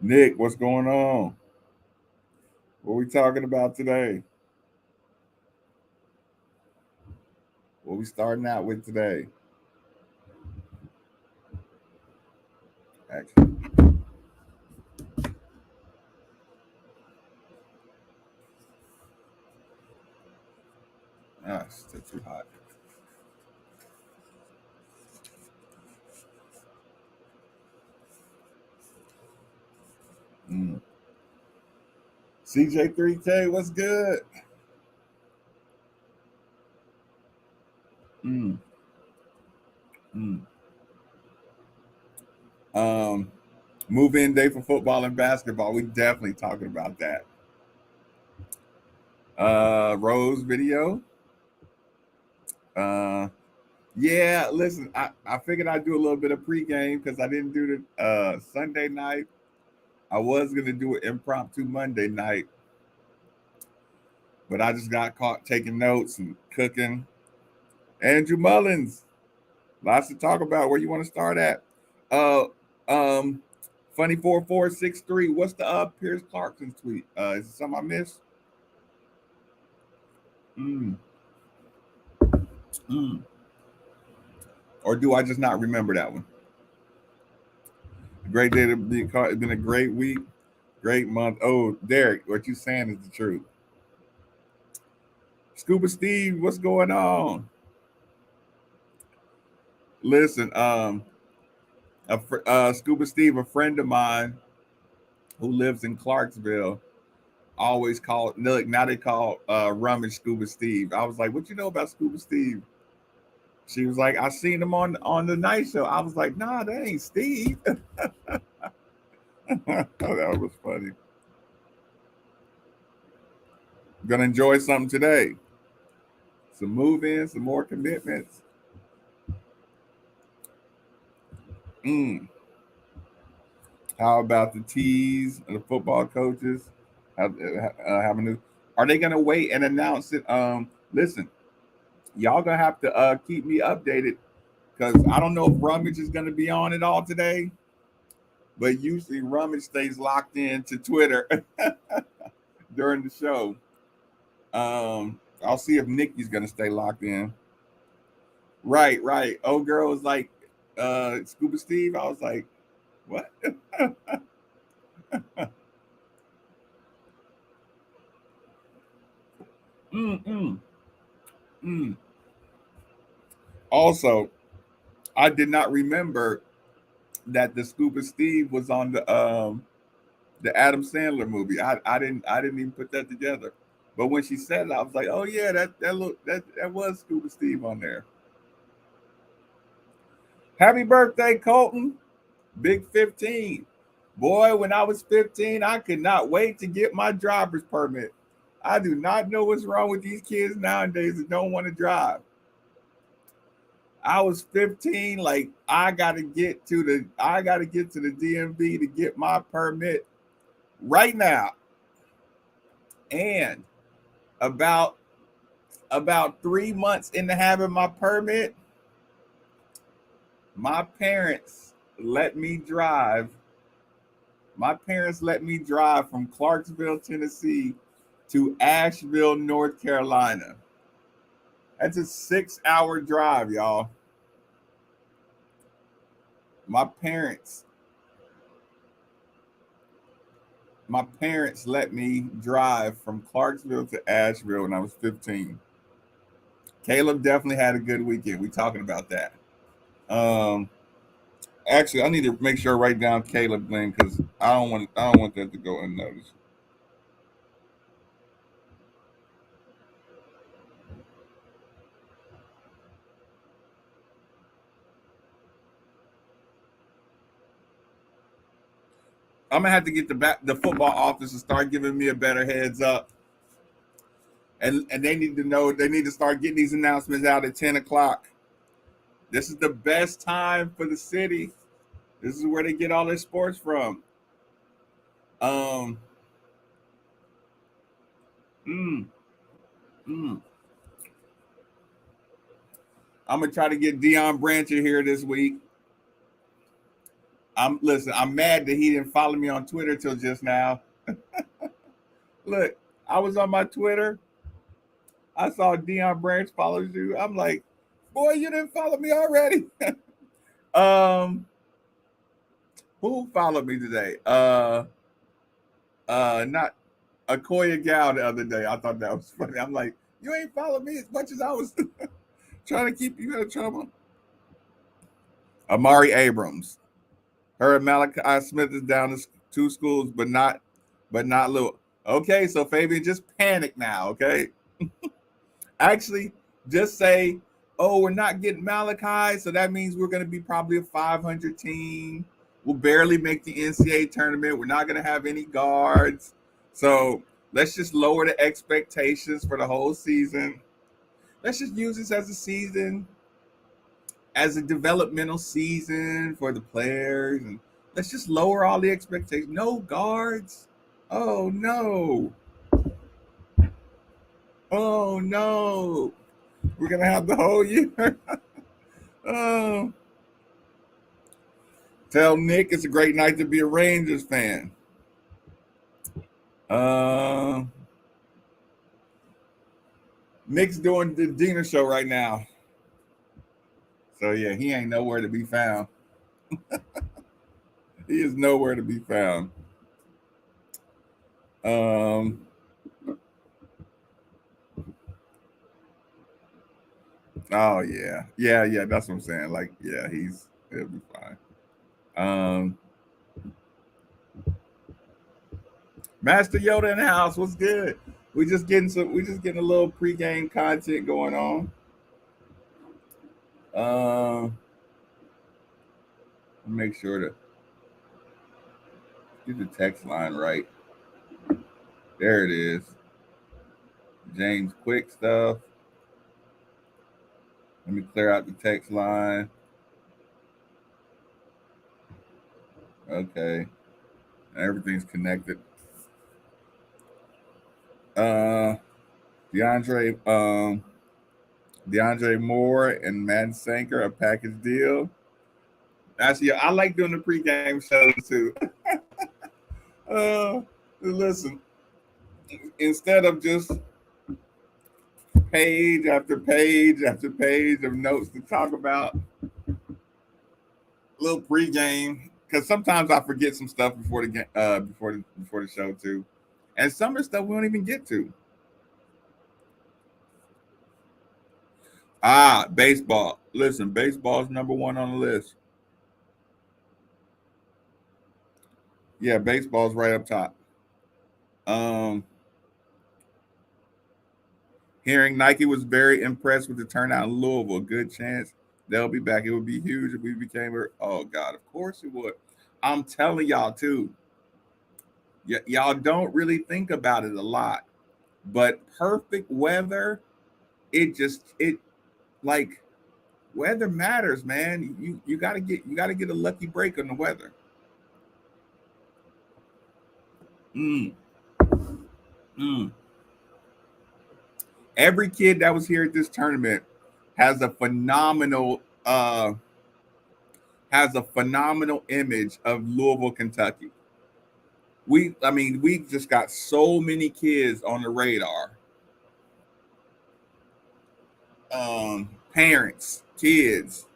Nick, what's going on? What we talking about today? What we starting out with today? Actually, it's still too hot. Mm. CJ3K, what's good? Mm. Mm. Um, Move in day for football and basketball. We definitely talking about that. Rose video. Uh, yeah. Listen, I figured I'd do a little bit of pregame because I didn't do the Sunday night. I was gonna do an impromptu Monday night, but I just got caught taking notes and cooking. Andrew Mullins, lots to talk about. Where you want to start at? Uh, um, Funny 4463. What's the Pierce Clarkson's tweet? Is it something I missed? Mm, mm. Or do I just not remember that one? A great day to be caught. It's been a great week, great month. Oh, Derek, what you saying is the truth. Scuba Steve, what's going on? Listen, Scuba Steve, a friend of mine who lives in Clarksville, always called. Look, now they call Rummage Scuba Steve. I was like, "What you know about Scuba Steve?" She was like, "I seen him on the night show." I was like, "Nah, that ain't Steve." Oh, that was funny. Gonna enjoy something today. Some move-ins, some more commitments. Mm. How about the T's and the football coaches? Having to, are they gonna wait and announce it? Listen, y'all gonna have to keep me updated because I don't know if Rummage is gonna be on it all today, but usually Rummage stays locked in to Twitter during the show. I'll see if Nikki's gonna stay locked in. Right, right. Old girl was like, Scuba Steve. I was like, what? mm, mm, mm. Also, I did not remember that the Scuba Steve was on the Adam Sandler movie. I didn't even put that together. But when she said it, I was like, oh yeah, that was Scuba Steve on there. Happy birthday, Colton. Big 15. Boy, when I was 15, I could not wait to get my driver's permit. I do not know what's wrong with these kids nowadays that don't want to drive. I was 15, like I gotta get to the DMV to get my permit right now. And about about 3 months into having my permit, my parents let me drive. My parents let me drive from Clarksville, Tennessee to Asheville, North Carolina. That's a 6 hour drive, y'all. My parents, my parents let me drive from Clarksville to Asheville when I was 15. Caleb definitely had a good weekend. We talking about that. Um, Actually, I need to make sure I write down Caleb name because I don't want that to go unnoticed. I'm gonna have to get the football office to start giving me a better heads up, and they need to know they need to start getting these announcements out at 10 o'clock. This is the best time for the city. This is where they get all their sports from. Um, mm, mm. I'm gonna try to get Dion Brancher here this week. I'm mad that he didn't follow me on Twitter till just now. Look, I was on my Twitter. I saw Deion Branch follows you. I'm like, boy, you didn't follow me already. um, who followed me today? Not Akoya Gal the other day. I thought that was funny. I'm like, you ain't followed me as much as I was trying to keep you out of trouble. Amari Abrams. Her and Malachi Smith is down to two schools, but not little. Okay, so Fabian, just panic now, okay? Actually, just say, oh, we're not getting Malachi, so that means we're going to be probably a 500 team. We'll barely make the NCAA tournament. We're not going to have any guards. So let's just lower the expectations for the whole season. Let's just use this as a season, as a developmental season for the players. And let's just lower all the expectations. No guards. Oh, no. Oh, no. We're going to have the whole year. Oh. Tell Nick it's a great night to be a Rangers fan. Nick's doing the Diener show right now. So, yeah, he ain't nowhere to be found. He is nowhere to be found. Oh, yeah. Yeah, that's what I'm saying. Like, yeah, he'll be fine. Master Yoda in the house. What's good? We just getting a little pregame content going on. Make sure to get the text line right. There it is. James Quick stuff. Let me clear out the text line. Okay. Everything's connected. DeAndre Moore and Madden Sanker, a package deal. Actually, I like doing the pregame shows too. Listen, instead of just page after page after page of notes to talk about, a little pregame, because sometimes I forget some stuff before the show too, and some of the stuff we don't even get to. Baseball. Listen, baseball's number one on the list. Yeah, baseball's right up top. Hearing Nike was very impressed with the turnout in Louisville. Good chance they'll be back. It would be huge if we became oh God, of course it would. I'm telling y'all too. Y'all don't really think about it a lot, but perfect weather, it like weather matters, man. You gotta get a lucky break on the weather. Every kid that was here at this tournament has a phenomenal image of Louisville, Kentucky. We just got so many kids on the radar. Parents, kids.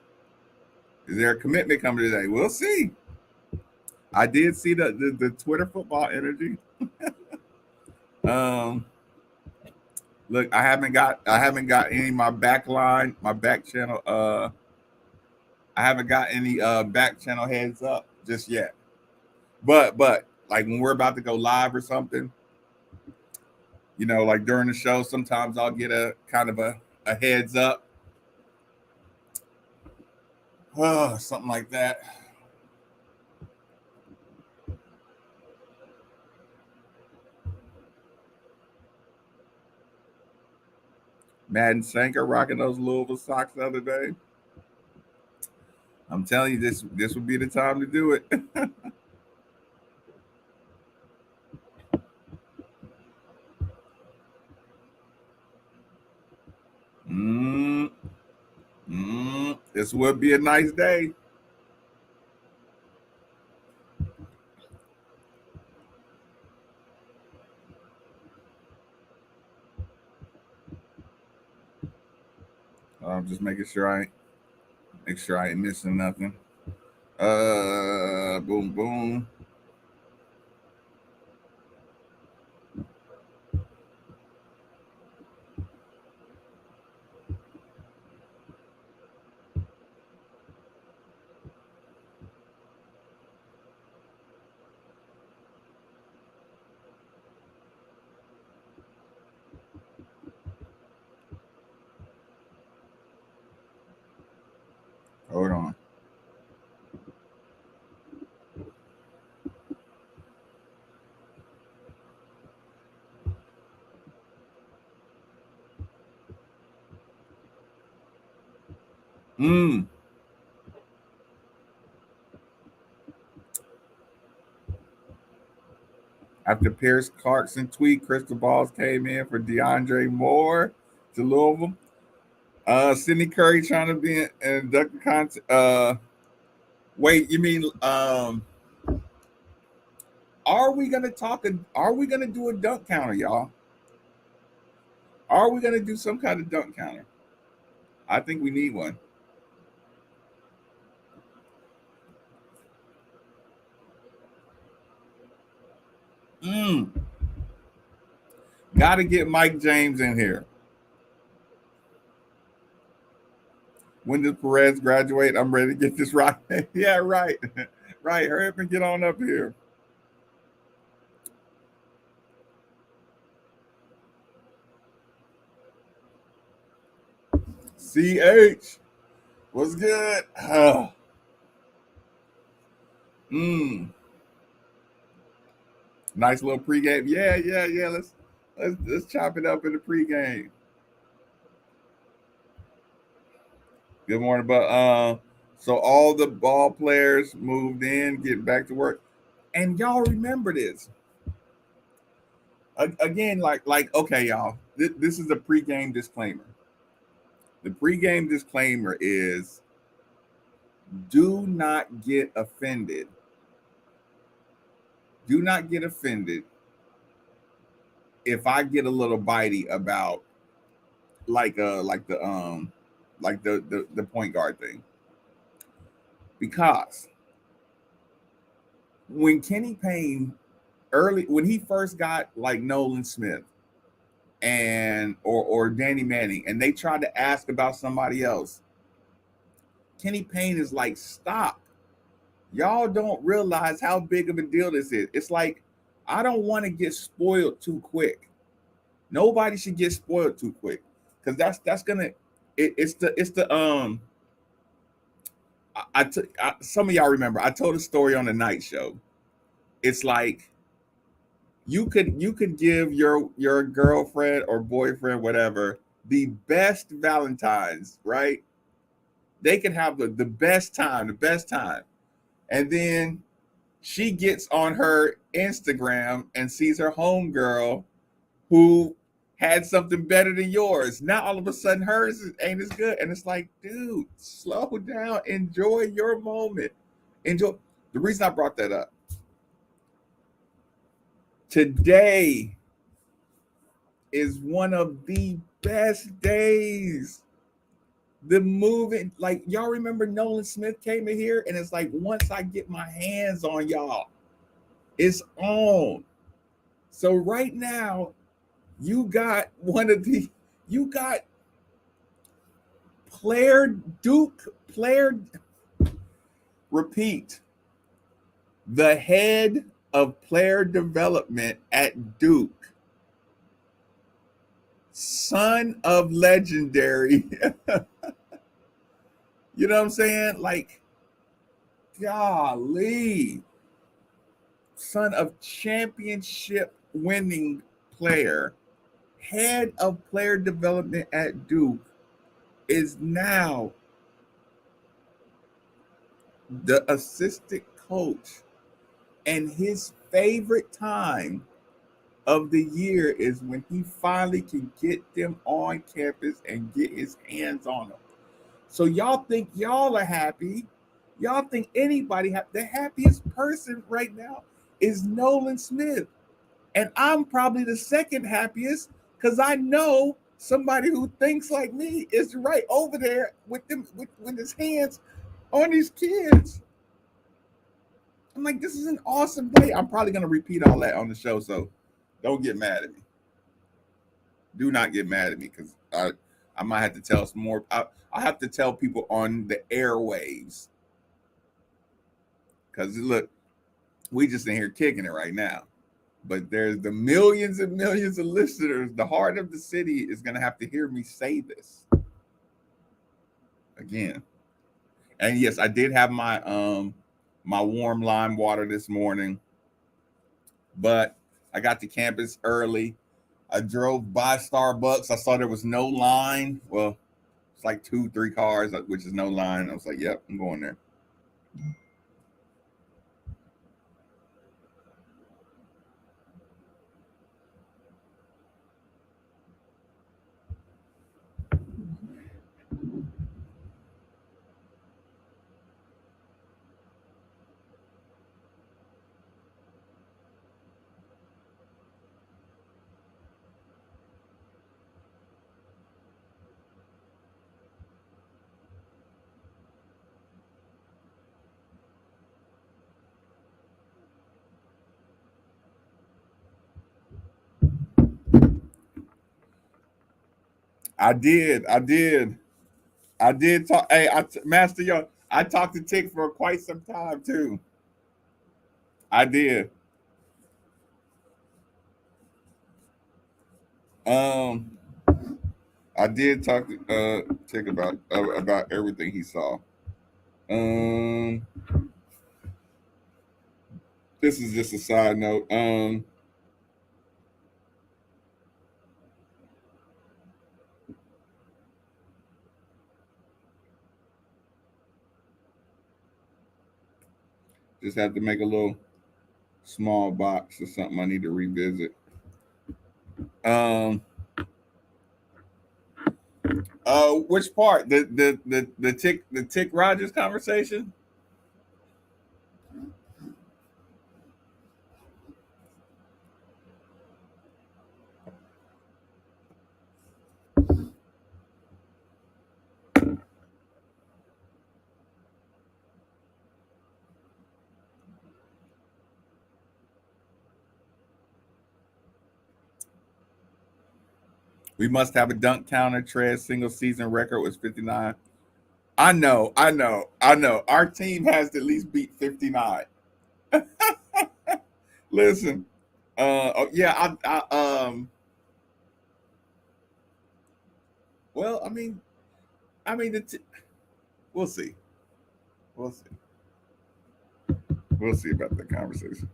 Is there a commitment coming today? We'll see. I did see the Twitter football energy. Look, I haven't got any of my back channel. I haven't got any back channel heads up just yet. But like when we're about to go live or something, like during the show, sometimes I'll get a kind of a heads up. Something like that. Madden Sanker rocking those Louisville socks the other day. I'm telling you, this would be the time to do it. This would be a nice day. I'm just making sure I ain't missing nothing. Boom, boom. Hold on. Mm. After Pierce Clarkson tweet, Crystal Balls came in for DeAndre Moore to Louisville. Sidney Curry trying to be in dunk contest. Wait, you mean are we gonna talk? Are we gonna do a dunk counter, y'all? Are we gonna do some kind of dunk counter? I think we need one. Mm. Got to get Mike James in here. When does Perez graduate? I'm ready to get this right. Yeah, right. Right. Hurry up and get on up here. CH. What's good? Mm. Nice little pregame. Yeah, yeah, yeah. Let's chop it up in the pregame. Good morning, but so all the ball players moved in, getting back to work, and y'all remember this again. Like okay, y'all. This is a pregame disclaimer. The pregame disclaimer is: do not get offended. Do not get offended if I get a little bitey about like the point guard thing, because when Kenny Payne early when he first got like Nolan Smith and or Danny Manning and they tried to ask about somebody else, Kenny Payne is like, stop. Y'all don't realize how big of a deal this is. It's like I don't want to get spoiled too quick. Nobody should get spoiled too quick because that's gonna it's the some of y'all remember I told a story on the night show. It's like you could give your girlfriend or boyfriend whatever the best Valentine's, right? They can have the best time, and then she gets on her Instagram and sees her homegirl who had something better than yours. Now all of a sudden hers ain't as good, and it's like, dude, slow down, enjoy your moment, enjoy. The reason I brought that up today is one of the best days. The movie, like y'all remember Nolan Smith came in here, and it's like once I get my hands on y'all, it's on. So right now, you got one of the you got player Duke player repeat the head of player development at Duke, son of legendary. You know what I'm saying? Like, golly, son of championship winning player, head of player development at Duke, is now the assistant coach. And his favorite time of the year is when he finally can get them on campus and get his hands on them. So y'all think y'all are happy. Y'all think anybody the happiest person right now is Nolan Smith. And I'm probably the second happiest because I know somebody who thinks like me is right over there with them with his hands on these kids. I'm like, this is an awesome day. I'm probably gonna repeat all that on the show, so don't get mad at me. Do not get mad at me because I might have to tell some more. I have to tell people on the airwaves because look, we just in here kicking it right now. But there's the millions and millions of listeners. The heart of the city is gonna have to hear me say this again. And yes, I did have my warm lime water this morning, but I got to campus early. I drove by Starbucks. I saw there was no line. Well, it's like 2, 3 cars, which is no line. I was like, "Yep, I'm going there." I did. I did. I did talk. Hey, Master Young, I talked to Tick for quite some time too. I did. Um, I did talk to Tick about everything he saw. Um, this is just a side note. Just have to make a little small box or something I need to revisit. Um, which part? The Tick Rogers conversation? We must have a dunk counter. Tread single season record was 59. I know. Our team has to at least beat 59. Listen, oh, yeah, well, I mean, we'll see, we'll see, we'll see about that conversation.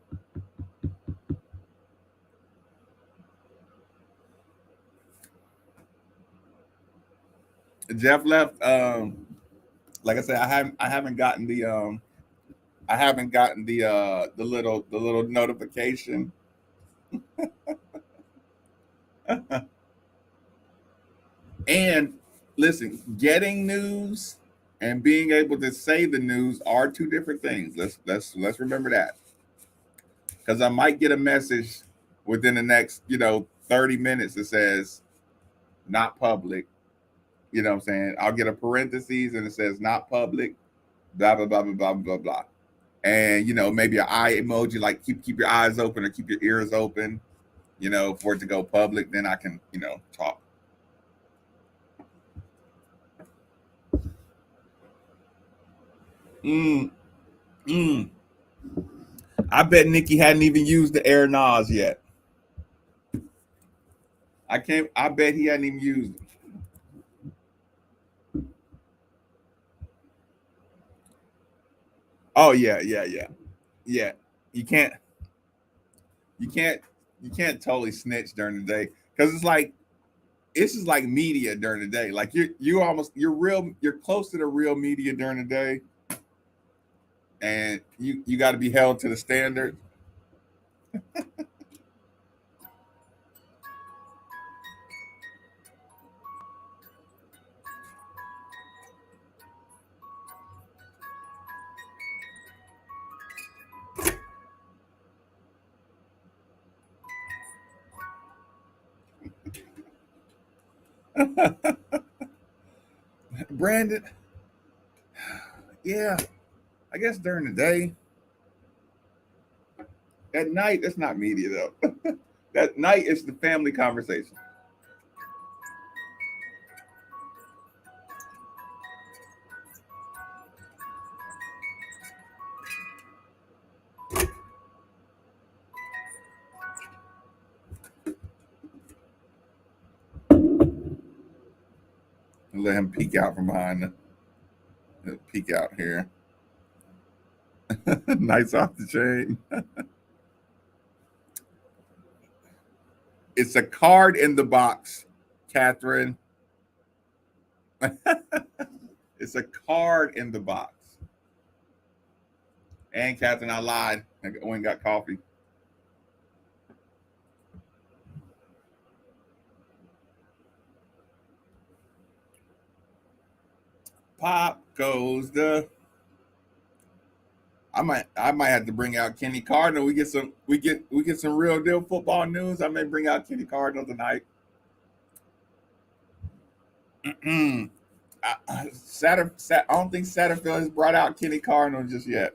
Jeff left. Like I said, I haven't gotten the little notification. And listen, getting news and being able to say the news are two different things. Let's remember that because I might get a message within the next 30 minutes that says not public. You know what I'm saying? I'll get a parentheses and it says not public. Blah blah blah blah blah blah blah. And maybe an eye emoji like keep your eyes open or keep your ears open. For it to go public, then I can talk. Mm, mm. I bet Nikki hadn't even used the Air Nas yet. I can't. I bet he hadn't even used it. Oh yeah, yeah, yeah, yeah. You can't. You can't. You can't totally snitch during the day because it's just like media during the day. Like you're close to the real media during the day, and you got to be held to the standard. Brandon, yeah, I guess during the day. At night, that's not media though. That night is the family conversation. And let him peek out from behind peek out here. Nights off the chain. It's a card in the box, Catherine. It's a card in the box. And Catherine, I lied. I went and got coffee. Pop goes the. I might have to bring out Kenny Cardinal. We get some real deal football news. I may bring out Kenny Cardinal tonight. I don't think Satterfield has brought out Kenny Cardinal just yet.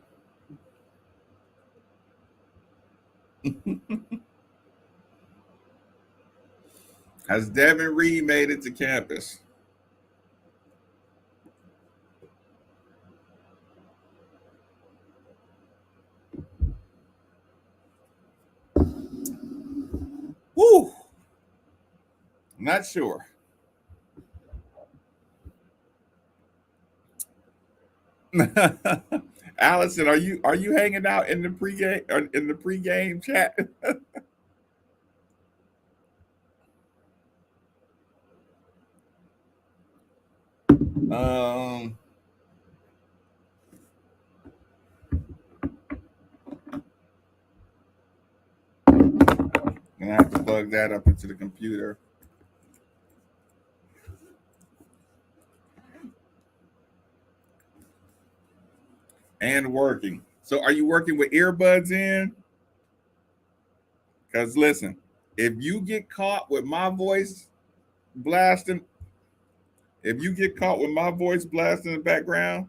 Has Devin Reed made it to campus? Woo! Not sure. Allison, are you hanging out in the pregame or in the pregame chat? um, gonna have to plug that up into the computer. And working. So are you working with earbuds in? Because listen, if you get caught with my voice blasting, if you get caught with my voice blasting in the background,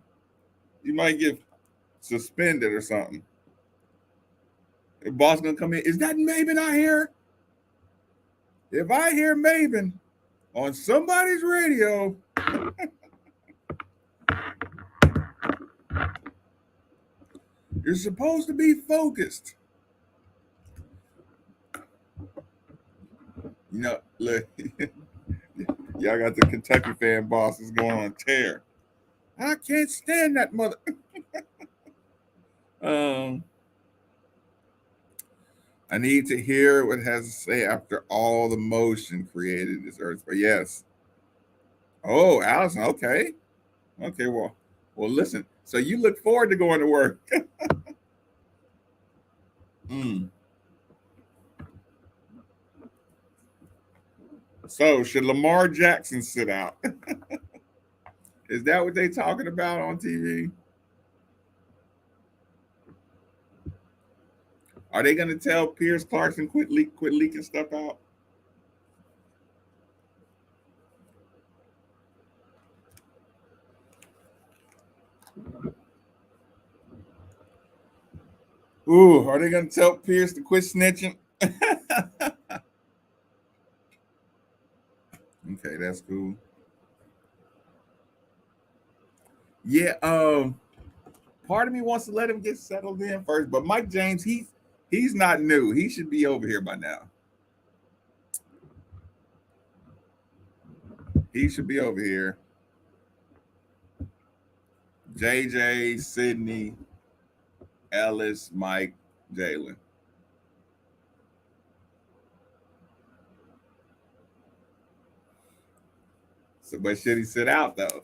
you might get suspended or something. The boss gonna come in. Is that Maven I hear? If I hear Maven on somebody's radio, you're supposed to be focused. You know, look, y'all got the Kentucky fan bosses going on tear. I can't stand that mother. um, I need to hear what it has to say after all the motion created this earth. But yes. Oh, Allison. Okay. Okay. Well. Listen. So you look forward to going to work. Mm. So should Lamar Jackson sit out? Is that what they talking about on TV? Are they going to tell Pierce Clarkson quit leaking stuff out? Ooh, are they going to tell Pierce to quit snitching? Okay, that's cool. Yeah, part of me wants to let him get settled in first, but Mike James, he's not new. He should be over here by now. He should be over here. JJ, Sydney, Ellis, Mike, Jalen. So, but should he sit out though?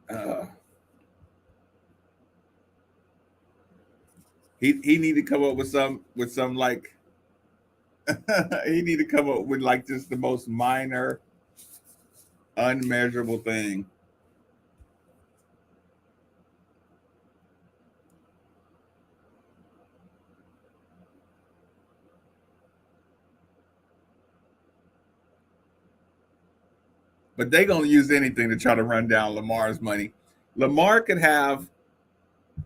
uh, he need to come up with some like he need to come up with like just the most minor, unmeasurable thing. but they're gonna use anything to try to run down Lamar's money. Lamar could have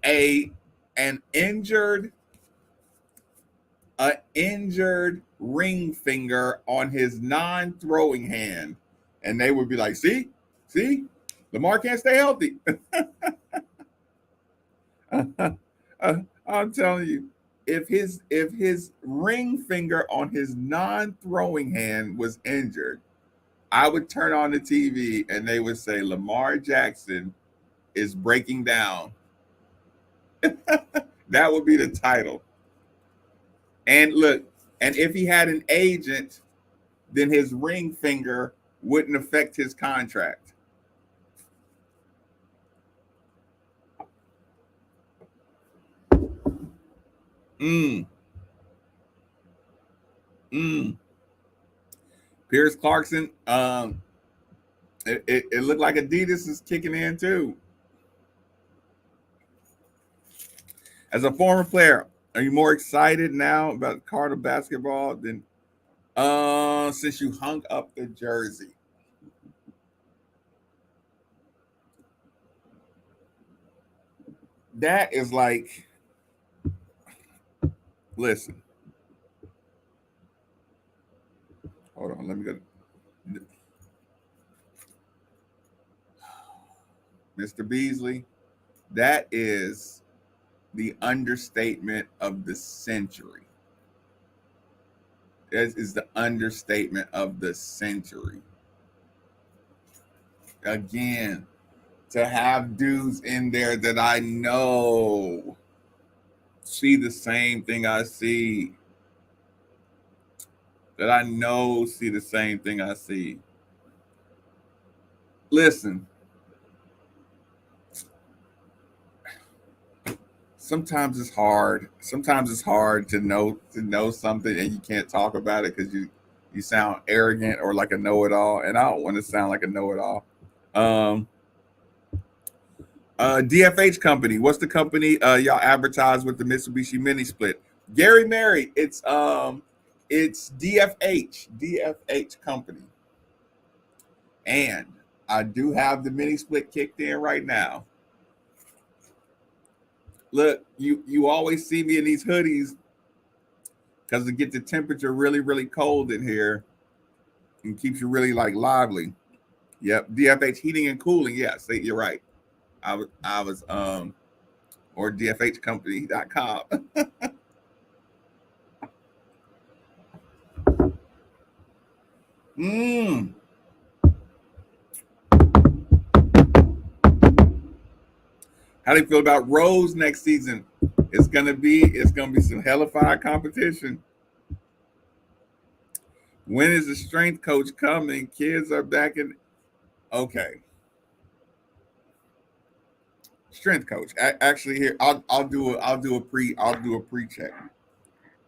a an injured ring finger on his non-throwing hand, and they would be like, see, Lamar can't stay healthy. I'm telling you, if his ring finger on his non-throwing hand was injured, I would turn on the TV and they would say Lamar Jackson is breaking down. That would be the title. And look, and if he had an agent, then his ring finger wouldn't affect his contract. Mm. Mm. Pierce Clarkson, it looked like Adidas is kicking in too. As a former player, are you more excited now about Carter basketball than since you hung up the jersey? That is like, listen, hold on, let me go. Mr. Beasley, that is the understatement of the century. That is the understatement of the century. Again, to have dudes in there that I know see the same thing I see, that I know see the same thing I see. Listen, sometimes it's hard. Sometimes it's hard to know something and you can't talk about it because you sound arrogant or like a know-it-all, and I don't want to sound like a know-it-all. Um, DFH company. What's the company y'all advertise with the Mitsubishi Mini Split? Gary Mary. It's DFH company, and I do have the Mini Split kicked in right now. Look, you always see me in these hoodies because it gets the temperature really really cold in here and keeps you really like lively. Yep, DFH heating and cooling. Yes, you're right. I was or dfhcompany.com. mm. How do you feel about Rose next season? It's gonna be some hellified competition. When is the strength coach coming? Kids are back in. Okay, strength coach. Actually, here I'll do a pre check.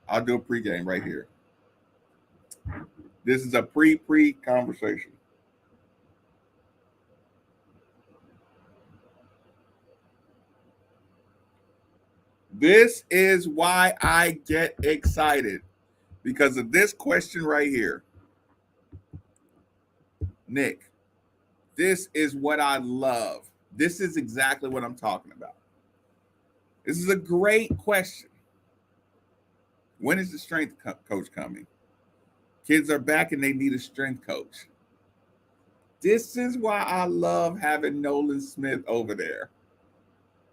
I'll do a pregame right here. This is a pre conversation. This is why I get excited because of this question right here. Nick, this is what I love. This is exactly what I'm talking about. This is a great question. When is the strength coach coming? Kids are back and they need a strength coach. This is why I love having Nolan Smith over there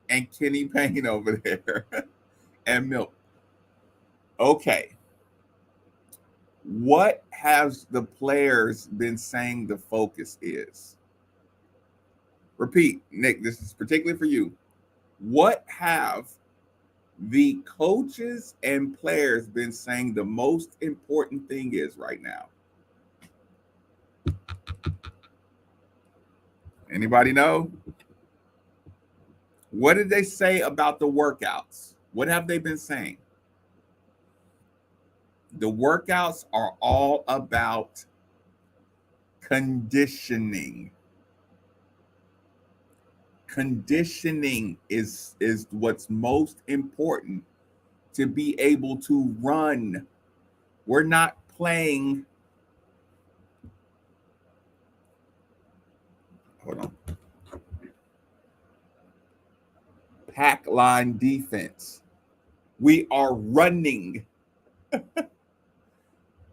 and Kenny Payne over there and Milk. Okay. What has the players been saying the focus is? Repeat, Nick, this is particularly for you. What have the coaches and players been saying the most important thing is right now? Anybody know? What did they say about the workouts? What have they been saying? The workouts are all about conditioning. Conditioning is what's most important to be able to run. We're not playing pack line defense. We are running.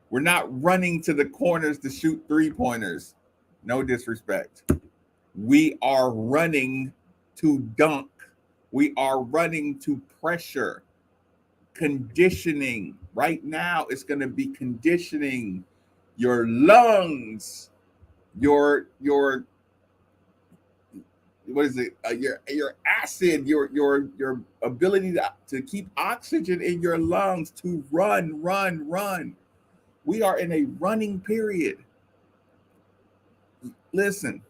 We're not running to the corners to shoot 3-pointers. No disrespect. We are running to dunk. We are running to pressure. Conditioning. Right now, it's going to be conditioning your lungs, your what is it? Your acid, your ability to keep oxygen in your lungs to run. We are in a running period. Listen,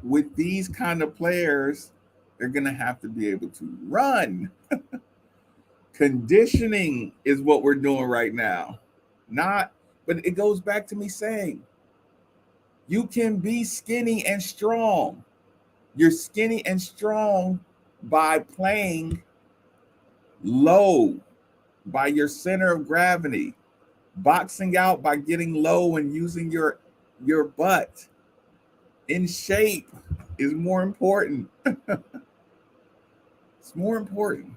with these kind of players, they're going to have to be able to run. Conditioning is what we're doing right now. But it goes back to me saying, you can be skinny and strong. You're skinny and strong by playing low, by your center of gravity, boxing out by getting low and using your butt. In shape is more important. It's more important.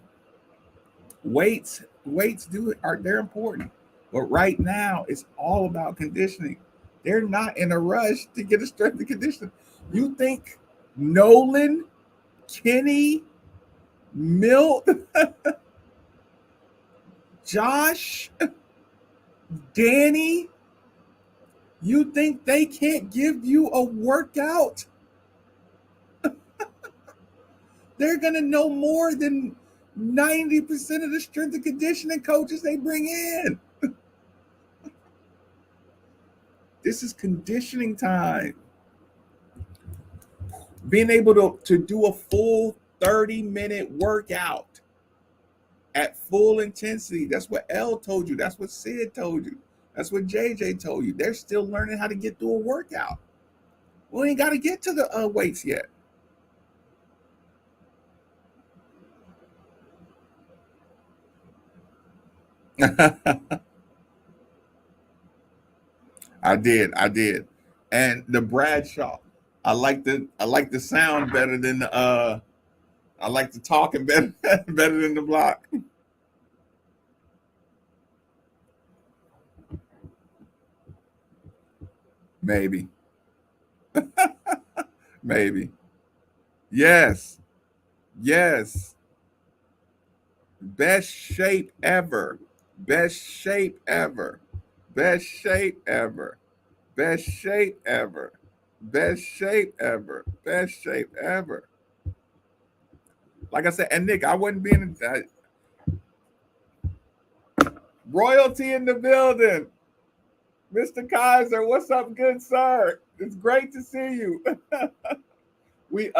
Weights they're important. But right now, it's all about conditioning. They're not in a rush to get a strength and conditioning. You think Nolan, Kenny, Milt, Josh, Danny, you think they can't give you a workout? They're going to know more than 90% of the strength and conditioning coaches they bring in. This is conditioning time. Being able to do a full 30-minute workout at full intensity. That's what L told you. That's what Sid told you. That's what JJ told you. They're still learning how to get through a workout. We ain't got to get to the weights yet. I did. And the Bradshaw, I like the sound better than the I like the talking better better than the block. Maybe. Maybe. Yes. Yes. Best shape ever. Best shape ever. Best shape ever. Best shape ever. Best shape ever. Best shape ever. Like I said, and Nick, I wouldn't be in royalty in the building. Mr. Kaiser, what's up, good sir? It's great to see you. We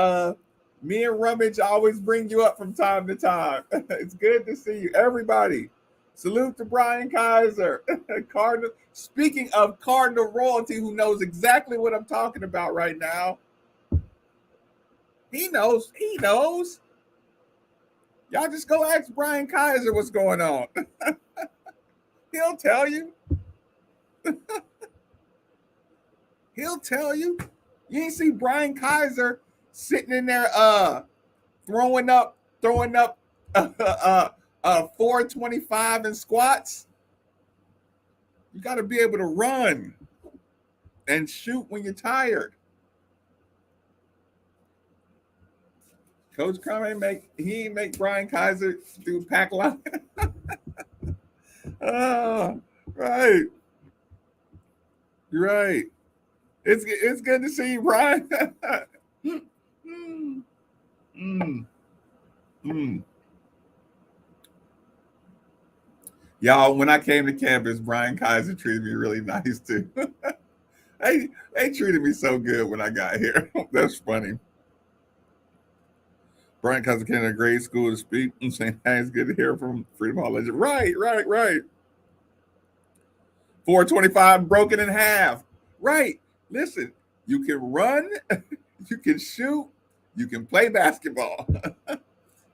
me and Rummage always bring you up from time to time. It's good to see you. Everybody, salute to Brian Kaiser. Cardinal. Speaking of Cardinal royalty, who knows exactly what I'm talking about right now. He knows. Y'all just go ask Brian Kaiser what's going on. He'll tell you. He'll tell you. You ain't see Brian Kaiser sitting in there throwing up 425 in squats. You got to be able to run and shoot when you're tired. Coach Crum ain't make Brian Kaiser do pack line. Oh, right. You're right. It's good to see you, Brian. mm, mm, mm. Y'all, when I came to campus, Brian Kaiser treated me really nice too. they treated me so good when I got here. That's funny. Brian Kaiser came to a grade school to speak and saying, hey, it's good to hear from Freedom Hall legend. Right. 425 broken in half. Right. Listen, you can run, you can shoot, you can play basketball.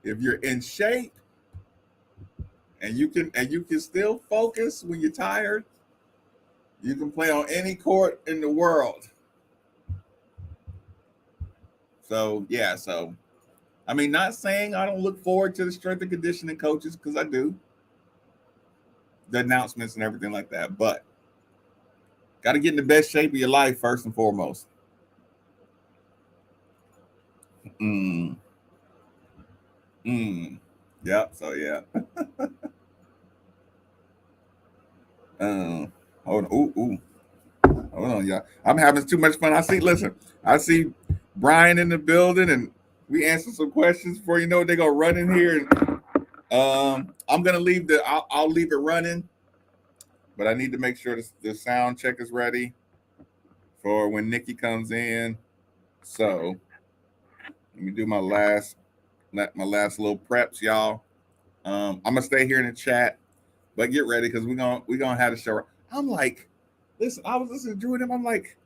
If you're in shape and you can still focus when you're tired, you can play on any court in the world. So I mean, not saying I don't look forward to the strength and conditioning coaches because I do, the announcements and everything like that, but got to get in the best shape of your life first and foremost. Mm, mm. Yep. So yeah. Um, hold on. Ooh, ooh. Hold on, y'all. I'm having too much fun. Listen, I see Brian in the building, and we answer some questions before you know it, they gonna run in here. And I'm gonna leave I'll leave it running, but I need to make sure the sound check is ready for when Nikki comes in. So let me do my last little preps, y'all. I'm gonna stay here in the chat, but get ready because we're gonna have the show. I'm like, listen, I was listening to Drew and them. I'm like,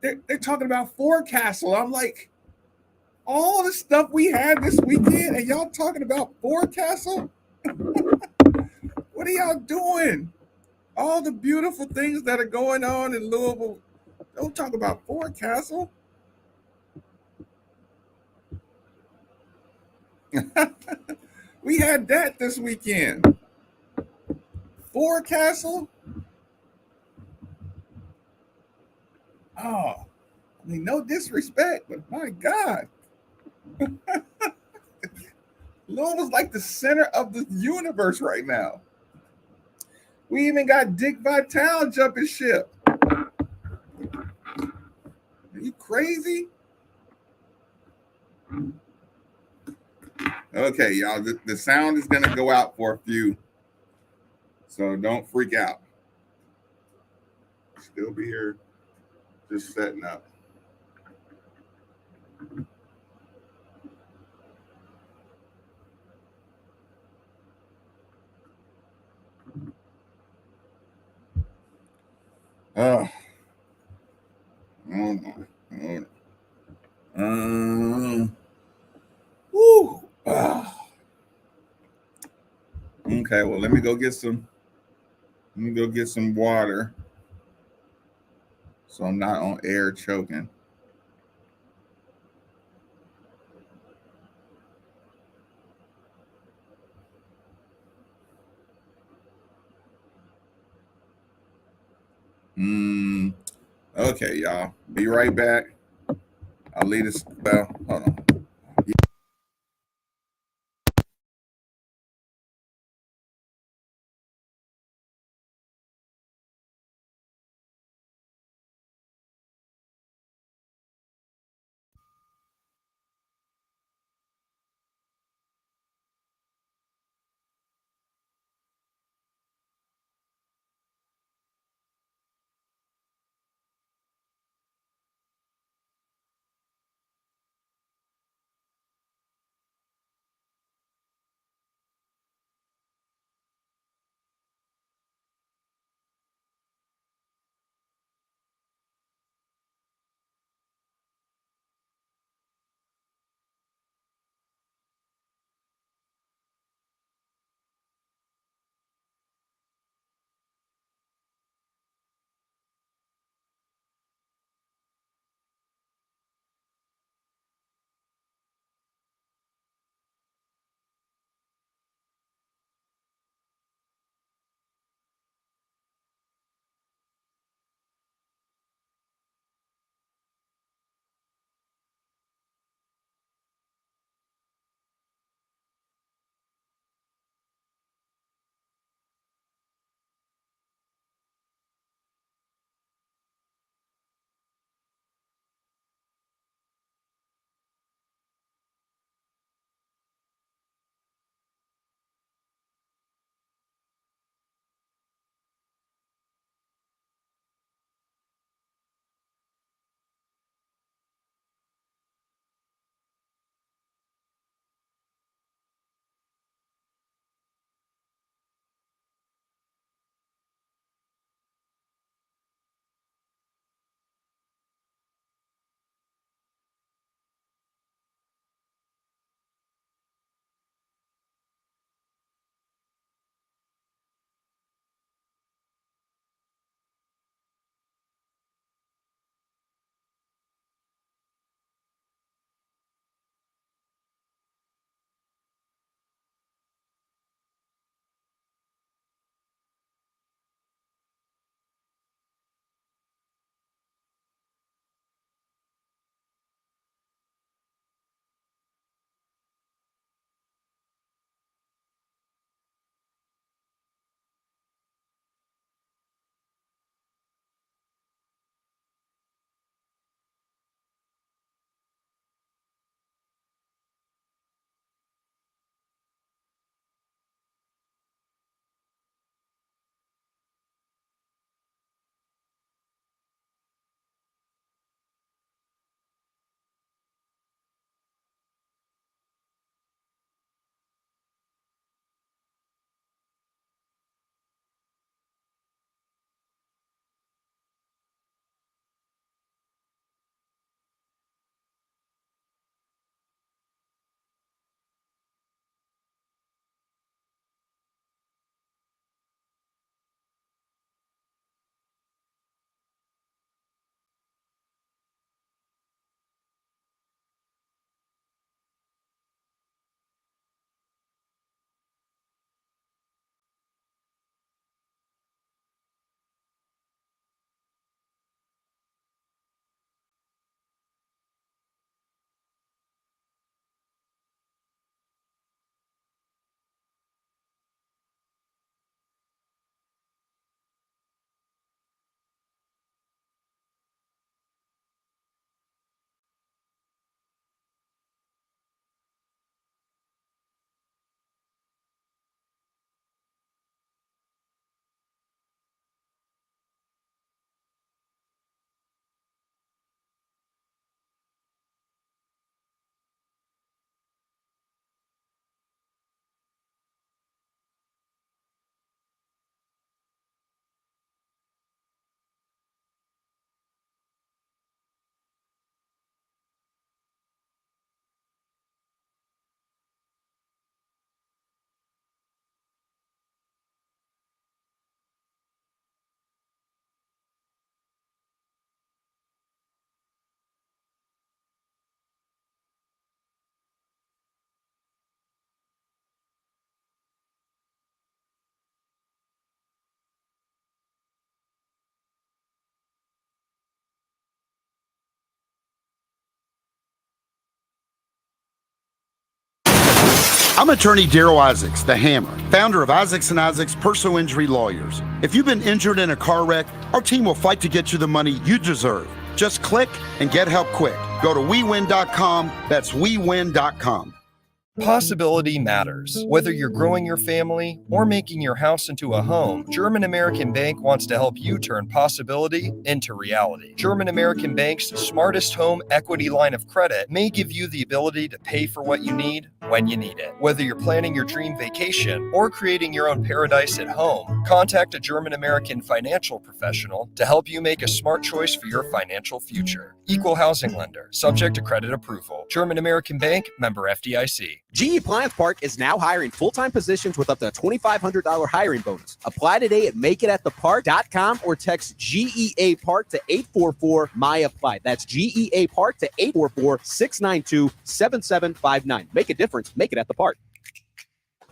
they're talking about Forecastle. I'm like, all the stuff we had this weekend, and y'all talking about Forecastle? What are y'all doing? All the beautiful things that are going on in Louisville. Don't talk about Forecastle. We had that this weekend. Forecastle? Oh, I mean, no disrespect, but my God. Louisville's like the center of the universe right now. We even got Dick Vitale jumping ship. Are you crazy? Okay, y'all. The sound is gonna go out for a few, so don't freak out. Still be here, just setting up. Oh, hold on, hold on. Woo. Okay, well, let me go get some. Let me go get some water, so I'm not on air choking. Mm, okay, y'all. Be right back. I'll leave this. Well, hold on. I'm attorney Daryl Isaacs, the Hammer, founder of Isaacs & Isaacs Personal Injury Lawyers. If you've been injured in a car wreck, our team will fight to get you the money you deserve. Just click and get help quick. Go to WeWin.com. That's WeWin.com. Possibility matters. Whether you're growing your family or making your house into a home, German American Bank wants to help you turn possibility into reality. German American Bank's Smartest Home Equity Line of Credit may give you the ability to pay for what you need when you need it. Whether you're planning your dream vacation or creating your own paradise at home, contact a German American financial professional to help you make a smart choice for your financial future. Equal housing lender, subject to credit approval. German American Bank, member FDIC. GE Appliance Park is now hiring full-time positions with up to a $2,500 hiring bonus. Apply today at makeitатthepark.com or text GEA Park to 844-MY-APPLY. That's GEA Park to 844-692-7759. Make a difference. Make it at the park.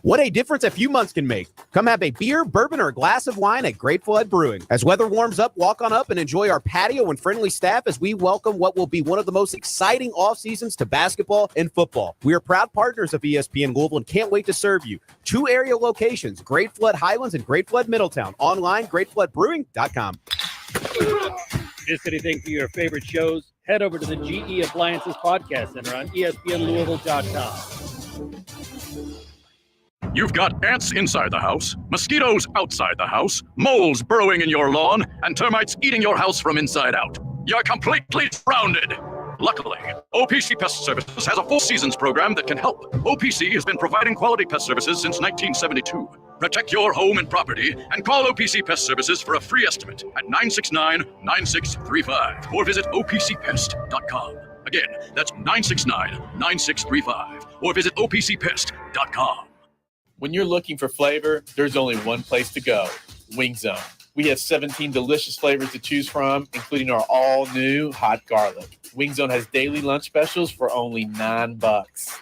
What a difference a few months can make. Come have a beer, bourbon, or a glass of wine at Great Flood Brewing. As weather warms up, walk on up and enjoy our patio and friendly staff as we welcome what will be one of the most exciting off seasons to basketball and football. We are proud partners of ESPN Louisville and can't wait to serve you. 2 area locations, Great Flood Highlands and Great Flood Middletown. Online, greatfloodbrewing.com. Miss anything for your favorite shows? Head over to the GE Appliances Podcast Center on ESPNLouisville.com. You've got ants inside the house, mosquitoes outside the house, moles burrowing in your lawn, and termites eating your house from inside out. You're completely surrounded. Luckily, OPC Pest Services has a full seasons program that can help. OPC has been providing quality pest services since 1972. Protect your home and property and call OPC Pest Services for a free estimate at 969-9635 or visit opcpest.com. Again, that's 969-9635 or visit opcpest.com. When you're looking for flavor, there's only one place to go, Wing Zone. We have 17 delicious flavors to choose from, including our all-new hot garlic. Wing Zone has daily lunch specials for only $9.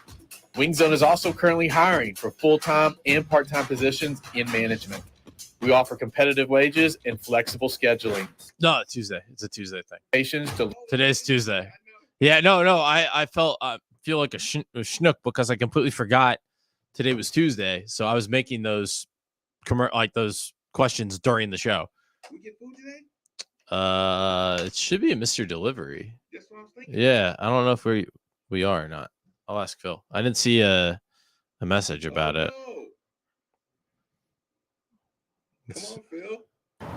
Wing Zone is also currently hiring for full-time and part-time positions in management. We offer competitive wages and flexible scheduling. No, Tuesday. It's a Tuesday thing. To Today's Tuesday. Yeah, no. I feel like a schnook because I completely forgot today was Tuesday. So I was making those those questions during the show. We get food today? It should be a Mr. Delivery. That's what I was thinking. Yeah, I don't know if we are or not. I'll ask Phil. I didn't see a message about it. Come on, Phil.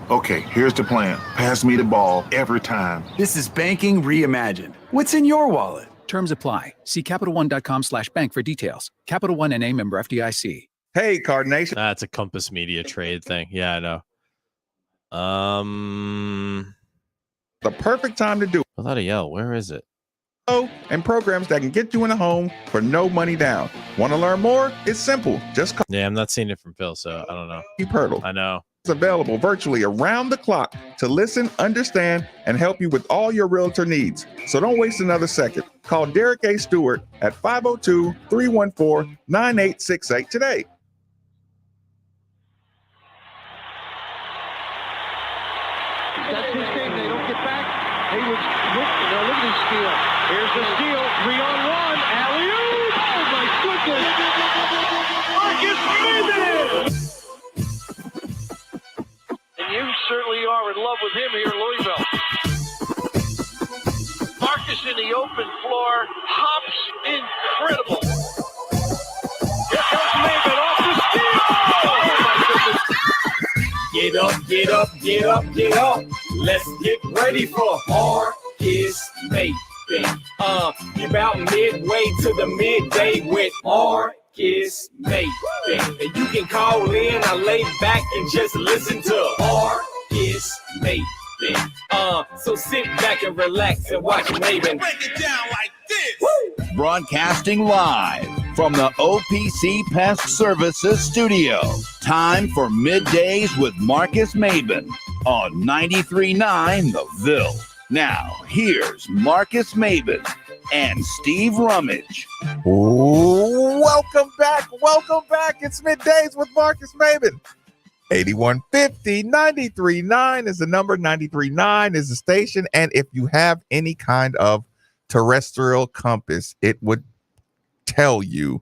Okay, here's the plan. Pass me the ball every time. This is banking reimagined. What's in your wallet? Terms apply. See CapitalOne.com/bank for details. Capital One NA, member FDIC. Hey, Card Nation. That's a Compass Media trade thing. Yeah, I know. The perfect time to do Without a yell, where is it? and programs that can get you in a home for no money down. Want to learn more? It's simple. Just call Yeah, I'm not seeing it from Phil, so I don't know. Keep Hurdle. I know. It's available virtually around the clock to listen, understand, and help you with all your realtor needs. So don't waste another second. Call Derek A. Stewart at 502-314-9868 today. That's his game. They don't get back. Hayward's look at his steal. Here's the steal. 3-on-1. Alley-oop. Oh, my goodness. Marcus Maven. And you certainly are in love with him here in Louisville. Marcus in the open floor. Hops. Incredible. Here comes Maven off the steal. Oh, my goodness. Get up, get up, get up, get up. Let's get ready for Marcus Maven. You're about midway to the midday with Marcus Maven. And you can call in, I lay back and just listen to Marcus Maven. So sit back and relax and watch Maven. Break it down like this. Woo! Broadcasting live from the OPC Pest Services studio. Time for Middays with Marcus Maven on 93.9 The Ville. Now, here's Marcus Maven and Steve Rummage. Welcome back. Welcome back. It's Middays with Marcus Maven. 8150 93.9 is the number. 93.9 is the station. And if you have any kind of terrestrial compass, it would tell you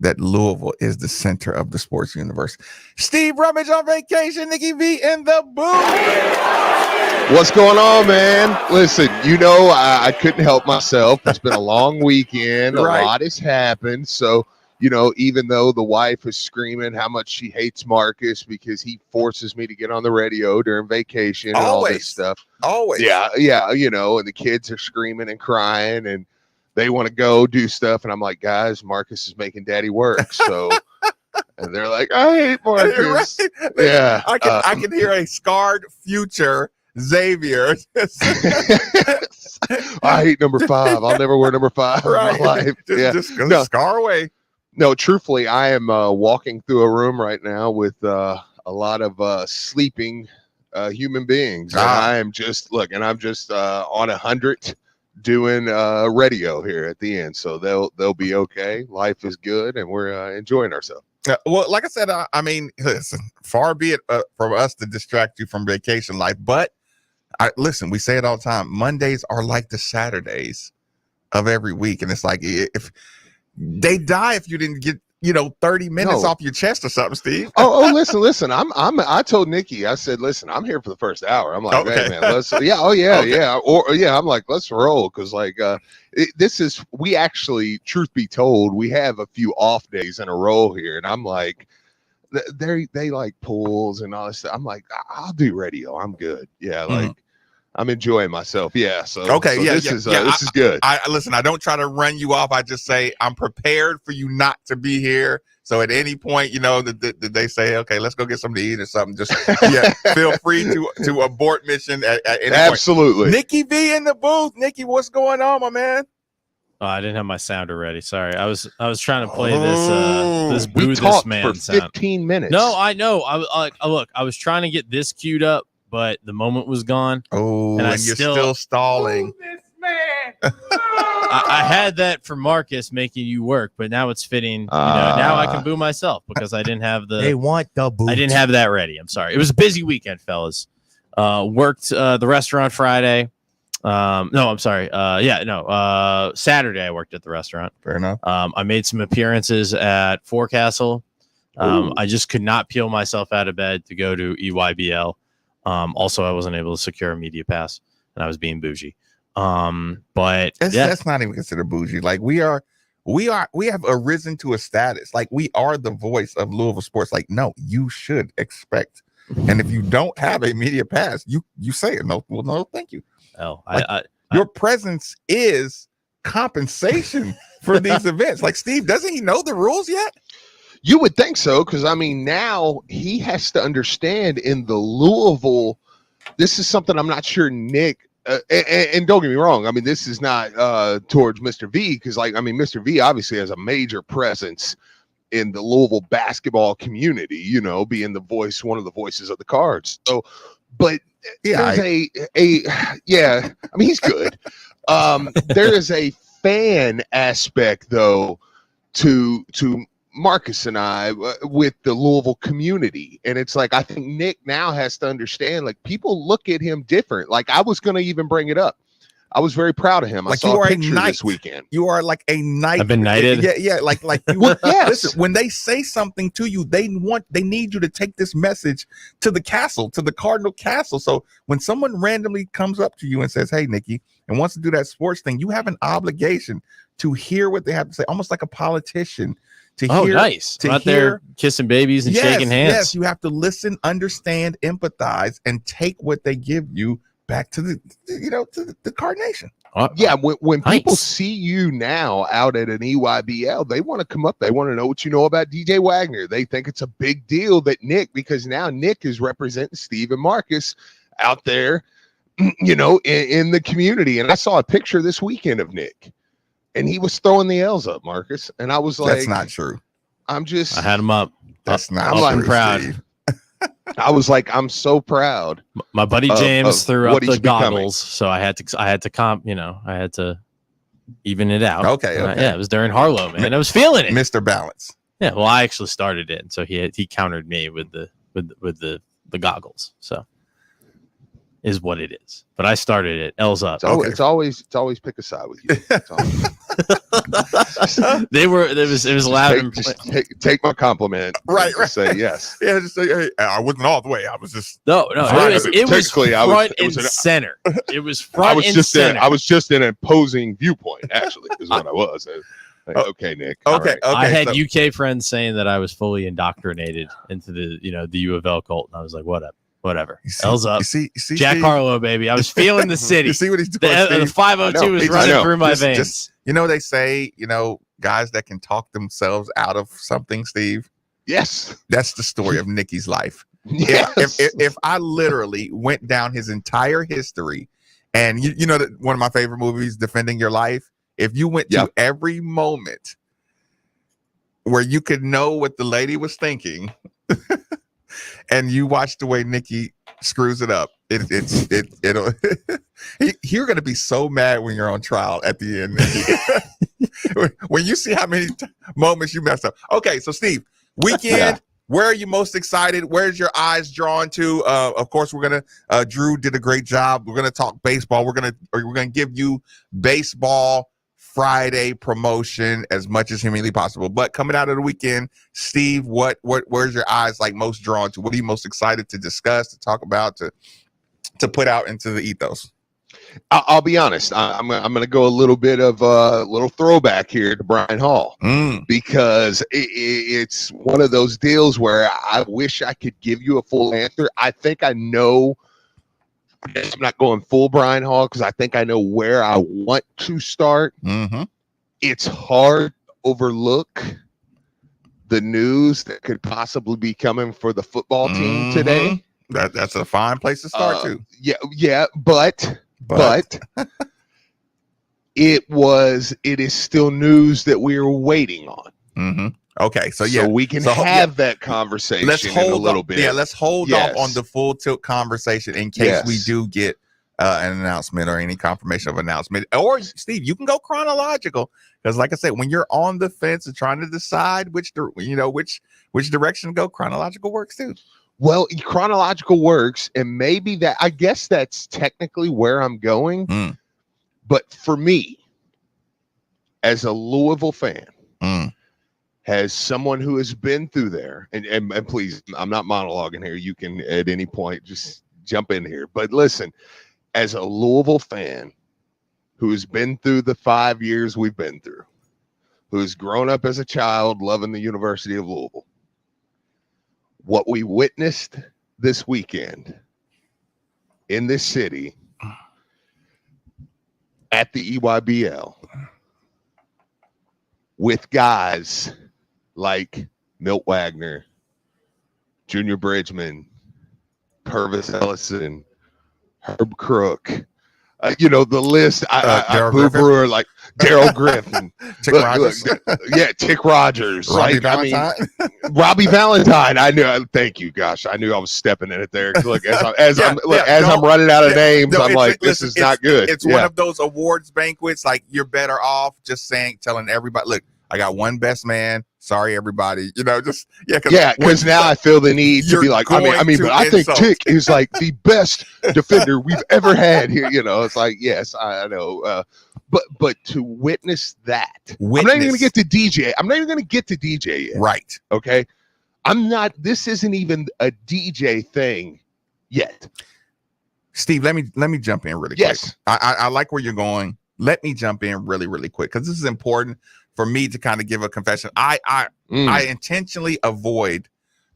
that Louisville is the center of the sports universe. Steve Rummage on vacation, Nikki V in the booth. What's going on, man? Listen, I couldn't help myself. It's been a long weekend. A lot has happened. So, even though the wife is screaming how much she hates Marcus because he forces me to get on the radio during vacation and all this stuff. Always. Yeah, and the kids are screaming and crying and they want to go do stuff. And I'm like, guys, Marcus is making daddy work. So, and they're like, I hate Marcus. Right? Yeah. I can hear a scarred future Xavier. I hate number 5. I'll never wear number 5 in my life. Just scar away. No, truthfully, I am walking through a room right now with a lot of sleeping human beings. And I'm just on 100 doing radio here at the end. So they'll be okay. Life is good and we're enjoying ourselves. Well, like I said, I mean, listen, far be it from us to distract you from vacation life, but listen, we say it all the time. Mondays are like the Saturdays of every week. And it's like, if they die, if you didn't get, 30 minutes off your chest or something, Steve. Listen. I told Nikki, I said, listen, I'm here for the first hour. I'm like, hey man, let's, I'm like, let's roll. Cause we actually, truth be told, we have a few off days in a row here. And I'm like, they like pools and all this stuff. I'm like, I'll do radio. I'm good. Yeah. Like, I'm enjoying myself. Yeah. So this is good. Listen, I don't try to run you off. I just say I'm prepared for you not to be here. So at any point, that they say, okay, let's go get something to eat or something. Just feel free to abort mission at any Absolutely. point. Nikki V in the booth. Nikki, what's going on, my man? Oh, I didn't have my sounder ready. Sorry, I was trying to play this boo this man for 15 minutes. No, I know. I was trying to get this queued up, but the moment was gone. Oh, and you're still stalling. I had that for Marcus making you work, but now it's fitting. Now I can boo myself because I didn't have the. They want the boo. I didn't have that ready. I'm sorry. It was a busy weekend, fellas. Worked the restaurant Friday. No, I'm sorry. Saturday I worked at the restaurant. Fair enough. I made some appearances at Forecastle. I just could not peel myself out of bed to go to EYBL. Also, I wasn't able to secure a media pass, and I was being bougie. But that's not even considered bougie. Like we have arisen to a status. Like we are the voice of Louisville sports. Like, no, you should expect. And if you don't have a media pass, you say it. No, well, no, thank you. Oh, your presence is compensation for these events. Like Steve, doesn't he know the rules yet? You would think so, because I mean, now he has to understand in the Louisville. This is something I'm not sure Nick. And don't get me wrong. I mean, this is not towards Mr. V, because Mr. V obviously has a major presence in the Louisville basketball community. Being one of the voices of the Cards. So, but there's he's good. There is a fan aspect though to Marcus and I with the Louisville community. And it's like, I think Nick now has to understand, like, people look at him different. Like, I was going to even bring it up. I was very proud of him. Like, I saw a picture this weekend. You are like a knight. I've been knighted. Yeah. Like you listen, when they say something to you, they need you to take this message to the castle, to the Cardinal castle. So when someone randomly comes up to you and says, hey, Nikki, and wants to do that sports thing, you have an obligation to hear what they have to say, almost like a politician. Nice. Out there kissing babies and shaking hands. Yes, you have to listen, understand, empathize, and take what they give you back to the Card Nation. When people see you now out at an EYBL, they want to come up. They want to know what you know about DJ Wagner. They think it's a big deal that because now Nick is representing Steve and Marcus out there, in the community. And I saw a picture this weekend of Nick. And he was throwing the L's up, Marcus. And I was like, that's not true. I had him up. That's not I'm proud. Steve. I was like, I'm so proud. My buddy James threw up the goggles, so I had to I had to even it out. Okay. Yeah, it was during Harlow, man. I was feeling it. Mr. Balance. Yeah, well, I actually started it, so he countered me with the goggles. So is what it is. But I started it. L's up. It's always pick a side with you. It was loud and take my compliment. Right. Say yes. Yeah, just say, hey, I wasn't all the way. I was just no. It was front and center. It was front and center. I was just in an opposing viewpoint. Actually, is what I was. Okay, Nick. Okay. I had UK friends saying that I was fully indoctrinated into the U of L cult, and I was like, whatever. L's up. You see, Jack Steve? Harlow, baby. I was feeling the city. You see what he's doing? The 502 was running through my veins. Just, they say, guys that can talk themselves out of something, Steve. Yes. That's the story of Nicky's life. Yes. If I literally went down his entire history, and you know that one of my favorite movies, Defending Your Life, if you went to every moment where you could know what the lady was thinking, and you watch the way Nicky screws it up, it'll you're gonna be so mad when you're on trial at the end. When you see how many moments you messed up. Okay, so Steve, weekend. Where are you most excited? Where's your eyes drawn to? Of course, we're gonna. Drew did a great job. We're gonna talk baseball. We're gonna give you baseball Friday promotion as much as humanly possible. But coming out of the weekend, Steve, where's your eyes like most drawn to? What are you most excited to discuss, to talk about, to put out into the ethos? I'll be honest. I'm going to go a little bit of a little throwback here to Brian Hall because it's one of those deals where I wish I could give you a full answer. I think I know. I'm not going full Brian Hall because I think I know where I want to start. Mm-hmm. It's hard to overlook the news that could possibly be coming for the football team today. That's a fine place to start too. Yeah, but it is still news that we are waiting on. Mm-hmm. Okay, so we can have that conversation. Let's hold in a little bit. Yeah, let's hold off on the full tilt conversation in case we do get an announcement or any confirmation of announcement. Or Steve, you can go chronological because, like I said, when you're on the fence and trying to decide which direction to go, chronological works too. Well, chronological works, and maybe that. I guess that's technically where I'm going. But for me, as a Louisville fan. As someone who has been through there, and please, I'm not monologuing here. You can at any point just jump in here. But listen, as a Louisville fan who's been through the 5 years we've been through, who's grown up as a child loving the University of Louisville, what we witnessed this weekend in this city at the EYBL with guys like Milt Wagner, Junior Bridgman, Purvis Ellison, Herb Crook, the list. Boo Brewer, like Daryl Griffin, Tick Rogers, Robbie Valentine. Robbie Valentine. I knew. Thank you, gosh, I knew I was stepping in it there. Look, as I'm running out of names, I'm like, this is not good. It's one of those awards banquets. Like you're better off just telling everybody, look, I got one best man. Sorry, everybody. Because now I feel the need to be like, I think Tick is like the best defender we've ever had here. It's like, yes, I know. But to witness that, I'm not even going to get to DJ. I'm not even going to get to DJ yet. Right. Okay. This isn't even a DJ thing yet. Steve, let me jump in really quick. I like where you're going. Let me jump in really, really quick because this is important for me to kind of give a confession. I intentionally avoid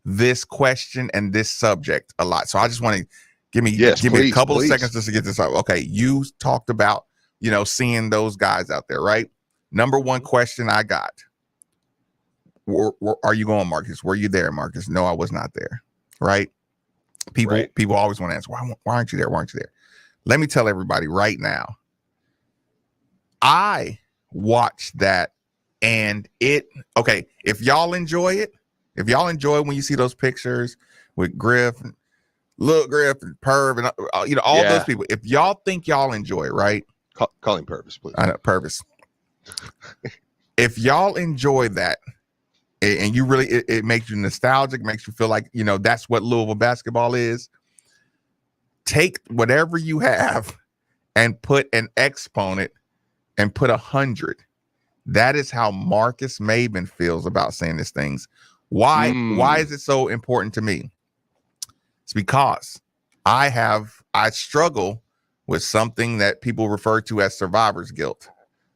this question and this subject a lot. So I just want to give me a couple of seconds just to get this out. Okay, you talked about, seeing those guys out there, right? Number one question I got. Where are you going, Marcus? Were you there, Marcus? No, I was not there. Right? People always want to answer, why aren't you there? Why aren't you there? Let me tell everybody right now. I watched that. And if y'all enjoy it, when you see those pictures with Griff and Lil Griff and Perv and all those people, if y'all think y'all enjoy it, right? Call him Purvis, please. I know, Purvis. If y'all enjoy that, and you really, it makes you nostalgic, makes you feel like that's what Louisville basketball is. take whatever you have and put an exponent and put 100. That is how Marcus Maben feels about saying these things. Why is it so important to me? It's because I struggle with something that people refer to as survivor's guilt,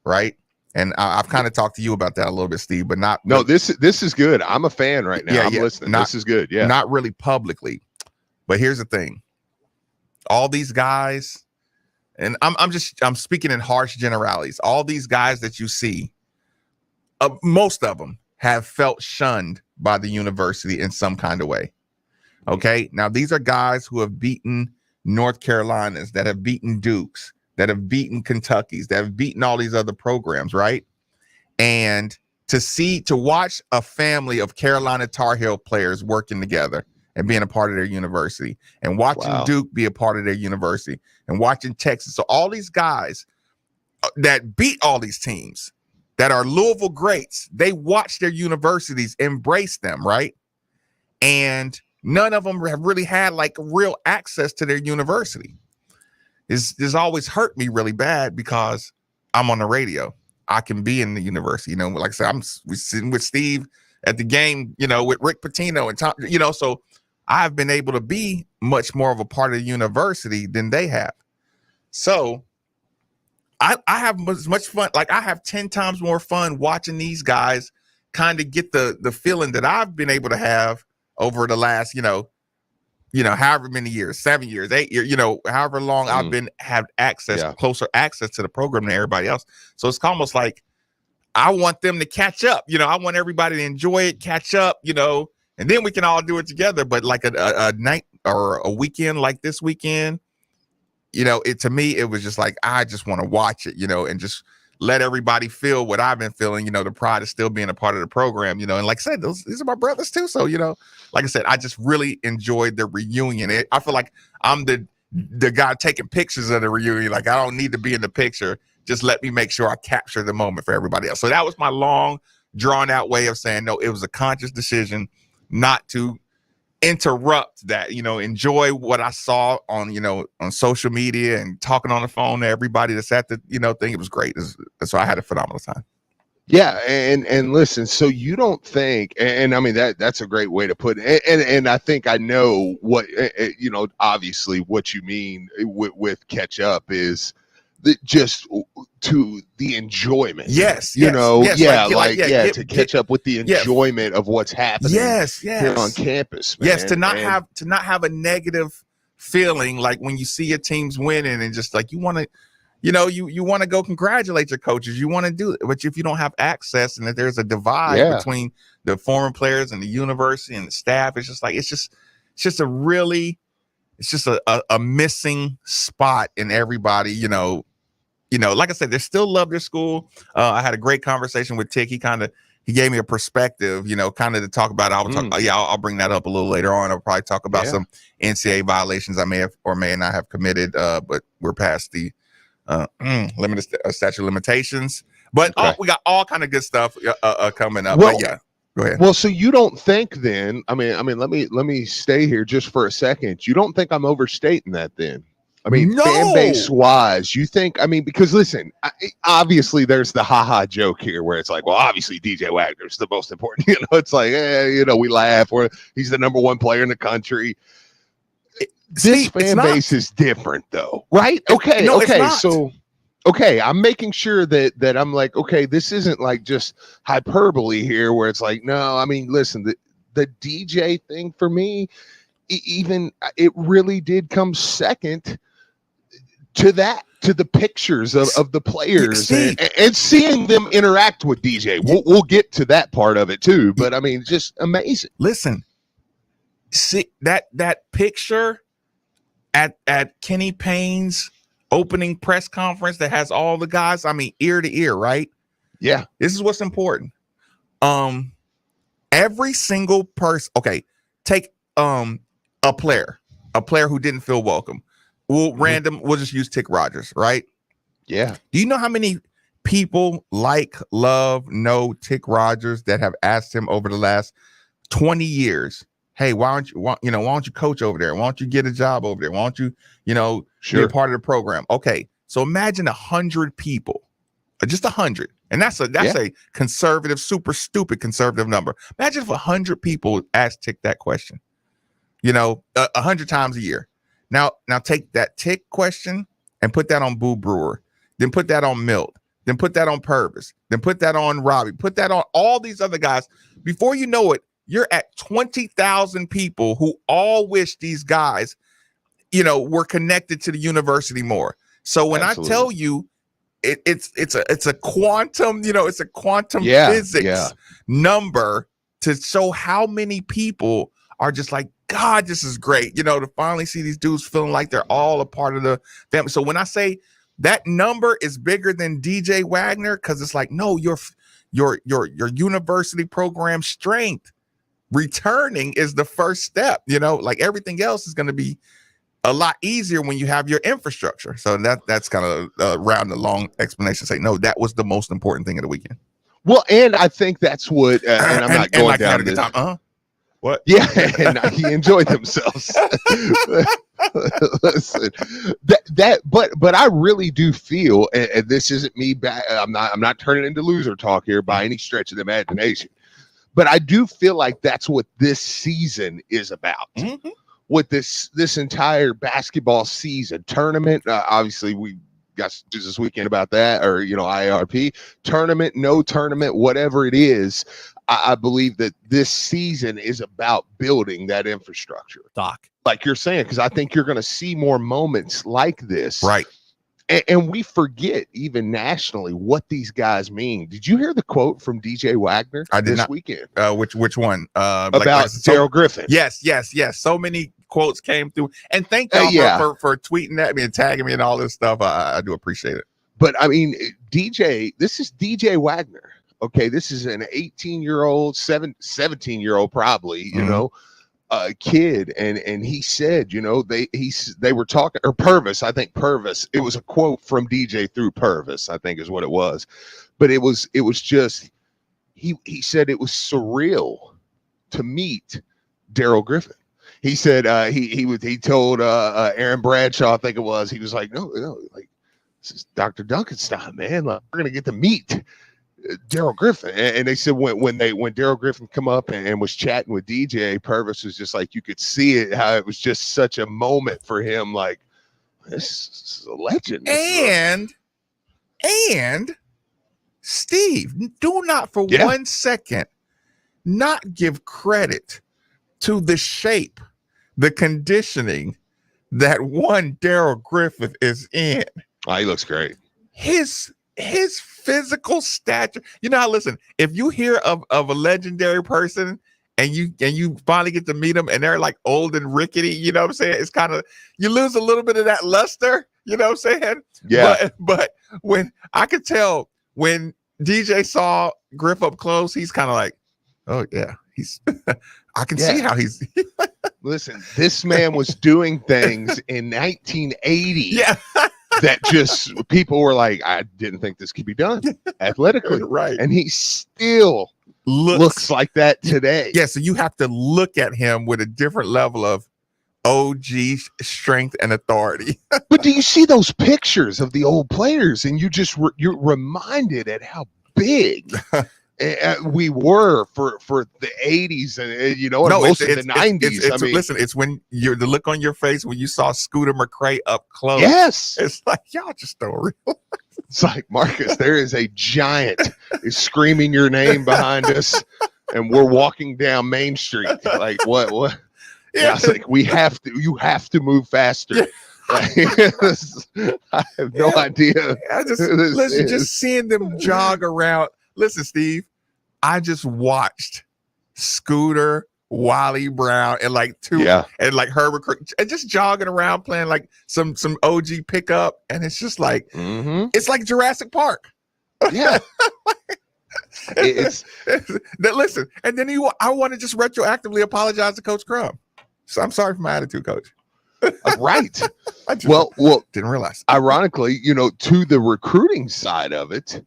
right? And I've kind of talked to you about that a little bit, Steve, but not. No, this is good. I'm a fan right now. I'm listening. This is good. Yeah. Not really publicly. But here's the thing. All these guys, and I'm speaking in harsh generalities. All these guys that you see, most of them have felt shunned by the university in some kind of way. Okay. Now, these are guys who have beaten North Carolinas, that have beaten Dukes, that have beaten Kentuckys, that have beaten all these other programs, right? And to watch a family of Carolina Tar Heel players working together and being a part of their university, and watching Duke be a part of their university, and watching Texas. So all these guys that beat all these teams that are Louisville greats, they watch their universities embrace them, right? And none of them have really had like real access to their university. This always hurt me really bad because I'm on the radio. I can be in the university, you know, like I said, we're sitting with Steve at the game, you know, with Rick Pitino and Tom, you know, so I've been able to be much more of a part of the university than they have. So I have as much fun, like I have 10 times more fun watching these guys kind of get the feeling that I've been able to have over the last, you know, however many years, 7 years, 8 years, you know, however long I've had access, closer access to the program than everybody else. So it's almost like I want them to catch up. You know, I want everybody to enjoy it, catch up, you know, and then we can all do it together. But like a night or a weekend like this weekend, you know, to me, it was just like, I just want to watch it, you know, and just let everybody feel what I've been feeling, you know, the pride of still being a part of the program, you know, and like I said, these are my brothers too. So, you know, like I said, I just really enjoyed the reunion. I feel like I'm the guy taking pictures of the reunion. Like, I don't need to be in the picture. Just let me make sure I capture the moment for everybody else. So that was my long, drawn out way of saying, no, it was a conscious decision not to interrupt that, you know, enjoy what I saw on, you know, on social media and talking on the phone to everybody that's at the, you know, thing. It was great. So I had a phenomenal time. Yeah, and listen, so you don't think, and I mean that's a great way to put it, and I think I know what, you know, obviously what you mean with catch up is just to the enjoyment. Yes, you know, yes, to catch up with the enjoyment of what's happening. Yes, here on campus. Man. Yes, to not have a negative feeling like when you see your teams winning and just like you want to. You know, you want to go congratulate your coaches. You want to do it. But if you don't have access and that there's a divide between the former players and the university and the staff, it's just like it's just a missing spot in everybody, you know, like I said, they still love their school. I had a great conversation with Tick. He gave me a perspective, you know, kind of to talk about. I'll bring that up a little later on. I'll probably talk about some NCAA violations I may have or may not have committed, but we're past the limited statute of limitations, but we got all kind of good stuff coming up. Well, but go ahead. Well, so you don't think then? I mean, let me stay here just for a second. You don't think I'm overstating that then? I mean, fan base wise, you think? I mean, because listen, obviously there's the haha joke here where it's like, well, obviously DJ Wagner's the most important. You know, it's like, you know, we laugh, or he's the number one player in the country. This fan base is different though, right? Okay. So, I'm making sure that I'm like, okay, this isn't like just hyperbole here where it's like, no, I mean, listen, the DJ thing for me, it really did come second to that, to the pictures of the players and seeing them interact with DJ. We'll get to that part of it too, but I mean, just amazing. Listen, see that picture at Kenny Payne's opening press conference that has all the guys, I mean, ear to ear, right? Yeah. This is what's important. Every single person, take a player who didn't feel welcome. We'll just use Tick Rogers, right? Yeah. Do you know how many people know Tick Rogers that have asked him over the last 20 years, hey, why don't you coach over there? Why don't you get a job over there? Why don't you, be a part of the program? Okay, so imagine 100 people, just 100, and that's a conservative, super stupid conservative number. Imagine if 100 people asked Tick that question, 100 times a year. Now take that Tick question and put that on Boo Brewer, then put that on Milt, then put that on Purvis, then put that on Robbie, put that on all these other guys. Before you know it, you're at 20,000 people who all wish these guys, were connected to the university more. So when I tell you it's a quantum, it's a quantum physics number to show how many people are just like, God, this is great. To finally see these dudes feeling like they're all a part of the family. So when I say that number is bigger than DJ Wagner, because it's like, no, your university program strength returning is the first step. Like everything else is going to be a lot easier when you have your infrastructure. So that's kind of around the long explanation. Say, no, that was the most important thing of the weekend. Well, and I think that's what, and I'm not going down this. What? Yeah, and he enjoyed themselves. Listen, but I really do feel, and this isn't me back. I'm not turning into loser talk here by any stretch of the imagination, but I do feel like that's what this season is about. Mm-hmm. With this entire basketball season tournament, obviously we got news this weekend about that, or IRP tournament, no tournament, whatever it is. I believe that this season is about building that infrastructure, Doc, like you're saying, because I think you're going to see more moments like this, right? And we forget even nationally what these guys mean. Did you hear the quote from DJ Wagner this weekend? Which one? About Daryl Griffin. Yes. So many quotes came through, and thank y'all for tweeting at me and tagging me and all this stuff. I do appreciate it. But I mean, this is DJ Wagner. Okay, this is an 18-year-old, 17-year-old probably, kid, and he said, they were talking, or Purvis, I think Purvis. It was a quote from DJ through Purvis, I think is what it was, but it was just he said it was surreal to meet Daryl Griffin. He said he told Aaron Bradshaw, I think it was, he was like, no, like this is Dr. Duncanstein, man. Like, we're gonna get to meet Daryl Griffin. And they said when Daryl Griffin come up and was chatting with DJ, Purvis was just like, you could see it, how it was just such a moment for him, like, this is a legend. And Steve, do not for 1 second not give credit to the shape, the conditioning that one Daryl Griffin is in. Oh, he looks great. His physical stature. Listen, if you hear of a legendary person and you finally get to meet them and they're like old and rickety, you know what I'm saying? It's kind of, you lose a little bit of that luster, you know what I'm saying? Yeah. But when I could tell when DJ saw Griff up close, he's kind of like, oh yeah, he's I can see how he's listen, this man was doing things in 1980. Yeah. That just people were like, I didn't think this could be done athletically, right? And he still looks like that today. Yeah, so you have to look at him with a different level of OG strength and authority. But do you see those pictures of the old players, and you're reminded at how big we were for the 80s and most of the 90s. Listen, it's when the look on your face when you saw Scooter McCrae up close. Yes, it's like y'all just don't realize. It's like, Marcus, there is a giant is screaming your name behind us, and we're walking down Main Street. Like what? Yeah, it's like you have to move faster. I have no idea. Just seeing them jog around. Listen, Steve, I just watched Scooter, Wally Brown, and and like Herbert and just jogging around playing like some OG pickup, and it's just like it's like Jurassic Park. Yeah. Listen, and then I want to just retroactively apologize to Coach Crum. So I'm sorry for my attitude, Coach. Right. Well, didn't realize. Ironically, to the recruiting side of it,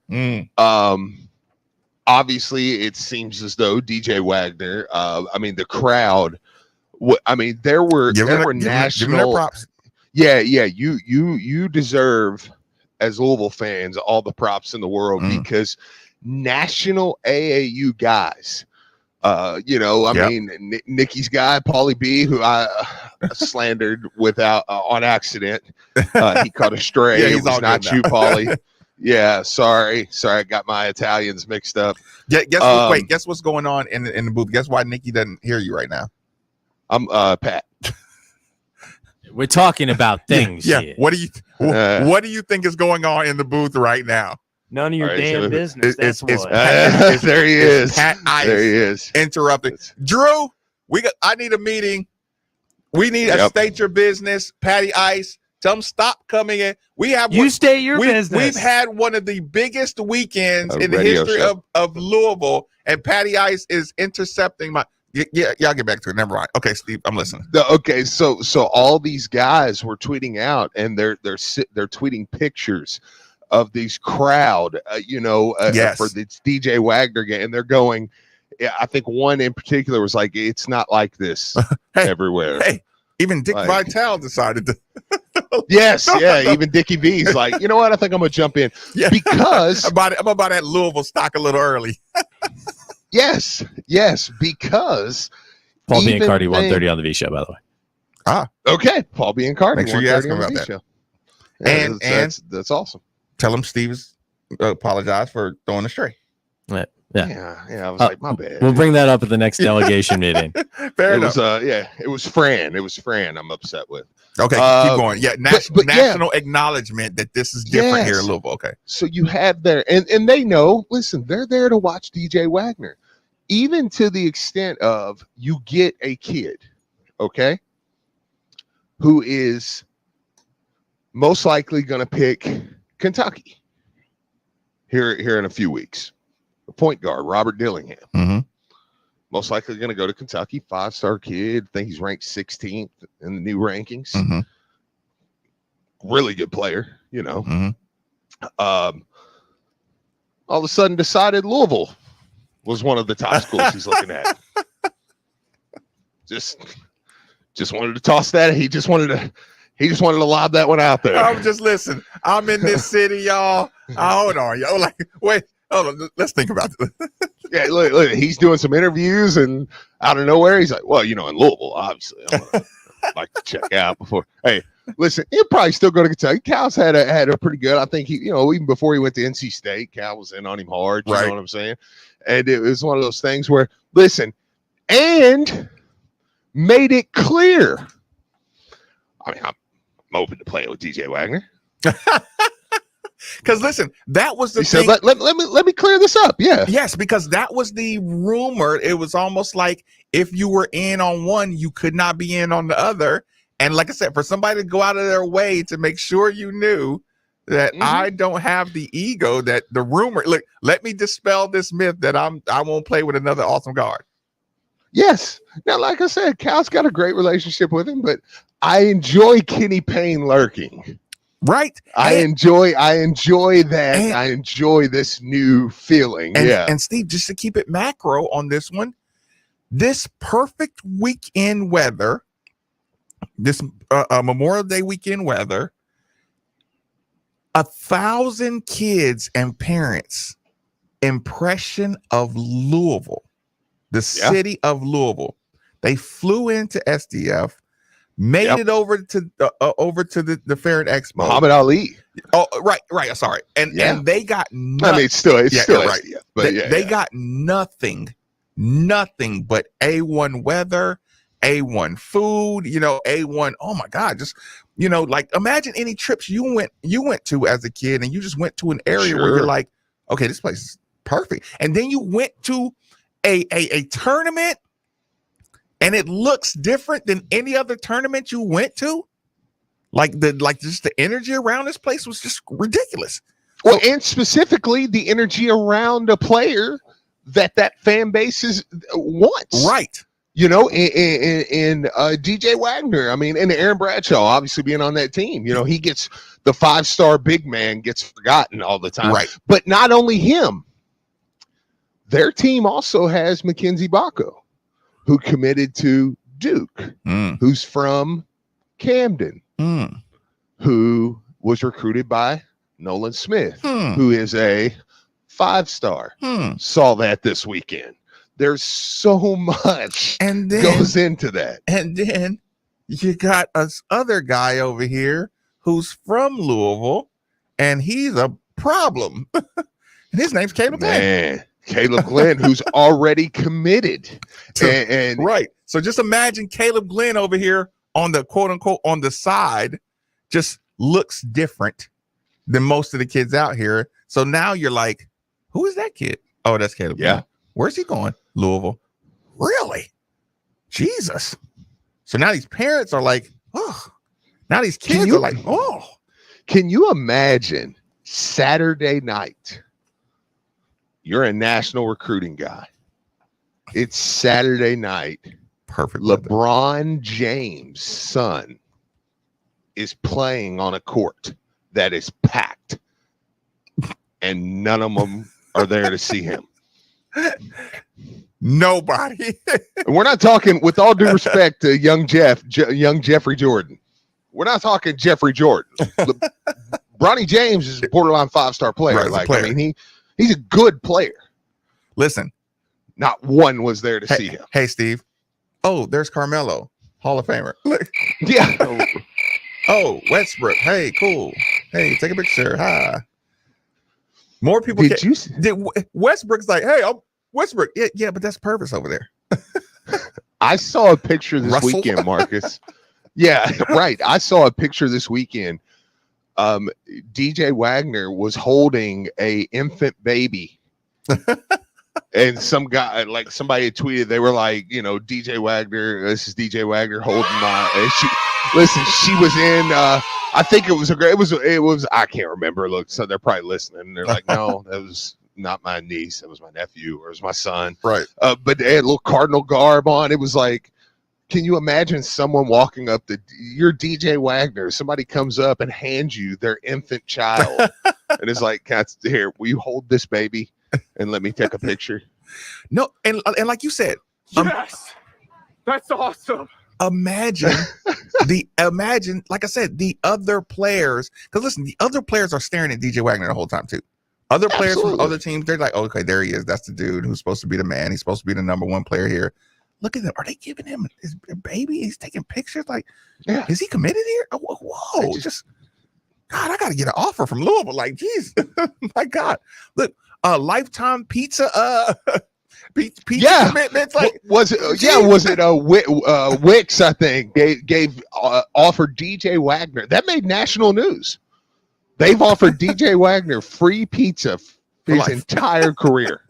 obviously it seems as though DJ Wagner, the crowd I mean, there were Give them their national props. Yeah, you deserve, as Louisville fans, all the props in the world because national AAU guys. I mean, Nikki's guy, Paulie B, who I slandered without on accident. He caught a stray. Yeah, it was not you, Paulie. Yeah, sorry, I got my Italians mixed up. Guess what's going on in the booth? Guess why Nikki doesn't hear you right now? I'm Pat. We're talking about things. Yeah. Here. What do you think is going on in the booth right now? None of your damn business. That's what. There he is. Pat Ice there he is. Interrupting. Drew, I need a meeting. We need to state your business. Patty Ice, tell them stop coming in. State your business. We've had one of the biggest weekends in the history of Louisville, and Patty Ice is intercepting my. Yeah, y'all get back to it. Never mind. Okay, Steve, I'm listening. Okay, so all these guys were tweeting out, and they're tweeting pictures of these crowd, for this DJ Wagner game, and they're going. Yeah, I think one in particular was like, "It's not like this everywhere." Hey, even Dick Vitale decided to. Yes, even Dickie V's like, you know what? I think I'm gonna jump in because I'm about that Louisville stock a little early. Yes, because Paul Biancardi 130 on the V Show, by the way. Okay, Paul Biancardi. Make sure you ask him about that. Show. Yeah, and that's awesome. Tell him Steve's apologize for throwing a stray. Yeah. I was like, my bad. We'll bring that up at the next delegation meeting. Fair enough. It was Fran. It was Fran. I'm upset with. Okay, keep going. Yeah, national acknowledgement that this is different here in Louisville. Okay. So you have there, and they know, listen, they're there to watch DJ Wagner, even to the extent of you get a kid, okay, who is most likely going to pick Kentucky here in a few weeks. The point guard, Robert Dillingham. Mm-hmm. Most likely going to go to Kentucky, 5-star kid. I think he's ranked 16th in the new rankings. Mm-hmm. Really good player, Mm-hmm. All of a sudden decided Louisville was one of the top schools he's looking at. Just wanted to toss that. He just wanted to lob that one out there. I'm just listen. I'm in this city, y'all. Hold on, y'all. Wait. Hold on, let's think about this. Yeah, look, he's doing some interviews, and out of nowhere, he's like, well, in Louisville, obviously, I'm gonna like to check out before. Hey, listen, he'll probably still go to Kentucky. Cal's had a pretty good, I think he, even before he went to NC State, Cal was in on him hard, you know what I'm saying? And it was one of those things where, listen, and made it clear. I mean, I'm open to playing with DJ Wagner. Because listen, that was the thing. Said, let me clear this up. Yeah. Yes, because that was the rumor. It was almost like if you were in on one, you could not be in on the other. And like I said, for somebody to go out of their way to make sure you knew that I don't have the ego that the rumor. Look, let me dispel this myth that I won't play with another awesome guard. Yes. Now, like I said, Cal's got a great relationship with him, but I enjoy Kenny Payne lurking. Right. I enjoy that. I enjoy this new feeling. And Steve, just to keep it macro on this one, this perfect weekend weather, this Memorial Day weekend weather, 1,000 kids and parents impression of Louisville, the city of Louisville. They flew into SDF. Made it over to the Fair and Expo. Muhammad Ali. Oh, right. Sorry, and they got nothing. I mean, it's still right. SDF, but they got nothing but A1 weather, A1 food. A1. Oh my God, just like imagine any trips you went to as a kid, and you just went to an area where you're like, okay, this place is perfect, and then you went to a tournament. And it looks different than any other tournament you went to. Just the energy around this place was just ridiculous. Well, and specifically the energy around a player that fan base wants. Right. In DJ Wagner. I mean, and Aaron Bradshaw obviously being on that team. He gets the 5-star big man gets forgotten all the time. Right. But not only him, their team also has Mackenzie Bacco, who committed to Duke, who's from Camden, who was recruited by Nolan Smith, who is a 5-star. Saw that this weekend. There's so much and then, goes into that. And then you got this other guy over here who's from Louisville, and he's a problem. And his name's Caleb Glenn. Caleb Glenn, who's already committed. And right. So just imagine Caleb Glenn over here on the quote unquote on the side, just looks different than most of the kids out here. So now you're like, who is that kid? Oh, that's Caleb Glenn. Where's he going? Louisville. Really? Jesus. So now these parents are like, oh. Now these kids are like, oh. Can you imagine Saturday night? You're a national recruiting guy. It's Saturday night. Perfect. LeBron James' son is playing on a court that is packed, and none of them are there to see him. Nobody. And we're not talking, with all due respect to young Jeffrey Jordan. We're not talking Jeffrey Jordan. Bronny James is a borderline 5-star player. Right, I mean, he's a good player. Listen, not one was there to see him. Hey, Steve. Oh, there's Carmelo, Hall of Famer. Look. Yeah. Oh, Westbrook. Hey, cool. Hey, take a picture. Hi. More people. Westbrook's like, hey, I'm Westbrook. Yeah, but that's Purvis over there. I saw a picture this weekend, Marcus. Yeah, right. I saw a picture this weekend. DJ Wagner was holding a infant baby. And some guy, like somebody had tweeted, they were like, you know, DJ Wagner, this is DJ Wagner holding my, and she was in, I think it was, I can't remember. Look, so they're probably listening. And they're like, no, that was not my niece. That was my nephew, or it was my son. Right. But they had a little Cardinal garb on. It was like, can you imagine someone walking up to you're DJ Wagner? Somebody comes up and hands you their infant child. And it's like, here, will you hold this baby and let me take a picture? No, and like you said, yes, that's awesome. Imagine, like I said, the other players, because listen, the other players are staring at DJ Wagner the whole time too. Other players from other teams, they're like, oh, okay, there he is. That's the dude who's supposed to be the man. He's supposed to be the number one player here. Look at them. Are they giving him his baby? He's taking pictures. Like, is he committed here? Oh, whoa, God, I got to get an offer from Louisville. Like, geez, my God. Look, Lifetime Pizza, pizza commitments. Like, was it Wix? I think gave offered DJ Wagner. That made national news. They've offered DJ Wagner free pizza his entire career.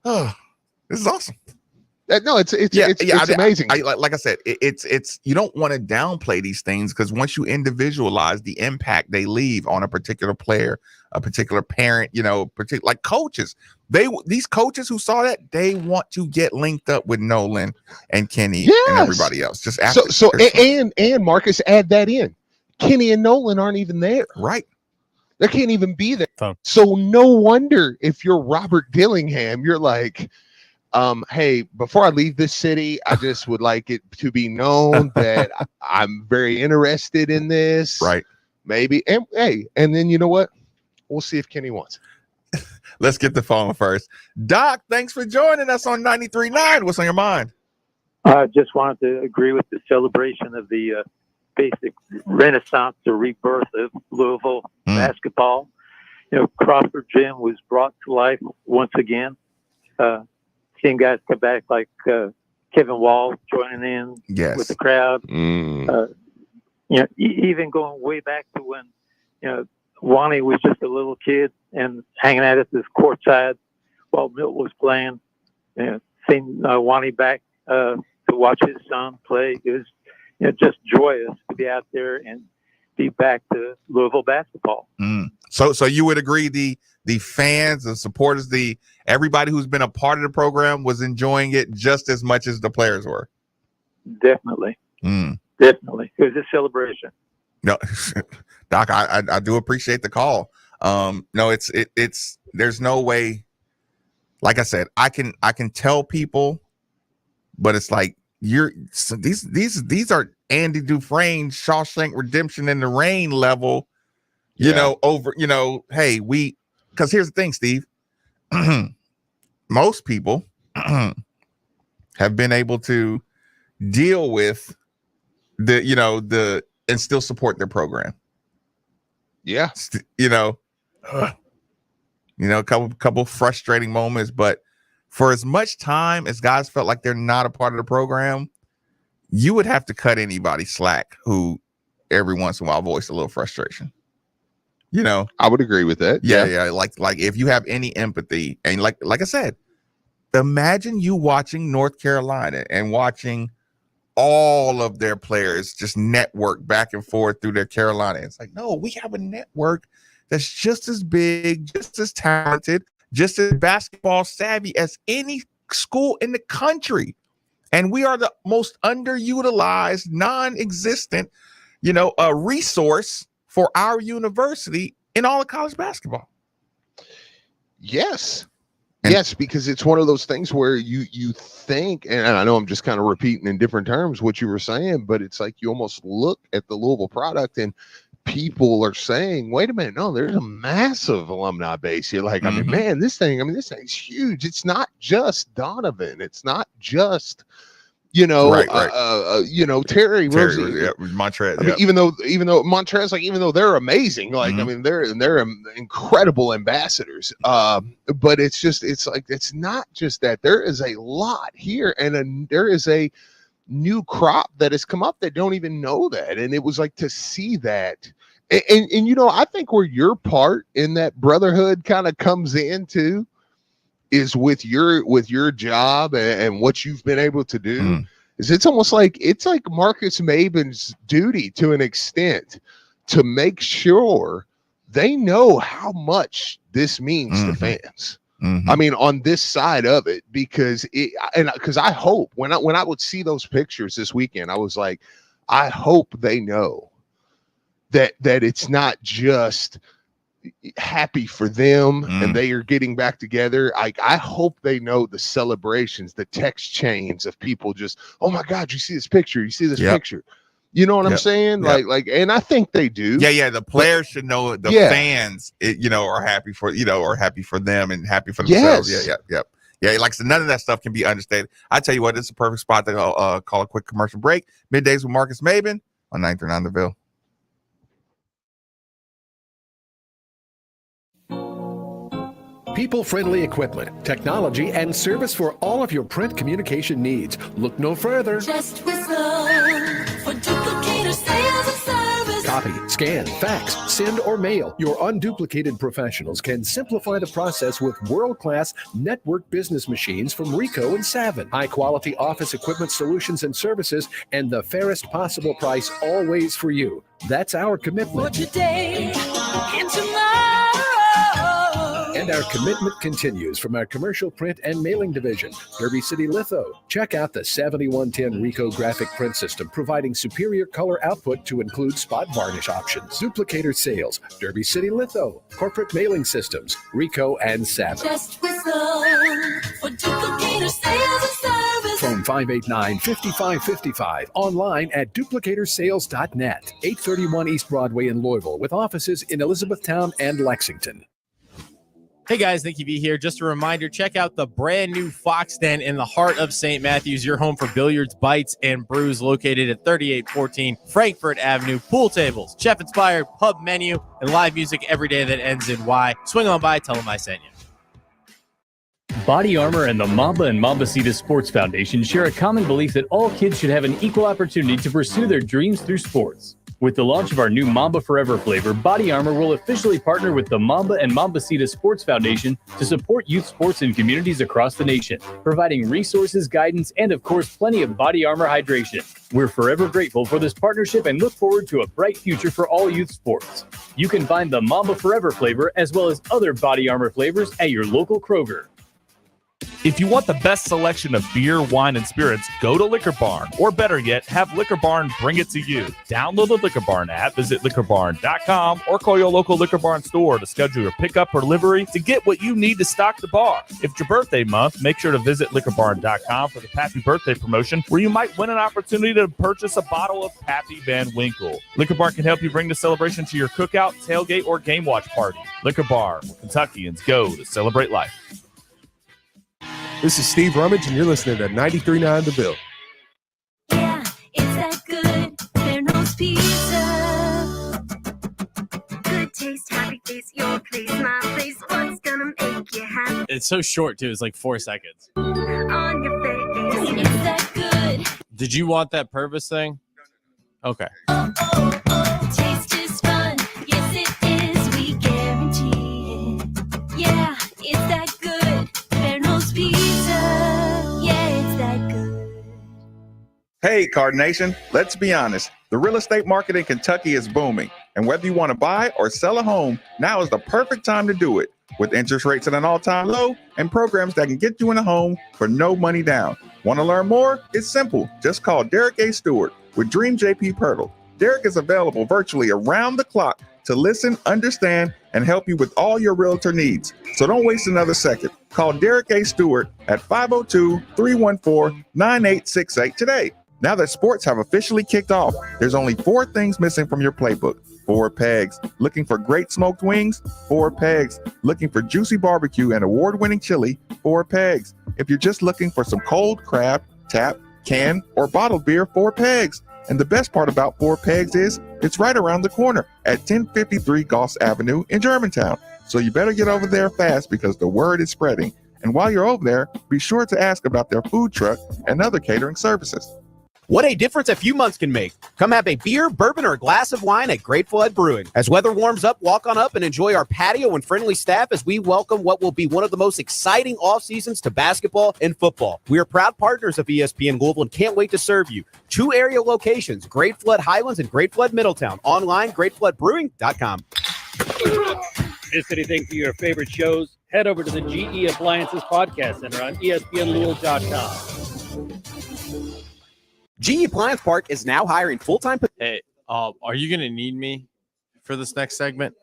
Oh, this is awesome. No, it's amazing. Like I said, it's you don't want to downplay these things, because once you individualize the impact they leave on a particular player, a particular parent, you know, like coaches, these coaches who saw that, they want to get linked up with Nolan and Kenny and everybody else. Just after, and Marcus, add that in. Kenny and Nolan aren't even there. Right. They can't even be there. So no wonder if you're Robert Dillingham, you're like, hey, before I leave this city, I just would like it to be known that I'm very interested in this. Right. Maybe. And hey, and then you know what? We'll see if Kenny wants it. Let's get the phone first. Doc, thanks for joining us on 93.9. What's on your mind? I just wanted to agree with the celebration of the basic renaissance or rebirth of Louisville basketball. You know, Crawford Gym was brought to life once again. Seeing guys come back like Kevin Wall joining in with the crowd. You know, even going way back to when, you know, Wani was just a little kid and hanging out at this courtside while Milt was playing. You know, seeing Wani back to watch his son play. It was, you know, just joyous to be out there and be back to Louisville basketball. So you would agree the fans, the supporters, everybody who's been a part of the program was enjoying it just as much as the players were? Definitely. Definitely. It was a celebration. No, Doc, I do appreciate the call. No, it's there's no way. Like I said, I can tell people, but it's like these are Andy Dufresne, Shawshank Redemption in the Rain level, you know, over, you know, hey, because here's the thing, Steve. Most people have been able to deal with and still support their program. Yeah. A couple frustrating moments, but for as much time as guys felt like they're not a part of the program, you would have to cut anybody slack who every once in a while voice a little frustration. I would agree with that. Yeah. Like if you have any empathy, and like I said, imagine you watching North Carolina and watching all of their players just network back and forth through their Carolina. It's like, no, we have a network that's just as big, just as talented, just as basketball savvy as any school in the country. And we are the most underutilized, non-existent, resource for our university in all of college basketball. Yes. Yes, because it's one of those things where you think, and I know I'm just kind of repeating in different terms what you were saying, but it's like you almost look at the Louisville product and people are saying, wait a minute, no, there's a massive alumni base here. Like, Mm-hmm. this thing's huge. It's not just Donovan. It's not just, Terry Rozier, Montrez. Even though Montrez, even though they're amazing, they're incredible ambassadors. But it's not just that. There is a lot here, and there is a new crop that has come up that don't even know that. And it was like to see that. And I think where your part in that brotherhood kind of comes into is with your job and what you've been able to do. Is it's almost like Marcus Maben's duty to an extent to make sure they know how much this means to fans. On this side of it, because I hope when I would see those pictures this weekend, I was like, I hope they know that it's not just happy for them and they are getting back together. I hope they know the celebrations, the text chains of people just, oh my God, you see this picture, picture. You know what I'm saying? Yep. Like, and I think they do. Yeah. The players should know the fans, are happy for, are happy for them and happy for themselves. Yes. Yeah. Like, so none of that stuff can be understated. I tell you what, it's a perfect spot to call a quick commercial break. Middays with Marcus Maben on 939 The Ville. People-friendly equipment, technology, and service for all of your print communication needs. Look no further. Just whistle for Duplicator Sales and Service. Copy, scan, fax, send, or mail. Your unduplicated professionals can simplify the process with world-class network business machines from Ricoh and Savin. High-quality office equipment solutions and services, and the fairest possible price always for you. That's our commitment. For today and tomorrow. And our commitment continues from our commercial print and mailing division, Derby City Litho. Check out the 7110 Ricoh graphic print system, providing superior color output to include spot varnish options. Duplicator Sales, Derby City Litho. Corporate mailing systems, Ricoh and Savin. Just whistle for Duplicator Sales and Service. Phone 589-5555. Online at duplicatorsales.net. 831 East Broadway in Louisville, with offices in Elizabethtown and Lexington. Hey guys, Nicky V here. Just a reminder, check out the brand new Fox Den in the heart of St. Matthews, your home for billiards, bites, and brews, located at 3814 Frankfort Avenue. Pool tables, chef-inspired pub menu, and live music every day that ends in Y. Swing on by, tell them I sent you. Body Armor and the Mamba and Mambacita Sports Foundation share a common belief that all kids should have an equal opportunity to pursue their dreams through sports. With the launch of our new Mamba Forever flavor, Body Armor will officially partner with the Mamba and Mambacita Sports Foundation to support youth sports in communities across the nation, providing resources, guidance, and of course, plenty of Body Armor hydration. We're forever grateful for this partnership and look forward to a bright future for all youth sports. You can find the Mamba Forever flavor as well as other Body Armor flavors at your local Kroger. If you want the best selection of beer, wine, and spirits, go to Liquor Barn. Or better yet, have Liquor Barn bring it to you. Download the Liquor Barn app, visit liquorbarn.com, or call your local Liquor Barn store to schedule your pickup or delivery to get what you need to stock the bar. If it's your birthday month, make sure to visit liquorbarn.com for the Pappy Birthday promotion, where you might win an opportunity to purchase a bottle of Pappy Van Winkle. Liquor Barn can help you bring the celebration to your cookout, tailgate, or game watch party. Liquor Barn, where Kentuckians go to celebrate life. This is Steve Rummage, and you're listening to 93.9 The Ville. Yeah, it's that good Verno's Pizza. Good taste, happy face, your place, my place. What's gonna make you happy? It's so short too. It's like 4 seconds. On your face, it's that good. Did you want that Purvis thing? Okay. Taste is fun. Yes, it is. We guarantee it. Yeah, it's that good Verno's Pizza. Yeah, it's that good. Hey, Card Nation, let's be honest. The real estate market in Kentucky is booming. And whether you want to buy or sell a home, now is the perfect time to do it. With interest rates at an all-time low and programs that can get you in a home for no money down. Want to learn more? It's simple. Just call Derek A. Stewart with Dream JP Pirtle. Derek is available virtually around the clock to listen, understand, and help you with all your realtor needs. So don't waste another second. Call Derek A. Stewart at 502-314-9868 today. Now that sports have officially kicked off, there's only 4 things missing from your playbook. 4 pegs. Looking for great smoked wings? 4 pegs. Looking for juicy barbecue and award-winning chili? 4 pegs. If you're just looking for some cold crab, tap, can, or bottled beer, 4 pegs. And the best part about 4 pegs is it's right around the corner at 1053 Goss Avenue in Germantown. So you better get over there fast because the word is spreading. And while you're over there, be sure to ask about their food truck and other catering services. What a difference a few months can make. Come have a beer, bourbon, or a glass of wine at Grateful Head Brewing. As weather warms up, walk on up and enjoy our patio and friendly staff as we welcome what will be one of the most exciting off seasons to basketball and football. We are proud partners of ESPN Louisville and can't wait to serve you. 2 area locations, Grateful Head Highlands and Grateful Head Middletown. Online, gratefulheadbrewing.com. Miss anything for your favorite shows? Head over to the GE Appliances Podcast Center on ESPNLouisville.com. GE Appliance Park is now hiring full-time. Hey, are you gonna need me for this next segment?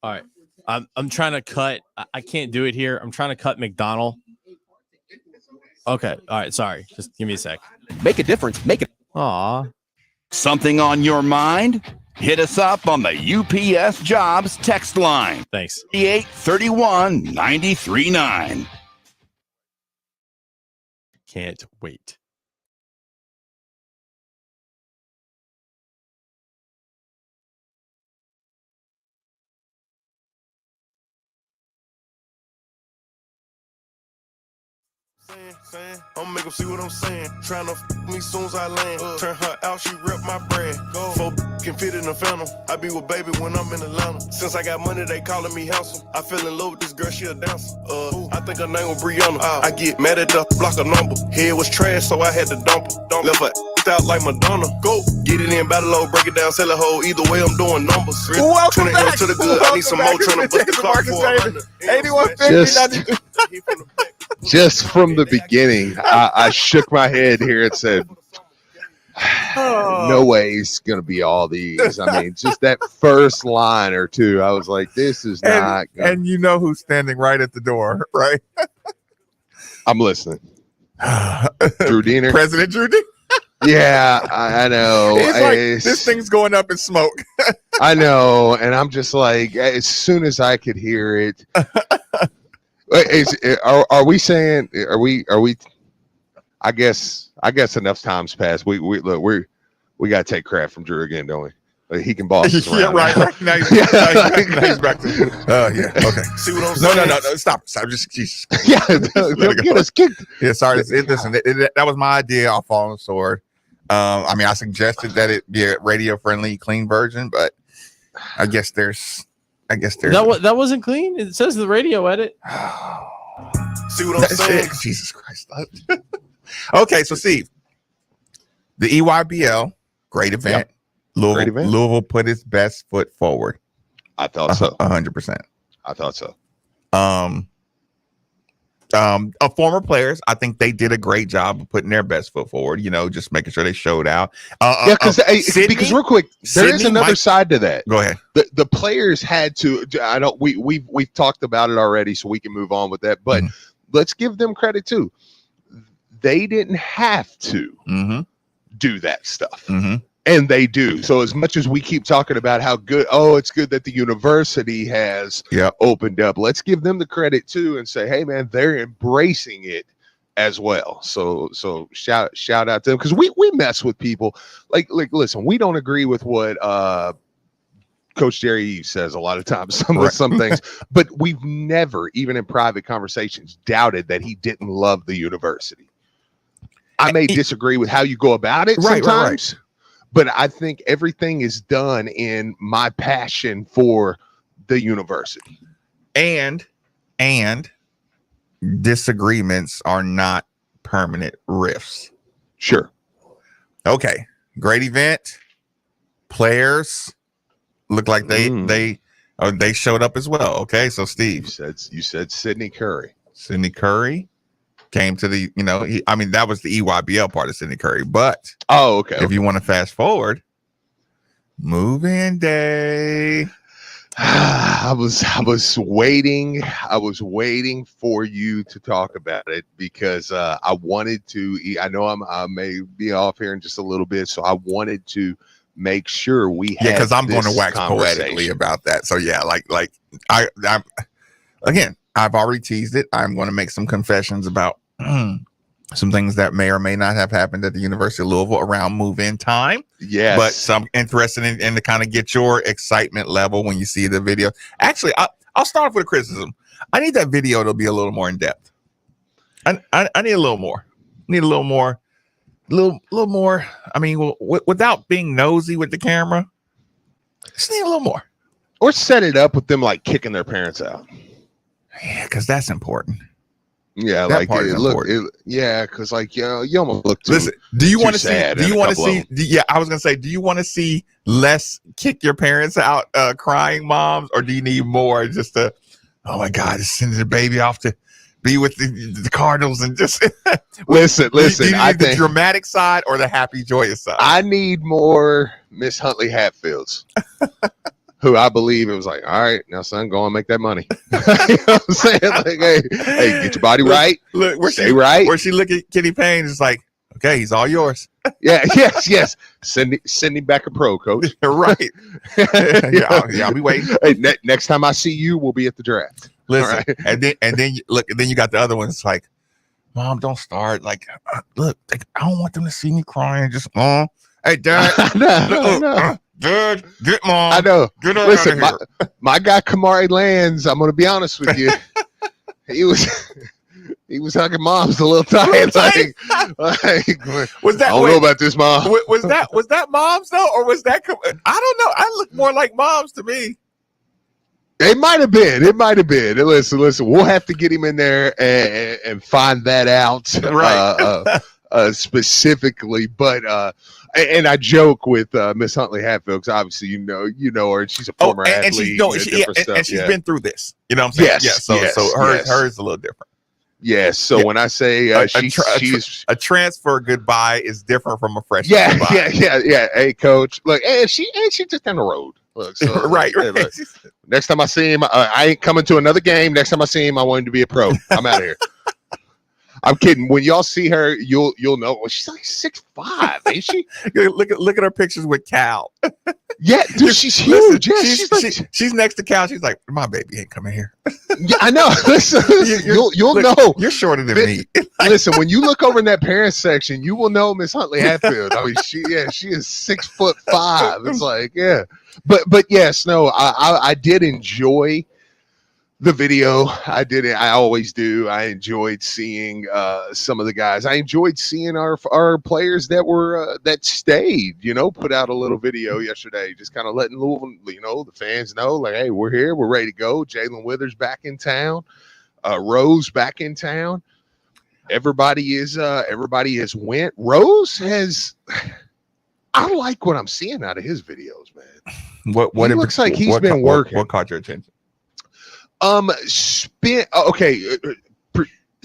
All right, I'm trying to cut. I can't do it here. I'm trying to cut McDonald. Okay, all right. Sorry, just give me a sec. Make a difference. Make it. Aw. Something on your mind? Hit us up on the UPS Jobs text line. Thanks. 3831-93.9. Can't wait. I'ma make them see what I'm saying. Trying to me soon as I land. Turn her out, she rep my brand. 4 can fit in the phantom. I be with baby when I'm in Atlanta. Since I got money, they calling me handsome. I fell in love with this girl, she a dancer. I think her name was Brianna. I get mad at the block of number. Head was trash, so I had to dump her. Left her out like Madonna. Go get it in, battle low, break it down, sell it whole. Either way, I'm doing numbers. Welcome 20 back. to the good. I need some more trying to bust the clock for 100. 8150. Just from the beginning, I shook my head here and said, no way he's going to be all these. I mean, just that first line or two, I was like, this is not good. And you know who's standing right at the door, right? I'm listening. Drew Diener. President Drew Diener. Yeah, I know. It's like this thing's going up in smoke. I know. And I'm just like, as soon as I could hear it. Are we saying? Are we? I guess enough time's passed. We got to take crap from Drew again, don't we? Like, he can boss us around. Yeah, right. Now he's back to. Yeah. Okay. See what I'm saying? No. Stop. Just Jesus. Yeah. Don't get us kicked. Yeah. Sorry. Listen. That was my idea. I'll fall on the sword. I mean, I suggested that it be a radio-friendly, clean version, but I guess there's. That wasn't clean. It says the radio edit. See what I'm saying? Jesus Christ. Okay, so Steve, the EYBL, great event. Yep. Louisville put its best foot forward. I thought so. 100%. I thought so. Former players, I think they did a great job of putting their best foot forward. Just making sure they showed out. Because real quick, there is another side to that. Go ahead. The players had to. I don't. We've talked about it already, so we can move on with that. But let's give them credit too. They didn't have to do that stuff. And they do. So as much as we keep talking about how good, it's good that the university has opened up, let's give them the credit too and say, hey man, they're embracing it as well. So shout out to them, because we mess with people. Like listen, we don't agree with what Coach Jerry says a lot of times, some things, but we've never, even in private conversations, doubted that he didn't love the university. I may disagree with how you go about it sometimes. Right. But I think everything is done in my passion for the university. And disagreements are not permanent rifts. Sure. Okay. Great event. Players look like they showed up as well. Okay. So Steve, you said Sydney Curry. Sydney Curry came to the, that was the EYBL part of Sydney Curry, but if you want to fast forward, move-in day. I was waiting for you to talk about it, because I wanted to. I know I may be off here in just a little bit, so I wanted to make sure we had. Because I'm going to wax poetically about that. So yeah, I'm again. I've already teased it. I'm going to make some confessions about some things that may or may not have happened at the University of Louisville around move-in time. Yes. But I'm interested in to kind of get your excitement level when you see the video. Actually, I'll start off with a criticism. I need that video to be a little more in depth. I need a little more. Need a little more. Little more. I mean, without being nosy with the camera, just need a little more. Or set it up with them like kicking their parents out. Yeah, because that's important. Yeah, that part is important. Because you almost look too. Listen, do you want to see? Do you want to see? I was gonna say, do you want to see less kick your parents out, crying moms, or do you need more just to? Oh my God, just sending the baby off to be with the Cardinals and just listen. Do you need the dramatic side or the happy, joyous side? I need more Miss Huntley Hatfields. Who I believe it was like, all right, now son, go and make that money. You know what I'm saying? Like, hey, get your body right. Look, stay right. Where she look at Kenny Payne, it's like, okay, he's all yours. Yes. Send him back a pro, coach. Right. I'll be waiting. Hey, next time I see you, we'll be at the draft. Listen, right? and then you got the other one. It's like, Mom, don't start. Like, look, I don't want them to see me crying. Just, hey, Dad. No. Dad, get Mom. I know. Get her Listen, out of here. my guy Kamari Lands, I'm going to be honest with you. He was hugging moms a little tight. Was that? I don't know about this, Mom. Was that moms though, or was that? I don't know. I look more like moms to me. It might have been. Listen. We'll have to get him in there and find that out, right? Specifically, but. And I joke with Miss Huntley Hatfield, because obviously you know her, and she's a former athlete. And she's been through this. You know what I'm saying? Yes. So hers is a little different. Yes. So when I say she's a transfer goodbye is different from a freshman goodbye. Yeah. Hey, coach, look, and she's just down the road. Look, so, right. Look, next time I see him, I ain't coming to another game. Next time I see him, I want him to be a pro. I'm out of here. I'm kidding. When y'all see her, you'll know. Well, she's like 6'5", ain't she? Look at her pictures with Cal. Yeah, dude, she's huge. Listen, she's next to Cal. She's like, my baby ain't coming here. Yeah, I know. Listen, you'll know. You're shorter than me. Listen, when you look over in that parents section, you will know Miss Huntley Hatfield. I mean, she is 6'5". It's like, yeah, but yes, no, I did enjoy the video. I did it. I always do. I enjoyed seeing some of the guys. I enjoyed seeing our players that stayed. Put out a little video yesterday, just kind of letting Louisville, the fans know, like, hey, we're here, we're ready to go. Jalen Withers back in town. Rose back in town. Everybody has went. Rose has. I like what I'm seeing out of his videos, man. What he looks like he's been working. What caught your attention?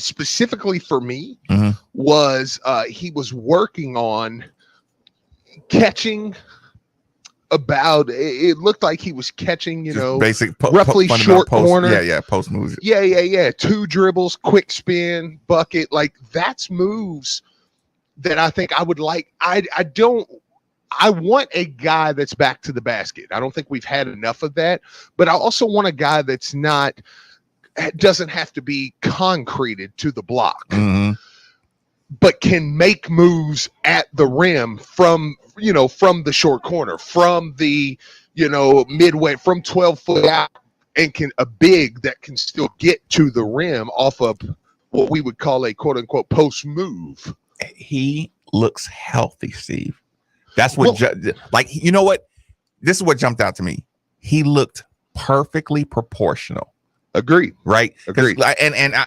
specifically for me was he was working on catching about, it looked like he was catching, basic roughly short post, corner. Post moves. Yeah. 2 dribbles, quick spin, bucket. Like, that's moves that I think I would like. I want a guy that's back to the basket. I don't think we've had enough of that, but I also want a guy that's doesn't have to be concreted to the block, but can make moves at the rim from the short corner, from the, midway, from 12 foot out, and a big that can still get to the rim off of what we would call a quote unquote post move. He looks healthy, Steve. That's what, you know what? This is what jumped out to me. He looked perfectly proportional. Agreed. Right. Agreed. And I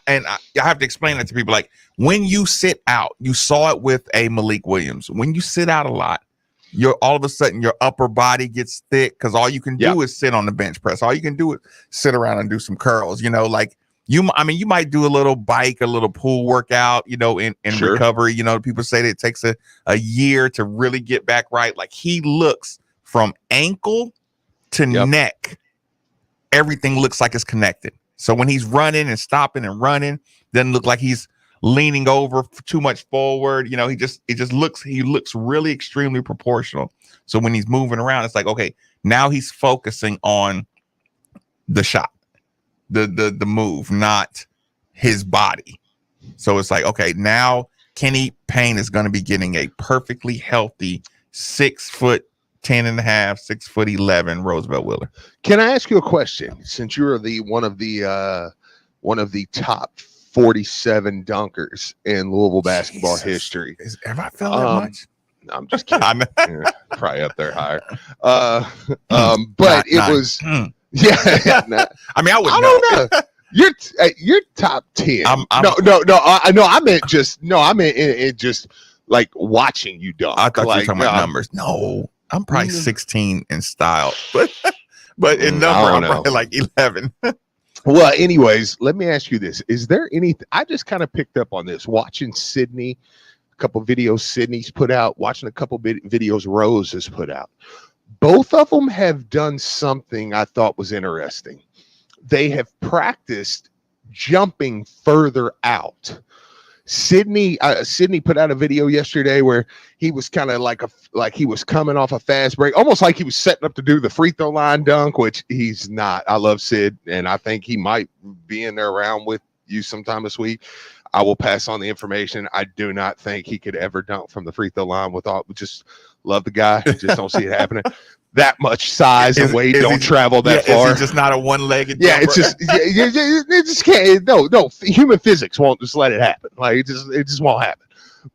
have to explain that to people. Like, when you sit out, you saw it with a Malik Williams. When you sit out a lot, all of a sudden your upper body gets thick because all you can do is sit on the bench press. All you can do is sit around and do some curls. You might do a little bike, a little pool workout, in recovery. People say that it takes a year to really get back right. Like, he looks from ankle to neck. Everything looks like it's connected. So when he's running and stopping and running, doesn't look like he's leaning over too much forward. He looks really extremely proportional. So when he's moving around, it's like, okay, now he's focusing on the shot, the move, not his body. So it's like, okay, now Kenny Payne is going to be getting a perfectly healthy 6'10.5", 6'11" Roosevelt Wheeler. Can I ask you a question? Since you're one of the top 47 dunkers in Louisville basketball history, have I felt that much? No, I'm just kidding. Probably up there higher. But it was. Yeah. I mean, I don't know. You're top 10. No. I meant just like watching you dunk. I thought you were talking about numbers. No, I'm probably 16 in style, but in number, I'm probably like 11. Well, anyways, let me ask you this: is there anything? I just kind of picked up on this watching Sydney. A couple videos Sydney's put out. Watching a couple videos Rose has put out. Both of them have done something I thought was interesting. They have practiced jumping further out. Sydney put out a video yesterday where he was kind of like he was coming off a fast break, almost like he was setting up to do the free throw line dunk, which he's not. I love Sid, and I think he might be in there around with you sometime this week. I will pass on the information. I do not think he could ever dunk from the free throw line just love the guy. Just don't see it happening. That much size and weight don't travel that far. Is he just not a one-legged jumper? It's just it just can't. No, human physics won't just let it happen. Like, it just won't happen.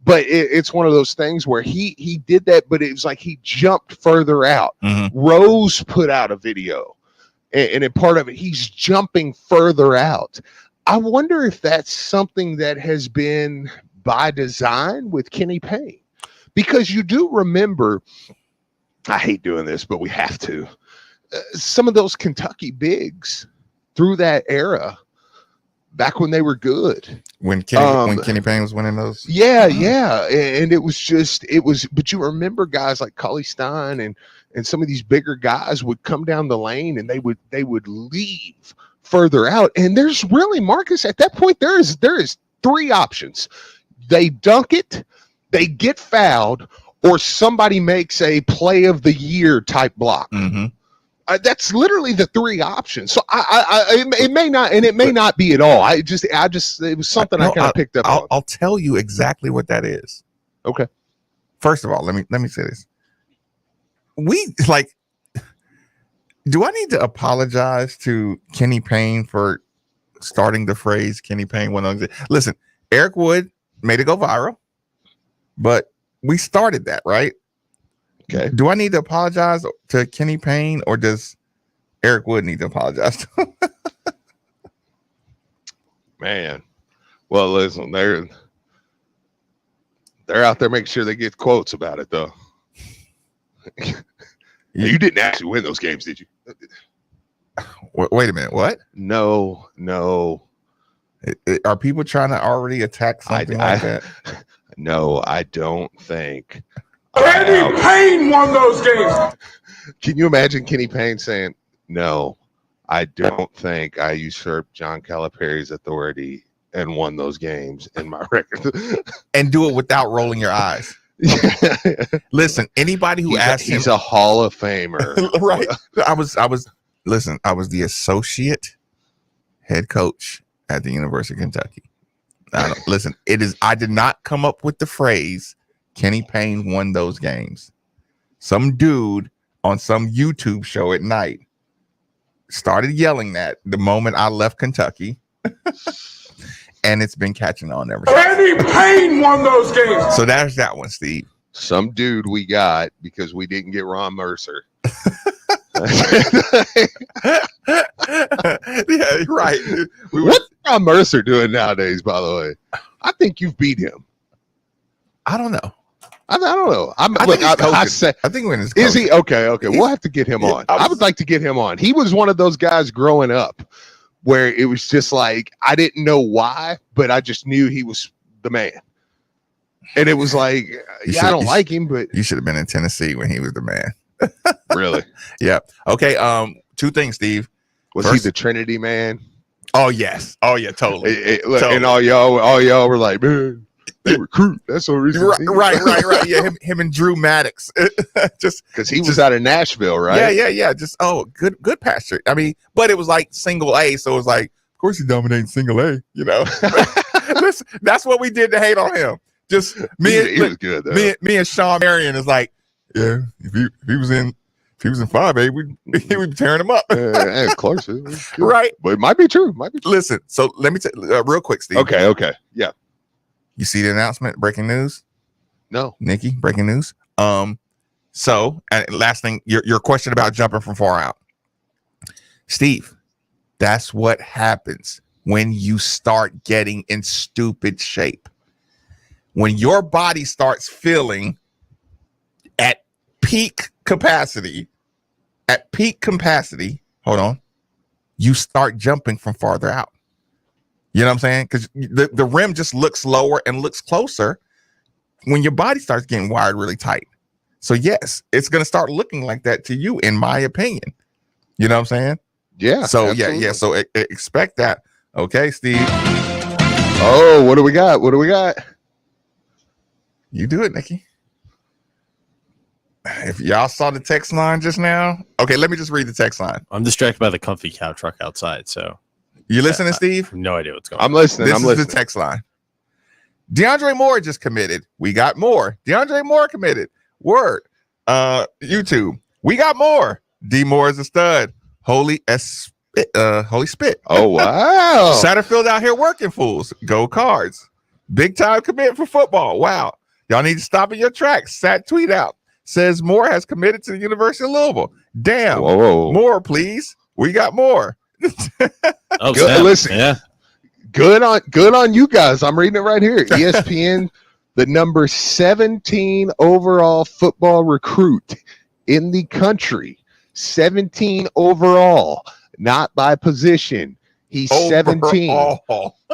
But it's one of those things where he did that, but it was like he jumped further out. Rose put out a video, and in part of it, he's jumping further out. I wonder if that's something that has been by design with Kenny Payne, because you do remember. I hate doing this, but we have to. Some of those Kentucky bigs through that era, back when they were good. When Kenny Payne was winning those? Yeah. And it was, but you remember guys like Cauley Stein and some of these bigger guys would come down the lane and they would leave further out. And there's really, Marcus, at that point, there is 3 options. They dunk it, they get fouled, or somebody makes a play of the year type block. That's literally the 3 options. So it may not, and it may not be at all. I just it was something I kind of picked up on. I'll tell you exactly what that is. Okay. First of all, let me say this. Do I need to apologize to Kenny Payne for starting the phrase Kenny Payne went on? Listen, Eric Wood made it go viral, but we started that, right? Okay. Do I need to apologize to Kenny Payne, or does Eric Wood need to apologize to him? Man, well, listen, they're out there making sure they get quotes about it, though. You didn't actually win those games, did you? Wait a minute. What? No. Are people trying to already attack something like that? No, I don't think. Kenny Payne won those games. Can you imagine Kenny Payne saying, "No, I don't think I usurped John Calipari's authority and won those games in my record," and do it without rolling your eyes? Listen, anybody who asks he's a Hall of Famer, right? I was the associate head coach at the University of Kentucky. Listen, I did not come up with the phrase Kenny Payne won those games. Some dude on some YouTube show at night started yelling that the moment I left Kentucky, and it's been catching on ever since. Kenny Payne won those games. So there's that one, Steve. Some dude we got because we didn't get Ron Mercer. Yeah, right. What's Ron Mercer doing nowadays, by the way? I think you've beat him. I don't know. I don't know. I think when his is he okay? We'll have to get him on. I would like to get him on. He was one of those guys growing up where it was just like I didn't know why, but I just knew he was the man. And it was like, I don't like him, but you should have been in Tennessee when he was the man. Really? Yeah. Okay. Two things, Steve. Was he the Trinity man? Oh yes. Oh yeah. Totally. Totally. And all y'all were like, man, they recruit. That's the reason. Right. Yeah. Him and Drew Maddox. Just because he was out of Nashville, right? Yeah. Just good pasture. I mean, but it was like single A, so it was like, of course he dominating single A. You know, listen, that's what we did to hate on him. Just he was good. Though. Me and Sean Marion is like, yeah, if he was in 5A, we'd be tearing him up. Close, right? But it might be true. Listen, so let me tell real quick, Steve. Okay, yeah. You see the announcement? Breaking news. No, Nikki, breaking news. So, and last thing, your question about jumping from far out, Steve. That's what happens when you start getting in stupid shape. When your body starts feeling at peak capacity, hold on, you start jumping from farther out. You know what I'm saying? Because the rim just looks lower and looks closer when your body starts getting wired really tight. So yes, it's going to start looking like that to you, in my opinion. You know what I'm saying? Yeah. So absolutely. yeah. So expect that. Okay, Steve. Oh, what do we got? You do it, Nikki. If y'all saw the text line just now, okay, let me just read the text line. I'm distracted by the comfy cow truck outside. So you listening, Steve? I have no idea what's going on. I'm listening. This is the text line. DeAndre Moore just committed. We got more. DeAndre Moore committed. Word. YouTube. We got more. D Moore is a stud. Holy spit. Oh wow. Satterfield out here working, fools. Go Cards. Big time commit for football. Wow. Y'all need to stop in your tracks. Sat tweet out. Says Moore has committed to the University of Louisville. Damn. Whoa. More, please. We got more. Good, listen. Yeah. Good on you guys. I'm reading it right here. ESPN, the number 17 overall football recruit in the country. 17 overall, not by position. He's 17.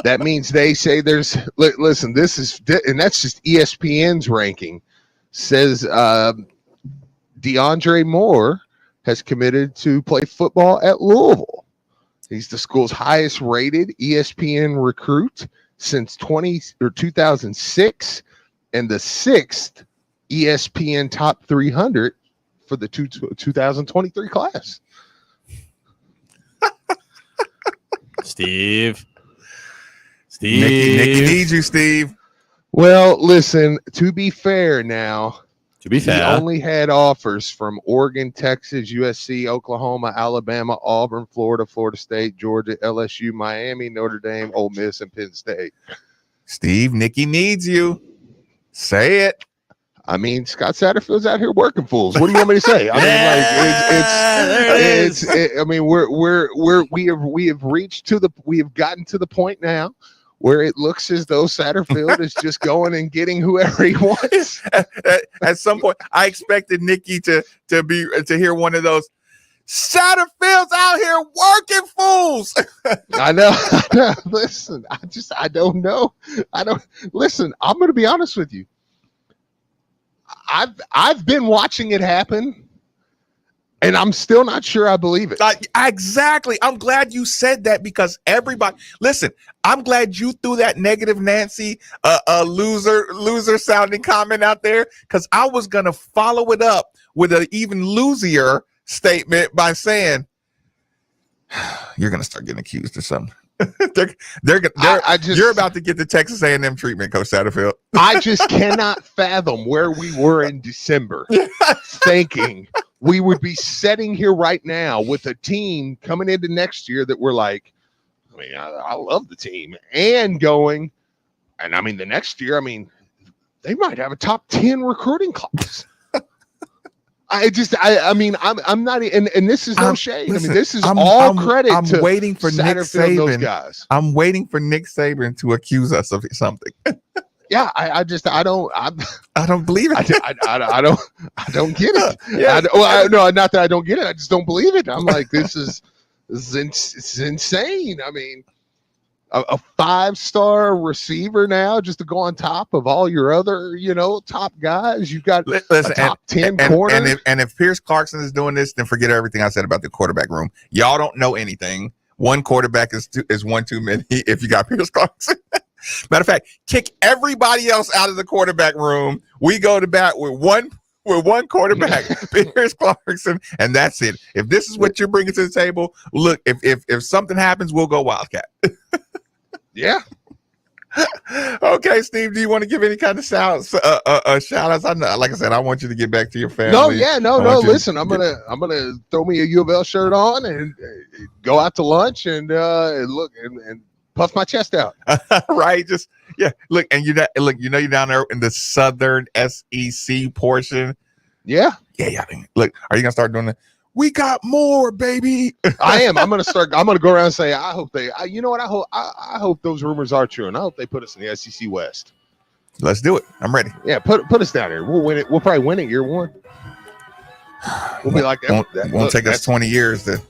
That means they say there's listen, this is and that's just ESPN's ranking. Says DeAndre Moore has committed to play football at Louisville. He's the school's highest rated ESPN recruit since 2006 and the 6th ESPN top 300 for the 2023 class. Steve. Nikki needs you, Steve. Well, listen, to be fair now, he only had offers from Oregon, Texas, USC, Oklahoma, Alabama, Auburn, Florida, Florida State, Georgia, LSU, Miami, Notre Dame, Ole Miss, and Penn State. Steve, Nikki needs you. Say it. I mean, Scott Satterfield's out here working, fools. What do you want me to say? I mean, we have gotten to the point now where it looks as though Satterfield is just going and getting whoever he wants. At some point, I expected Nikki to hear one of those. Satterfield's out here working fools. I know. Listen, I don't know. Listen, I'm going to be honest with you. I've been watching it happen, and I'm still not sure I believe it. Exactly. I'm glad you said that, because everybody, listen, I'm glad you threw that negative Nancy, loser sounding comment out there, because I was going to follow it up with an even losier statement by saying, you're going to start getting accused or something. You're about to get the Texas A&M treatment, Coach Satterfield. I just cannot fathom where we were in December thinking we would be sitting here right now with a team coming into next year that we're like, I mean, I love the team, and going, and I mean, the next year, I mean, they might have a top 10 recruiting class. I mean, I'm not, and this is no shade. Listen, I mean, this is all credit. I'm to waiting for Nick Saban. Those guys. I'm waiting for Nick Saban to accuse us of something. Yeah, I don't believe it. I don't get it. Yeah. No, not that I don't get it. I just don't believe it. I'm like, this is insane. I mean, a 5-star receiver now just to go on top of all your other, top guys. You've got a top 10 corner. And if Pierce Clarkson is doing this, then forget everything I said about the quarterback room. Y'all don't know anything. One quarterback is one too many if you got Pierce Clarkson. Matter of fact, kick everybody else out of the quarterback room. We go to bat with one quarterback, Pierce Clarkson, and that's it. If this is what you're bringing to the table, look, if something happens, we'll go Wildcat. Yeah. Okay, Steve, do you want to give any kind of shout outs? I know, like I said, I want you to get back to your family. No. Listen, I'm gonna throw me a U of L shirt on and go out to lunch and look and puff my chest out. Right? Just look, and you're down there in the southern SEC portion. Yeah. Look, are you gonna start doing that? We got more, baby. I am. I'm gonna go around and say, I hope they. You know what? I hope those rumors are true, and I hope they put us in the SEC West. Let's do it. I'm ready. Yeah, put us down here. We'll win it. We'll probably win it year one. We'll be like that. Won't take us 20 years to.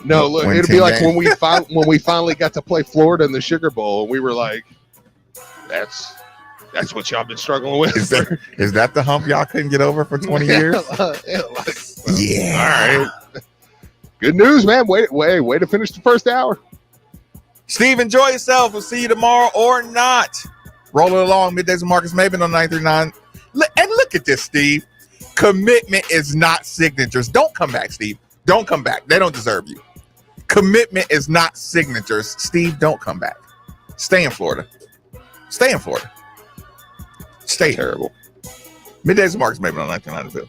No, look, it'll be like when we finally got to play Florida in the Sugar Bowl, and we were like, that's what y'all been struggling with. Is that the hump y'all couldn't get over for 20 years? Yeah. All right. Good news, man. Way to finish the first hour. Steve, enjoy yourself. We'll see you tomorrow or not. Roll it along. Middays with Marcus Maven on 939. And look at this, Steve. Commitment is not signatures. Don't come back, Steve. Don't come back. They don't deserve you. Commitment is not signatures. Steve, don't come back. Stay in Florida. Stay in Florida. Stay terrible. Middays with Marcus Maven on 939.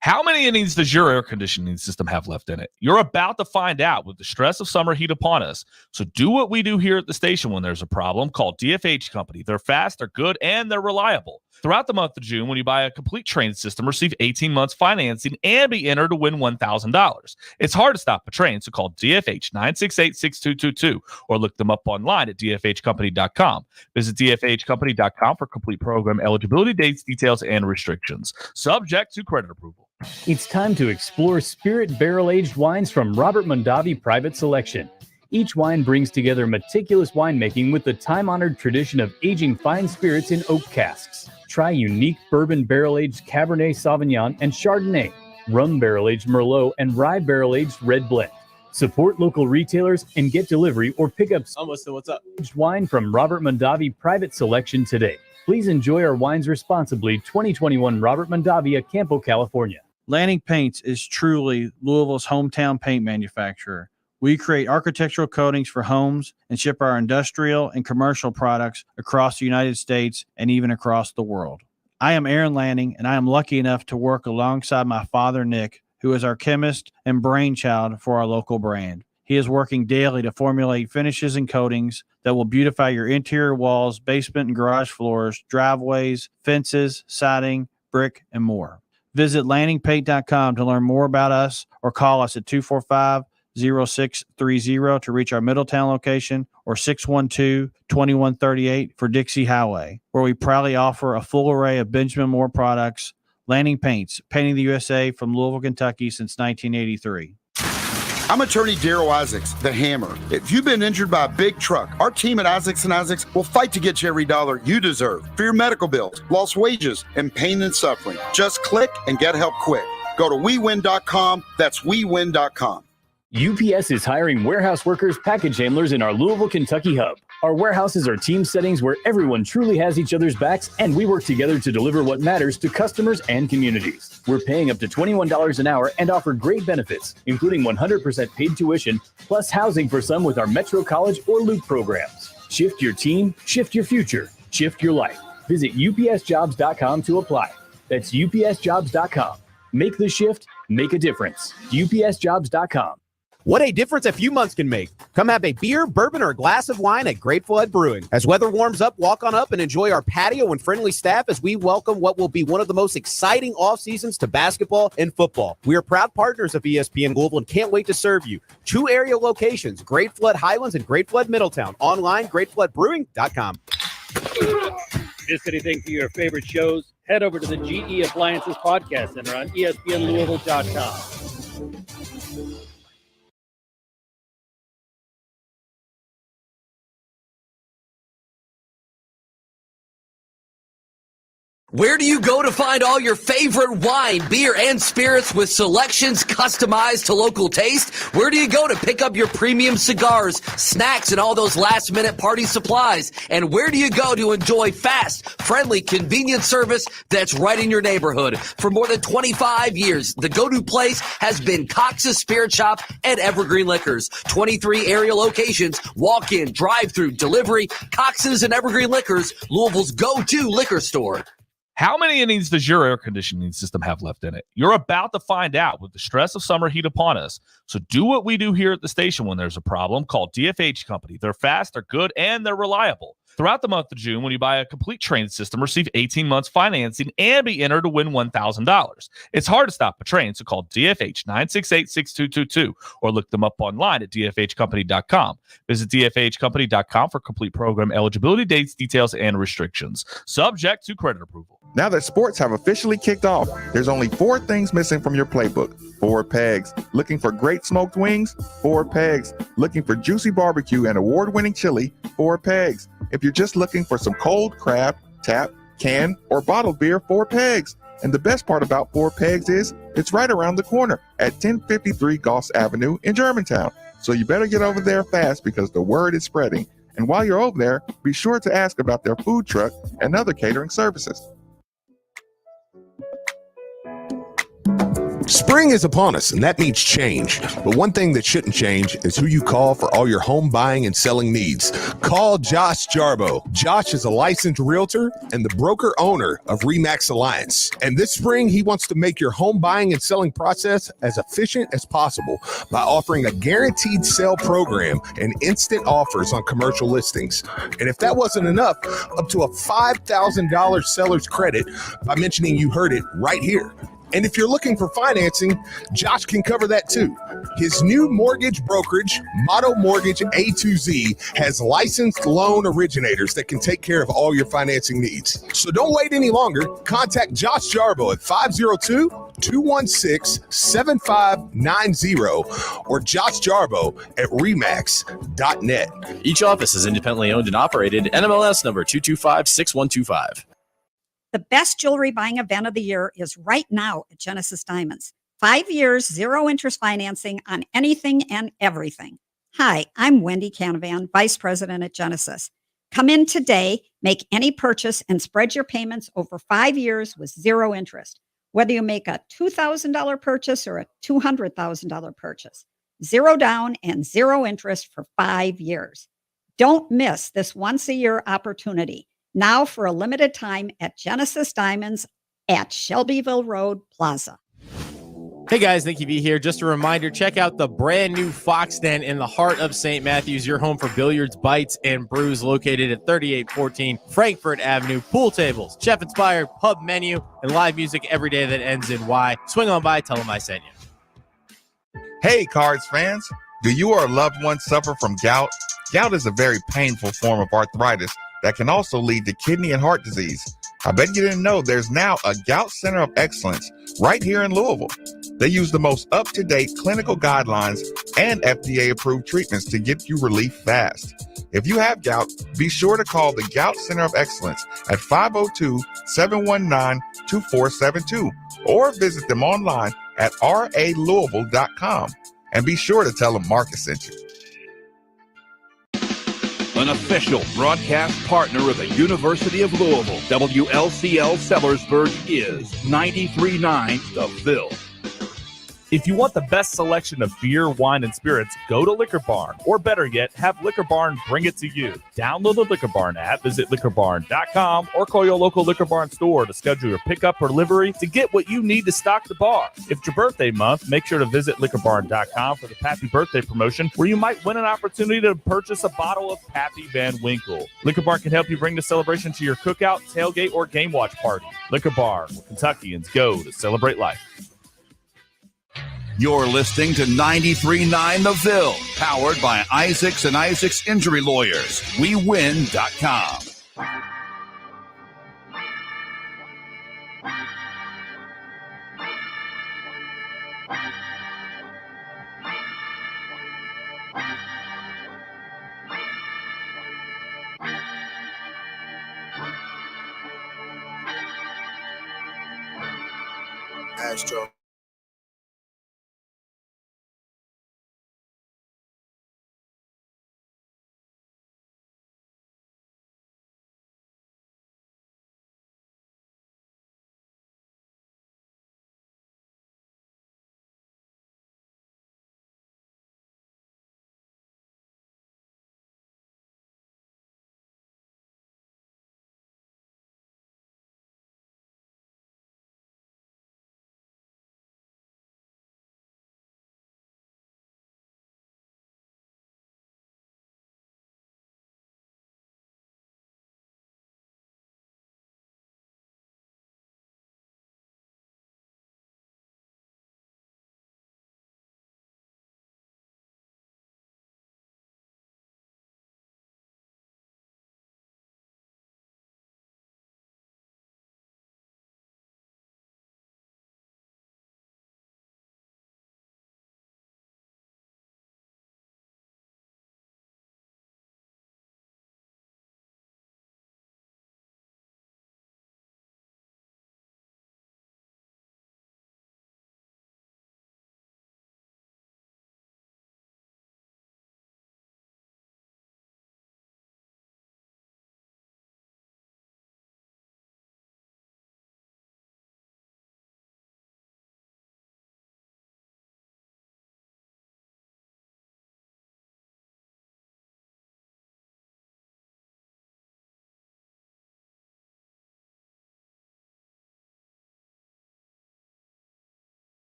How many innings does your air conditioning system have left in it? You're about to find out with the stress of summer heat upon us. So do what we do here at the station when there's a problem. Call DFH Company. They're fast, they're good, and they're reliable. Throughout the month of June, when you buy a complete train system, receive 18 months financing and be entered to win $1,000. It's hard to stop a train, so call DFH 968-6222 or look them up online at dfhcompany.com. Visit dfhcompany.com for complete program eligibility, dates, details, and restrictions. Subject to credit approval. It's time to explore Spirit barrel-aged wines from Robert Mondavi Private Selection. Each wine brings together meticulous winemaking with the time-honored tradition of aging fine spirits in oak casks. Try unique bourbon barrel-aged Cabernet Sauvignon and Chardonnay, rum barrel-aged Merlot, and rye barrel-aged red blend. Support local retailers and get delivery or pick up what's up? Wine from Robert Mondavi Private Selection today. Please enjoy our wines responsibly. 2021 Robert Mondavi, Campo, California. Lanning Paints is truly Louisville's hometown paint manufacturer. We create architectural coatings for homes and ship our industrial and commercial products across the United States and even across the world. I am Aaron Lanning, and I am lucky enough to work alongside my father, Nick, who is our chemist and brainchild for our local brand. He is working daily to formulate finishes and coatings that will beautify your interior walls, basement and garage floors, driveways, fences, siding, brick, and more. Visit LanningPaint.com to learn more about us or call us at 612-646-0630 to reach our Middletown location, or 612-2138 for Dixie Highway, where we proudly offer a full array of Benjamin Moore products. Landing Paints, painting the USA from Louisville, Kentucky since 1983. I'm attorney Darrell Isaacs, the Hammer. If you've been injured by a big truck, our team at Isaacs & Isaacs will fight to get you every dollar you deserve for your medical bills, lost wages, and pain and suffering. Just click and get help quick. Go to WeWin.com. That's WeWin.com. UPS is hiring warehouse workers, package handlers in our Louisville, Kentucky hub. Our warehouses are team settings where everyone truly has each other's backs, and we work together to deliver what matters to customers and communities. We're paying up to $21 an hour and offer great benefits, including 100% paid tuition, plus housing for some with our Metro College or Loop programs. Shift your team, shift your future, shift your life. Visit upsjobs.com to apply. That's upsjobs.com. Make the shift, make a difference. upsjobs.com. What a difference a few months can make. Come have a beer, bourbon, or a glass of wine at Grateful Head Brewing. As weather warms up, walk on up and enjoy our patio and friendly staff as we welcome what will be one of the most exciting off seasons to basketball and football. We are proud partners of ESPN Global and can't wait to serve you. 2 area locations, Grateful Head Highlands and Grateful Head Middletown. Online, gratefulheadbrewing.com. Miss anything for your favorite shows? Head over to the GE Appliances Podcast Center on ESPNLouisville.com. Where do you go to find all your favorite wine, beer, and spirits with selections customized to local taste? Where do you go to pick up your premium cigars, snacks, and all those last-minute party supplies? And where do you go to enjoy fast, friendly, convenient service that's right in your neighborhood? For more than 25 years, the go-to place has been Cox's Spirit Shop and Evergreen Liquors. 23 area locations, walk-in, drive-through, delivery, Cox's and Evergreen Liquors, Louisville's go-to liquor store. How many innings does your air conditioning system have left in it? You're about to find out with the stress of summer heat upon us. So do what we do here at the station when there's a problem. Call DFH Company. They're fast, they're good, and they're reliable. Throughout the month of June, when you buy a complete train system, receive 18 months financing and be entered to win $1,000. It's hard to stop a train, so call DFH 968-6222 or look them up online at dfhcompany.com. Visit dfhcompany.com for complete program eligibility, dates, details, and restrictions. Subject to credit approval. Now that sports have officially kicked off, there's only 4 things missing from your playbook. 4 pegs. Looking for great smoked wings? 4 pegs. Looking for juicy barbecue and award-winning chili? 4 pegs. If you're just looking for some cold craft, tap, can, or bottled beer, 4 pegs. And the best part about 4 pegs is it's right around the corner at 1053 Goss Avenue in Germantown. So you better get over there fast because the word is spreading. And while you're over there, be sure to ask about their food truck and other catering services. Spring is upon us, and that means change. But one thing that shouldn't change is who you call for all your home buying and selling needs. Call Josh Jarbo. Josh is a licensed realtor and the broker owner of RE/MAX Alliance. And this spring, he wants to make your home buying and selling process as efficient as possible by offering a guaranteed sale program and instant offers on commercial listings. And if that wasn't enough, up to a $5,000 seller's credit by mentioning you heard it right here. And if you're looking for financing, Josh can cover that too. His new mortgage brokerage, Motto Mortgage A to Z, has licensed loan originators that can take care of all your financing needs. So don't wait any longer. Contact Josh Jarbo at 502-216-7590 or Josh Jarbo at remax.net. Each office is independently owned and operated. NMLS number 2256125. The best jewelry buying event of the year is right now at Genesis Diamonds. 5 years, 0 interest financing on anything and everything. Hi, I'm Wendy Canavan, Vice President at Genesis. Come in today, make any purchase, and spread your payments over 5 years with 0 interest. Whether you make a $2,000 purchase or a $200,000 purchase, 0 down and 0 interest for 5 years. Don't miss this once-a-year opportunity. Now for a limited time at Genesis Diamonds at Shelbyville Road Plaza. Hey guys, Nicky V here. Just a reminder, check out the brand new Fox Den in the heart of St. Matthews, your home for billiards, bites, and brews, located at 3814 Frankfurt Avenue. Pool tables, chef-inspired pub menu, and live music every day that ends in Y. Swing on by, tell them I sent you. Hey, Cards fans, do you or a loved one suffer from gout? Gout is a very painful form of arthritis that can also lead to kidney and heart disease. I bet you didn't know there's now a Gout Center of Excellence right here in Louisville. They use the most up-to-date clinical guidelines and FDA-approved treatments to get you relief fast. If you have gout, be sure to call the Gout Center of Excellence at 502-719-2472 or visit them online at ralouisville.com. And be sure to tell them Marcus sent you. An official broadcast partner of the University of Louisville, WLCL Sellersburg is 93.9 The Ville. If you want the best selection of beer, wine, and spirits, go to Liquor Barn. Or better yet, have Liquor Barn bring it to you. Download the Liquor Barn app, visit liquorbarn.com, or call your local Liquor Barn store to schedule your pickup or delivery to get what you need to stock the bar. If it's your birthday month, make sure to visit liquorbarn.com for the Pappy Birthday promotion, where you might win an opportunity to purchase a bottle of Pappy Van Winkle. Liquor Barn can help you bring the celebration to your cookout, tailgate, or game watch party. Liquor Barn, where Kentuckians go to celebrate life. You're listening to 93.9 The Ville, powered by Isaacs and Isaacs Injury Lawyers. WeWin.com. Astro.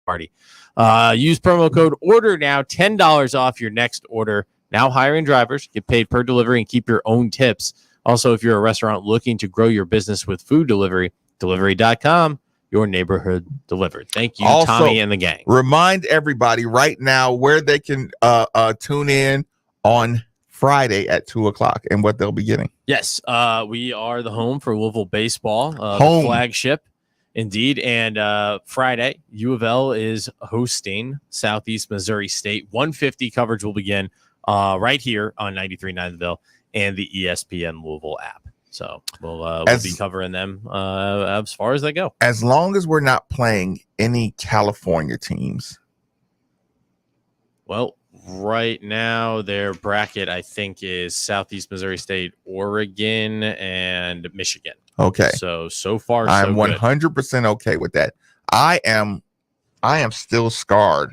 Party. Use promo code ORDER now, $10 off your next order. Now hiring drivers, get paid per delivery, and keep your own tips. Also, if you're a restaurant looking to grow your business with food delivery, delivery.com, your neighborhood delivered. Thank you, Also, Tommy and the gang. Remind everybody right now where they can tune in on Friday at 2:00 and what they'll be getting. Yes, we are the home for Louisville baseball, Home. the flagship. Indeed. And Friday, U of L is hosting Southeast Missouri State. 1:50 coverage will begin right here on 93.9 The Ville and the ESPN Louisville app. So we'll be covering them as far as they go. As long as we're not playing any California teams. Well, right now, their bracket, I think, is Southeast Missouri State, Oregon, and Michigan. Okay. So far, I'm so good. 100% okay with that. I am still scarred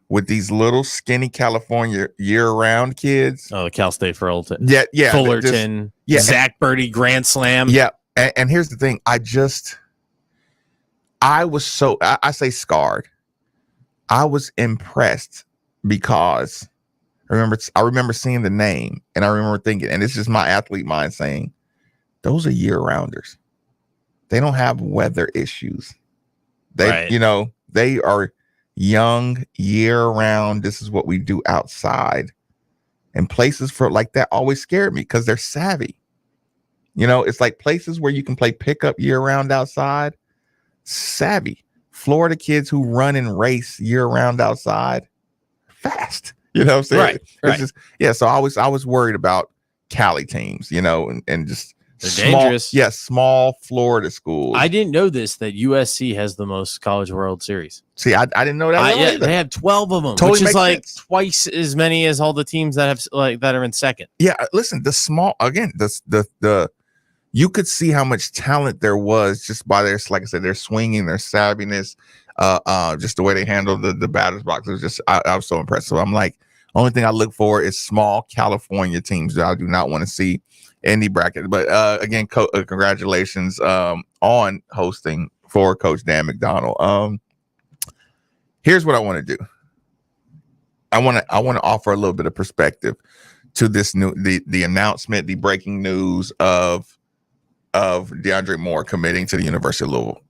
with these little skinny California year-round kids. Oh, Cal State Fullerton. Yeah. Fullerton. Zach Birdie Grand Slam. Yeah. And here's the thing. I say scarred. I was impressed because I remember seeing the name and I remember thinking, and it's just my athlete mind saying, those are year-rounders. They don't have weather issues. They are young year-round. This is what we do outside. And places for like that always scared me because they're savvy. It's like places where you can play pickup year-round outside. Savvy. Florida kids who run and race year-round outside, fast. You know what I'm saying? Right. It's just, so I was worried about Cali teams, and just they're small, dangerous. Yeah, small Florida schools. I didn't know this, that USC has the most College World Series. See, I didn't know that. Yeah, they have 12 of them, Totally which is makes like sense. twice as many as all the teams that have that are in second. Yeah, listen, the small again, the you could see how much talent there was just by their, like I said, their swinging, their savviness, just the way they handled the batter's box. It was just I was so impressed. So I'm like, only thing I look for is small California teams that I do not want to see in the bracket. But again, congratulations on hosting for Coach Dan McDonnell. Here's what I want to do. I want to offer a little bit of perspective to this the announcement, the breaking news of DeAndre Moore committing to the University of Louisville.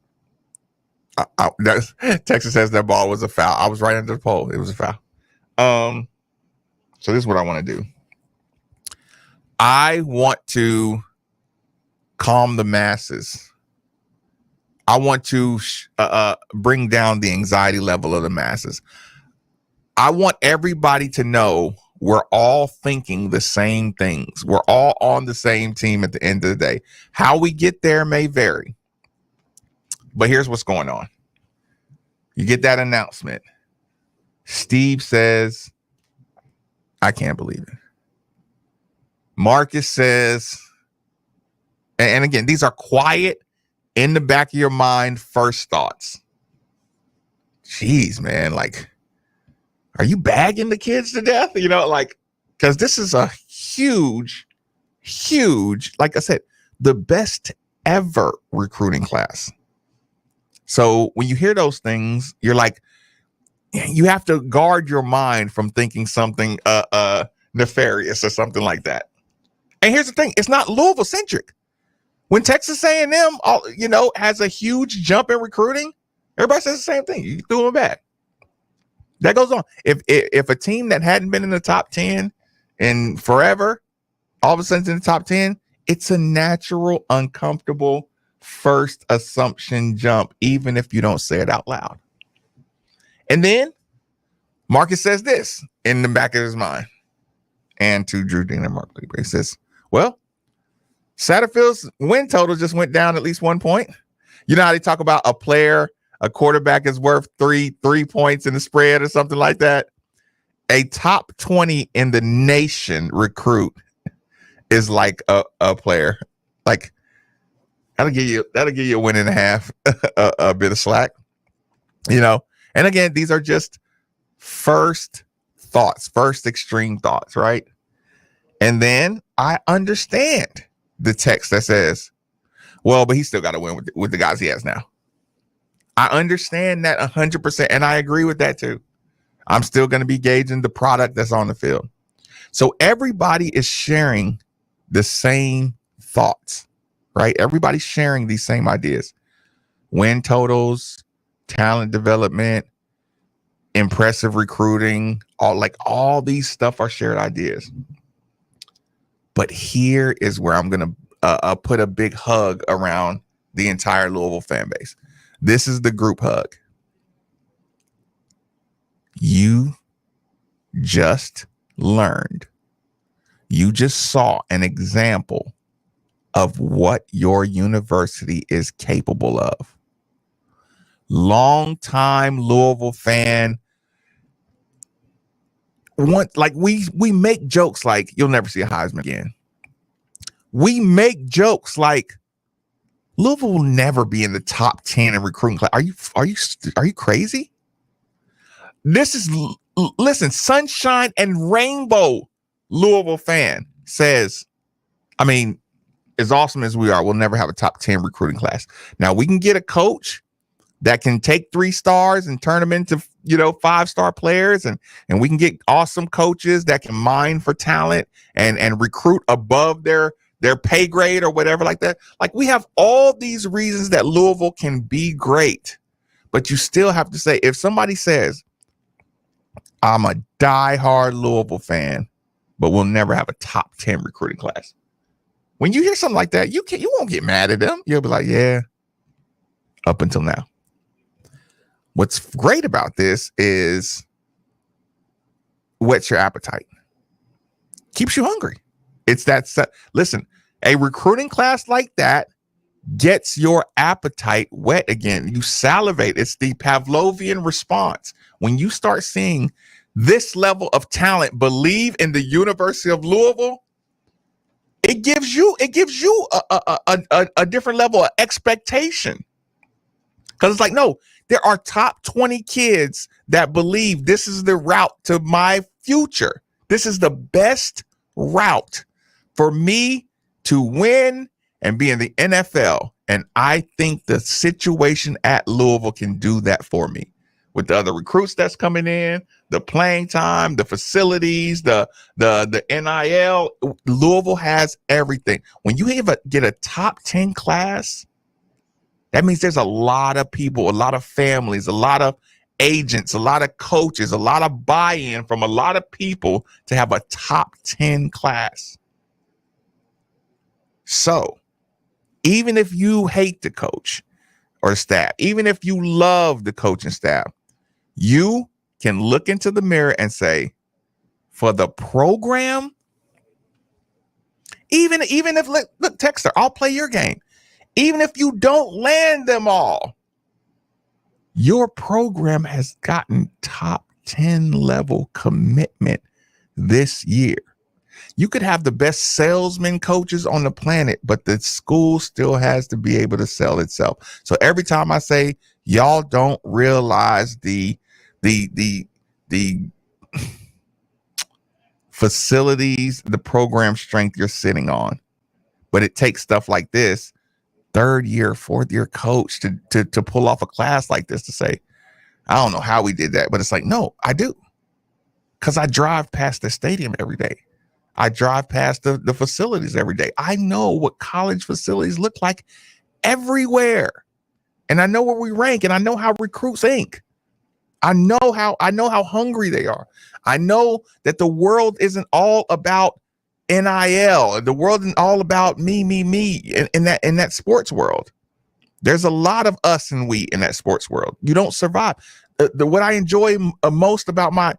Texas says that ball was a foul. I was right under the pole. It was a foul. So this is what I want to do. I want to calm the masses. I want to bring down the anxiety level of the masses. I want everybody to know we're all thinking the same things. We're all on the same team at the end of the day. How we get there may vary. But here's what's going on. You get that announcement. Steve says, I can't believe it. Marcus says, and again, these are quiet, in the back of your mind, first thoughts. Jeez, man, like, are you bagging the kids to death? Because this is a huge, like I said, the best ever recruiting class. So when you hear those things, you're like, you have to guard your mind from thinking something nefarious or something like that. And here's the thing, it's not Louisville centric. When Texas A&M, has a huge jump in recruiting, everybody says the same thing. You threw them back. That goes on. If a team that hadn't been in the top 10 in forever, all of a sudden in the top 10, it's a natural, uncomfortable first assumption jump, even if you don't say it out loud. And then Marcus says this in the back of his mind, and to Drew Dean and Mark Lieber. He says, well, Satterfield's win total just went down at least 1 point. You know how they talk about a quarterback is worth three points in the spread or something like that? A top 20 in the nation recruit is like a player. Like, that'll give you a win and a half, a bit of slack, And again, these are just first thoughts, first extreme thoughts, right? And then I understand the text that says, well, but he's still got to win with the guys he has now. I understand that 100%, and I agree with that too. I'm still going to be gauging the product that's on the field. So everybody is sharing the same thoughts, right? Everybody's sharing these same ideas. Win totals, talent development, impressive recruiting, all these stuff are shared ideas. But here is where I'm going to put a big hug around the entire Louisville fan base. This is the group hug. You just learned. You just saw an example of what your university is capable of. Longtime Louisville fan. We make jokes like you'll never see a Heisman again. We make jokes like Louisville will never be in the top 10 in recruiting class. Are you crazy? This is Listen, sunshine and rainbow Louisville fan says, I mean, as awesome as we are, we'll never have a top 10 recruiting class. Now we can get a coach that can take 3 stars and turn them into, 5-star players. And we can get awesome coaches that can mine for talent and recruit above their pay grade or whatever like that. Like, we have all these reasons that Louisville can be great, but you still have to say, if somebody says, I'm a diehard Louisville fan, but we'll never have a top 10 recruiting class. When you hear something like that, you won't get mad at them. You'll be like, yeah, up until now. What's great about this is whets your appetite. Keeps you hungry. It's that, listen, a recruiting class like that gets your appetite wet again. You salivate. It's the Pavlovian response. When you start seeing this level of talent believe in the University of Louisville, it gives you a different level of expectation. Because it's like, no, there are top 20 kids that believe this is the route to my future. This is the best route for me to win and be in the NFL. And I think the situation at Louisville can do that for me. With the other recruits that's coming in, the playing time, the facilities, the NIL, Louisville has everything. When you get a top 10 class, that means there's a lot of people, a lot of families, a lot of agents, a lot of coaches, a lot of buy-in from a lot of people to have a top 10 class. So even if you hate the coach or staff, even if you love the coaching staff, you can look into the mirror and say, for the program, even if, look, Texter, I'll play your game. Even if you don't land them all, your program has gotten top 10 level commitment this year. You could have the best salesman coaches on the planet, but the school still has to be able to sell itself. So every time I say, y'all don't realize the facilities, the program strength you're sitting on, but it takes stuff like this, 3rd year, 4th year coach to pull off a class like this to say, I don't know how we did that, but it's like, no, I do. Because I drive past the stadium every day. I drive past the facilities every day. I know what college facilities look like everywhere. And I know where we rank, and I know how recruits think. I know how hungry they are. I know that the world isn't all about NIL. The world isn't all about me in that sports world. There's a lot of us and we in that sports world. You don't survive. What I enjoy most about my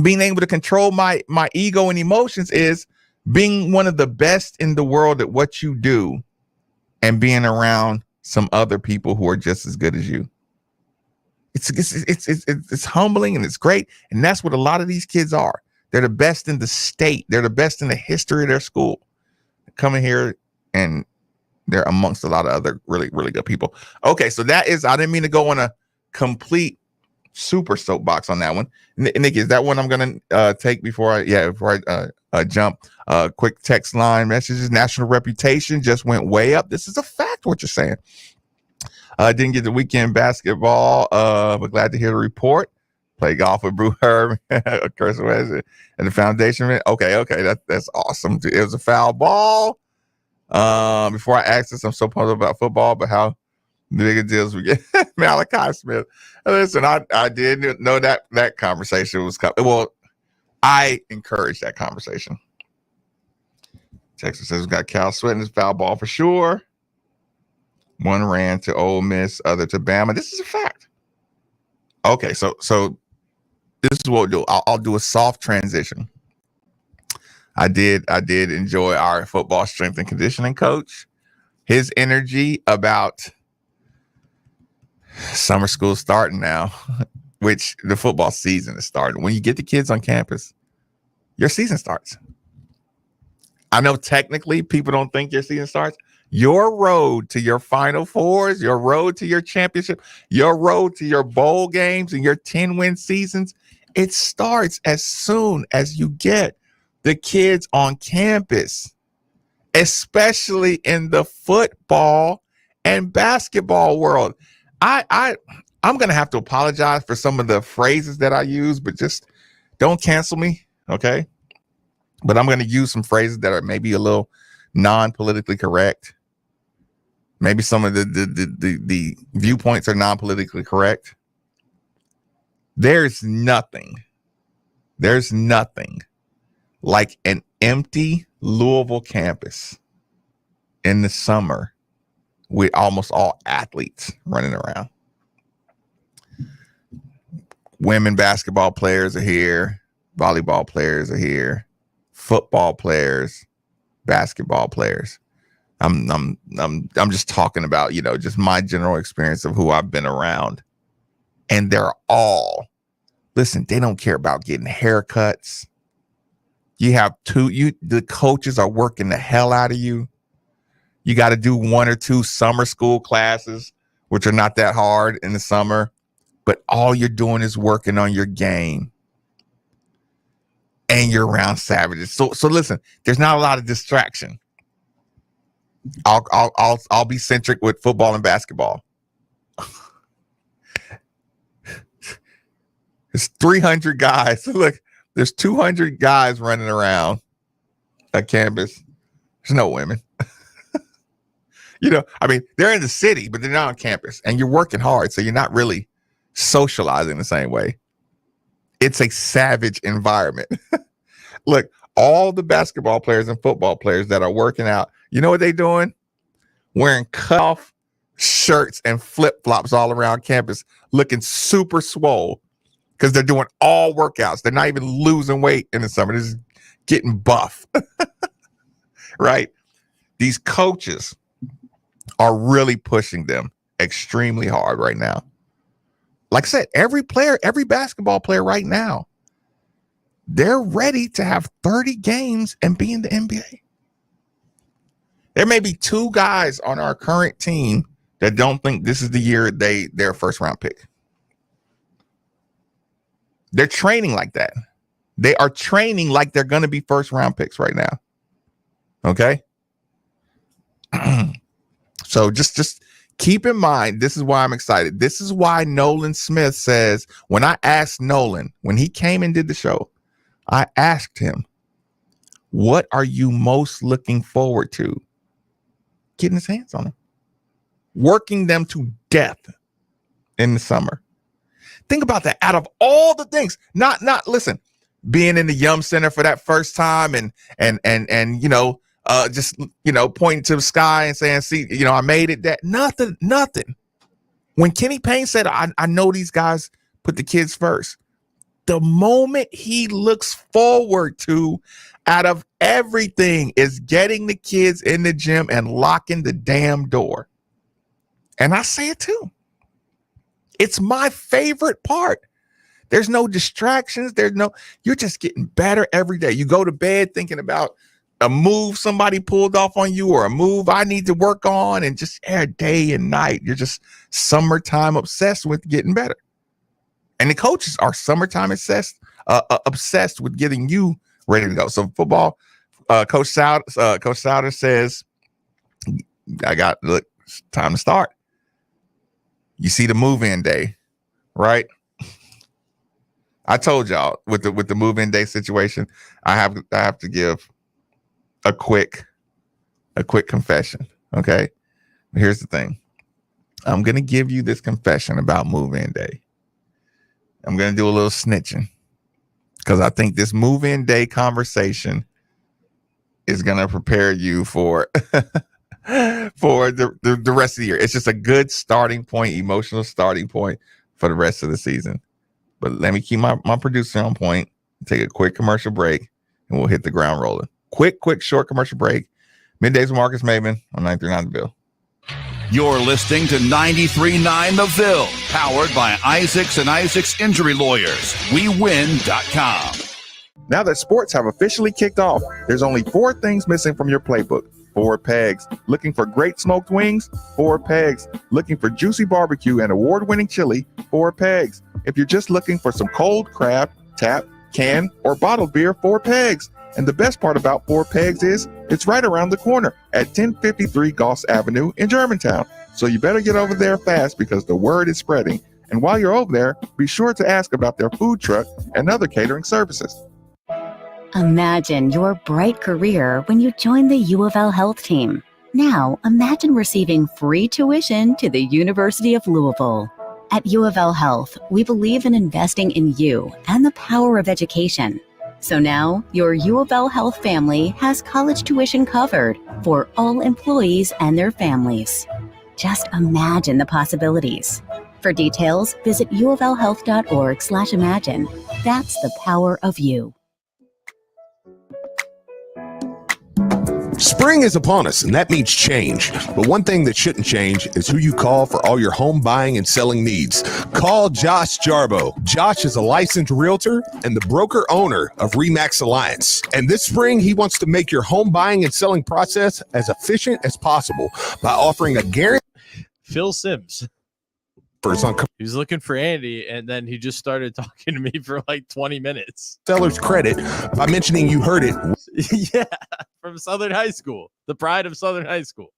being able to control my ego and emotions is being one of the best in the world at what you do and being around some other people who are just as good as you. It's humbling and it's great. And that's what a lot of these kids are. They're the best in the state. They're the best in the history of their school. They're coming here and they're amongst a lot of other really, really good people. Okay, so that is, I didn't mean to go on a complete super soapbox on that one. Nikki, is that one I'm going to take before I jump? Quick text line messages. National reputation just went way up. This is a fact, what you're saying. Didn't get the weekend basketball, but glad to hear the report. Play golf with Brew Herb, Curse and the foundation. Okay, that's awesome. It was a foul ball. Before I ask this, I'm so pumped about football, but how big a deals we get. Malachi Smith. Listen, I did know that conversation was coming. Well, I encouraged that conversation. Texas says we got Cal sweating his foul ball for sure. One ran to Ole Miss, other to Bama. This is a fact. Okay, so this is what we'll do. I'll do a soft transition. I did enjoy our football strength and conditioning coach. His energy about summer school starting now, which the football season is starting. When you get the kids on campus, your season starts. I know technically people don't think your season starts. Your road to your Final Fours, your road to your championship, your road to your bowl games and your 10-win seasons, It starts as soon as you get the kids on campus, especially in the football and basketball world. I'm going to have to apologize for some of the phrases that I use, but just don't cancel me, okay? But I'm going to use some phrases that are maybe a little non-politically correct. Maybe some of the viewpoints are non-politically correct. There's nothing like an empty Louisville campus in the summer with almost all athletes running around. Women basketball players are here, volleyball players are here, football players, basketball players. I'm just talking about, just my general experience of who I've been around. And they're all, listen, they don't care about getting haircuts. You have the coaches are working the hell out of you. You got to do 1 or 2 summer school classes, which are not that hard in the summer, but all you're doing is working on your game. And you're around savages. So listen, there's not a lot of distraction. I'll be centric with football and basketball. There's 300 guys. Look, there's 200 guys running around a campus. There's no women. They're in the city, but they're not on campus. And you're working hard, so you're not really socializing the same way. It's a savage environment. Look, all the basketball players and football players that are working out, you know what they're doing? Wearing cutoff shirts and flip-flops all around campus, looking super swole because they're doing all workouts. They're not even losing weight in the summer. They're just getting buff, right? These coaches are really pushing them extremely hard right now. Like I said, every basketball player right now, they're ready to have 30 games and be in the NBA. There may be 2 guys on our current team that don't think this is the year they're a first round pick. They're training like that. They are training like they're going to be first round picks right now. Okay. So just keep in mind, this is why I'm excited. This is why Nolan Smith says, when I asked Nolan, when he came and did the show, I asked him, what are you most looking forward to? Getting his hands on them, working them to death in the summer. Think about that. Out of all the things, not listen, being in the Yum Center for that first time and just pointing to the sky and saying, see, I made it. That nothing. When Kenny Payne said, I know these guys put the kids first, the moment he looks forward to out of everything is getting the kids in the gym and locking the damn door. And I say it too. It's my favorite part. There's no distractions. You're just getting better every day. You go to bed thinking about a move somebody pulled off on you or a move I need to work on, and just day and night, you're just summertime obsessed with getting better. And the coaches are summertime obsessed with getting you ready to go. So football, Coach Souter says, it's time to start. You see the move-in day, right? I told y'all with the move-in day situation, I have to give a quick confession. Okay. Here's the thing. I'm going to give you this confession about move-in day. I'm going to do a little snitching because I think this move-in day conversation is going to prepare you for for the rest of the year. It's just a good starting point, emotional starting point for the rest of the season. But let me keep my producer on point, take a quick commercial break, and we'll hit the ground rolling. Quick, short commercial break. Middays with Marcus Maben on 93.9 The Ville. You're listening to 93.9 The Ville, powered by Isaacs and Isaacs Injury Lawyers. WeWin.com. Now that sports have officially kicked off, there's only 4 things missing from your playbook. 4 pegs. Looking for great smoked wings? 4 pegs. Looking for juicy barbecue and award-winning chili? 4 pegs. If you're just looking for some cold crab, tap, can, or bottled beer, 4 Pegs. And the best part about 4 Pegs is it's right around the corner at 1053 Goss Avenue in Germantown. So you better get over there fast because the word is spreading. And while you're over there, be sure to ask about their food truck and other catering services. Imagine your bright career when you join the U of L Health team. Now, imagine receiving free tuition to the University of Louisville. At U of L Health, we believe in investing in you and the power of education. So now, your U of L Health family has college tuition covered for all employees and their families. Just imagine the possibilities. For details, visit uoflhealth.org/imagine. That's the power of you. Spring is upon us, and that means change. But one thing that shouldn't change is who you call for all your home buying and selling needs. Call Josh Jarbo. Josh is a licensed realtor and the broker owner of Remax Alliance. And this spring, he wants to make your home buying and selling process as efficient as possible by offering a guarantee. Phil Sims. He was looking for Andy, and then he just started talking to me for like 20 minutes. Seller's credit by mentioning you heard it. Yeah, from Southern High School, the pride of Southern High School.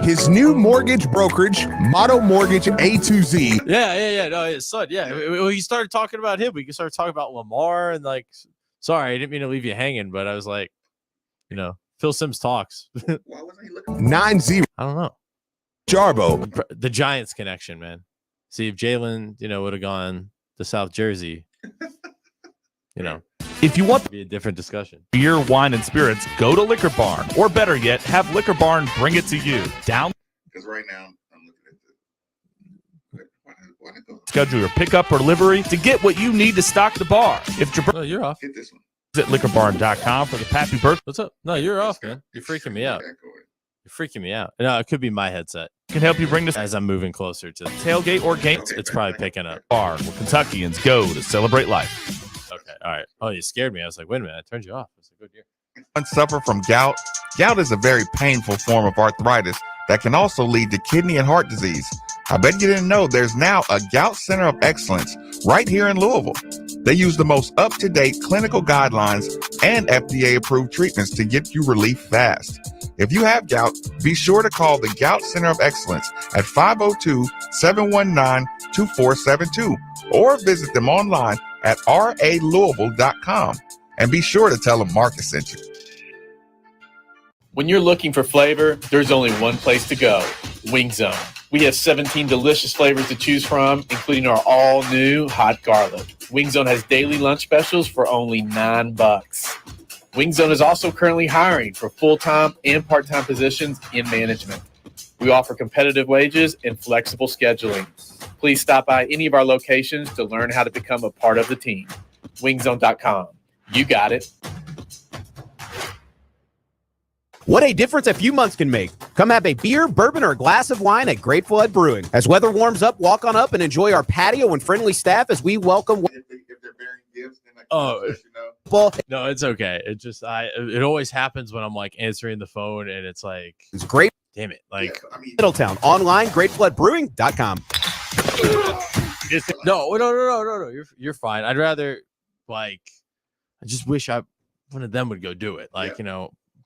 His new mortgage brokerage, Motto Mortgage A to Z. Yeah. No, his son. Yeah, he started talking about him. We started talking about Lamar and like. Sorry, I didn't mean to leave you hanging, but I was like, Phil Sims talks. 9-0. I don't know. Jarbo. The Giants connection, man. See, if Jalen, would have gone to South Jersey, If you want to be a different discussion. beer, wine, and spirits, go to Liquor Barn. Or better yet, have Liquor Barn bring it to you. Because right now, I'm looking at Schedule your pickup or delivery to get what you need to stock the bar. If you're off. Hit this one. Visit liquorbarn.com for the happy birthday. What's up? No, you're off, man. You're freaking me out. You're freaking me out. No, it could be my headset. Can help you bring this as I'm moving closer to the tailgate or game. It's probably picking up. Bar where Kentuckians go to celebrate life. Okay, all right. Oh, you scared me. I was like, wait a minute, I turned you off. It's a good year. Suffer from gout. Gout is a very painful form of arthritis that can also lead to kidney and heart disease. I bet you didn't know there's now a Gout Center of Excellence right here in Louisville. They use the most up-to-date clinical guidelines and FDA-approved treatments to get you relief fast. If you have gout, be sure to call the Gout Center of Excellence at 502-719-2472 or visit them online at ralouisville.com. And be sure to tell them Marcus sent you. When you're looking for flavor, there's only one place to go, Wing Zone. We have 17 delicious flavors to choose from, including our all-new hot garlic. Wing Zone has daily lunch specials for only $9. Wing Zone is also currently hiring for full-time and part-time positions in management. We offer competitive wages and flexible scheduling. Please stop by any of our locations to learn how to become a part of the team. Wingzone.com. You got it. What a difference a few months can make. Come have a beer, bourbon, or a glass of wine at Grateful Head Brewing. As weather warms up, walk on up and enjoy our patio and friendly staff as we welcome. No, it's okay. It just it always happens when I'm like answering the phone and it's like it's great. Damn it. Like Middletown online, gratefulheadbrewing.com. No. You're fine. I'd rather I just wish one of them would go do it.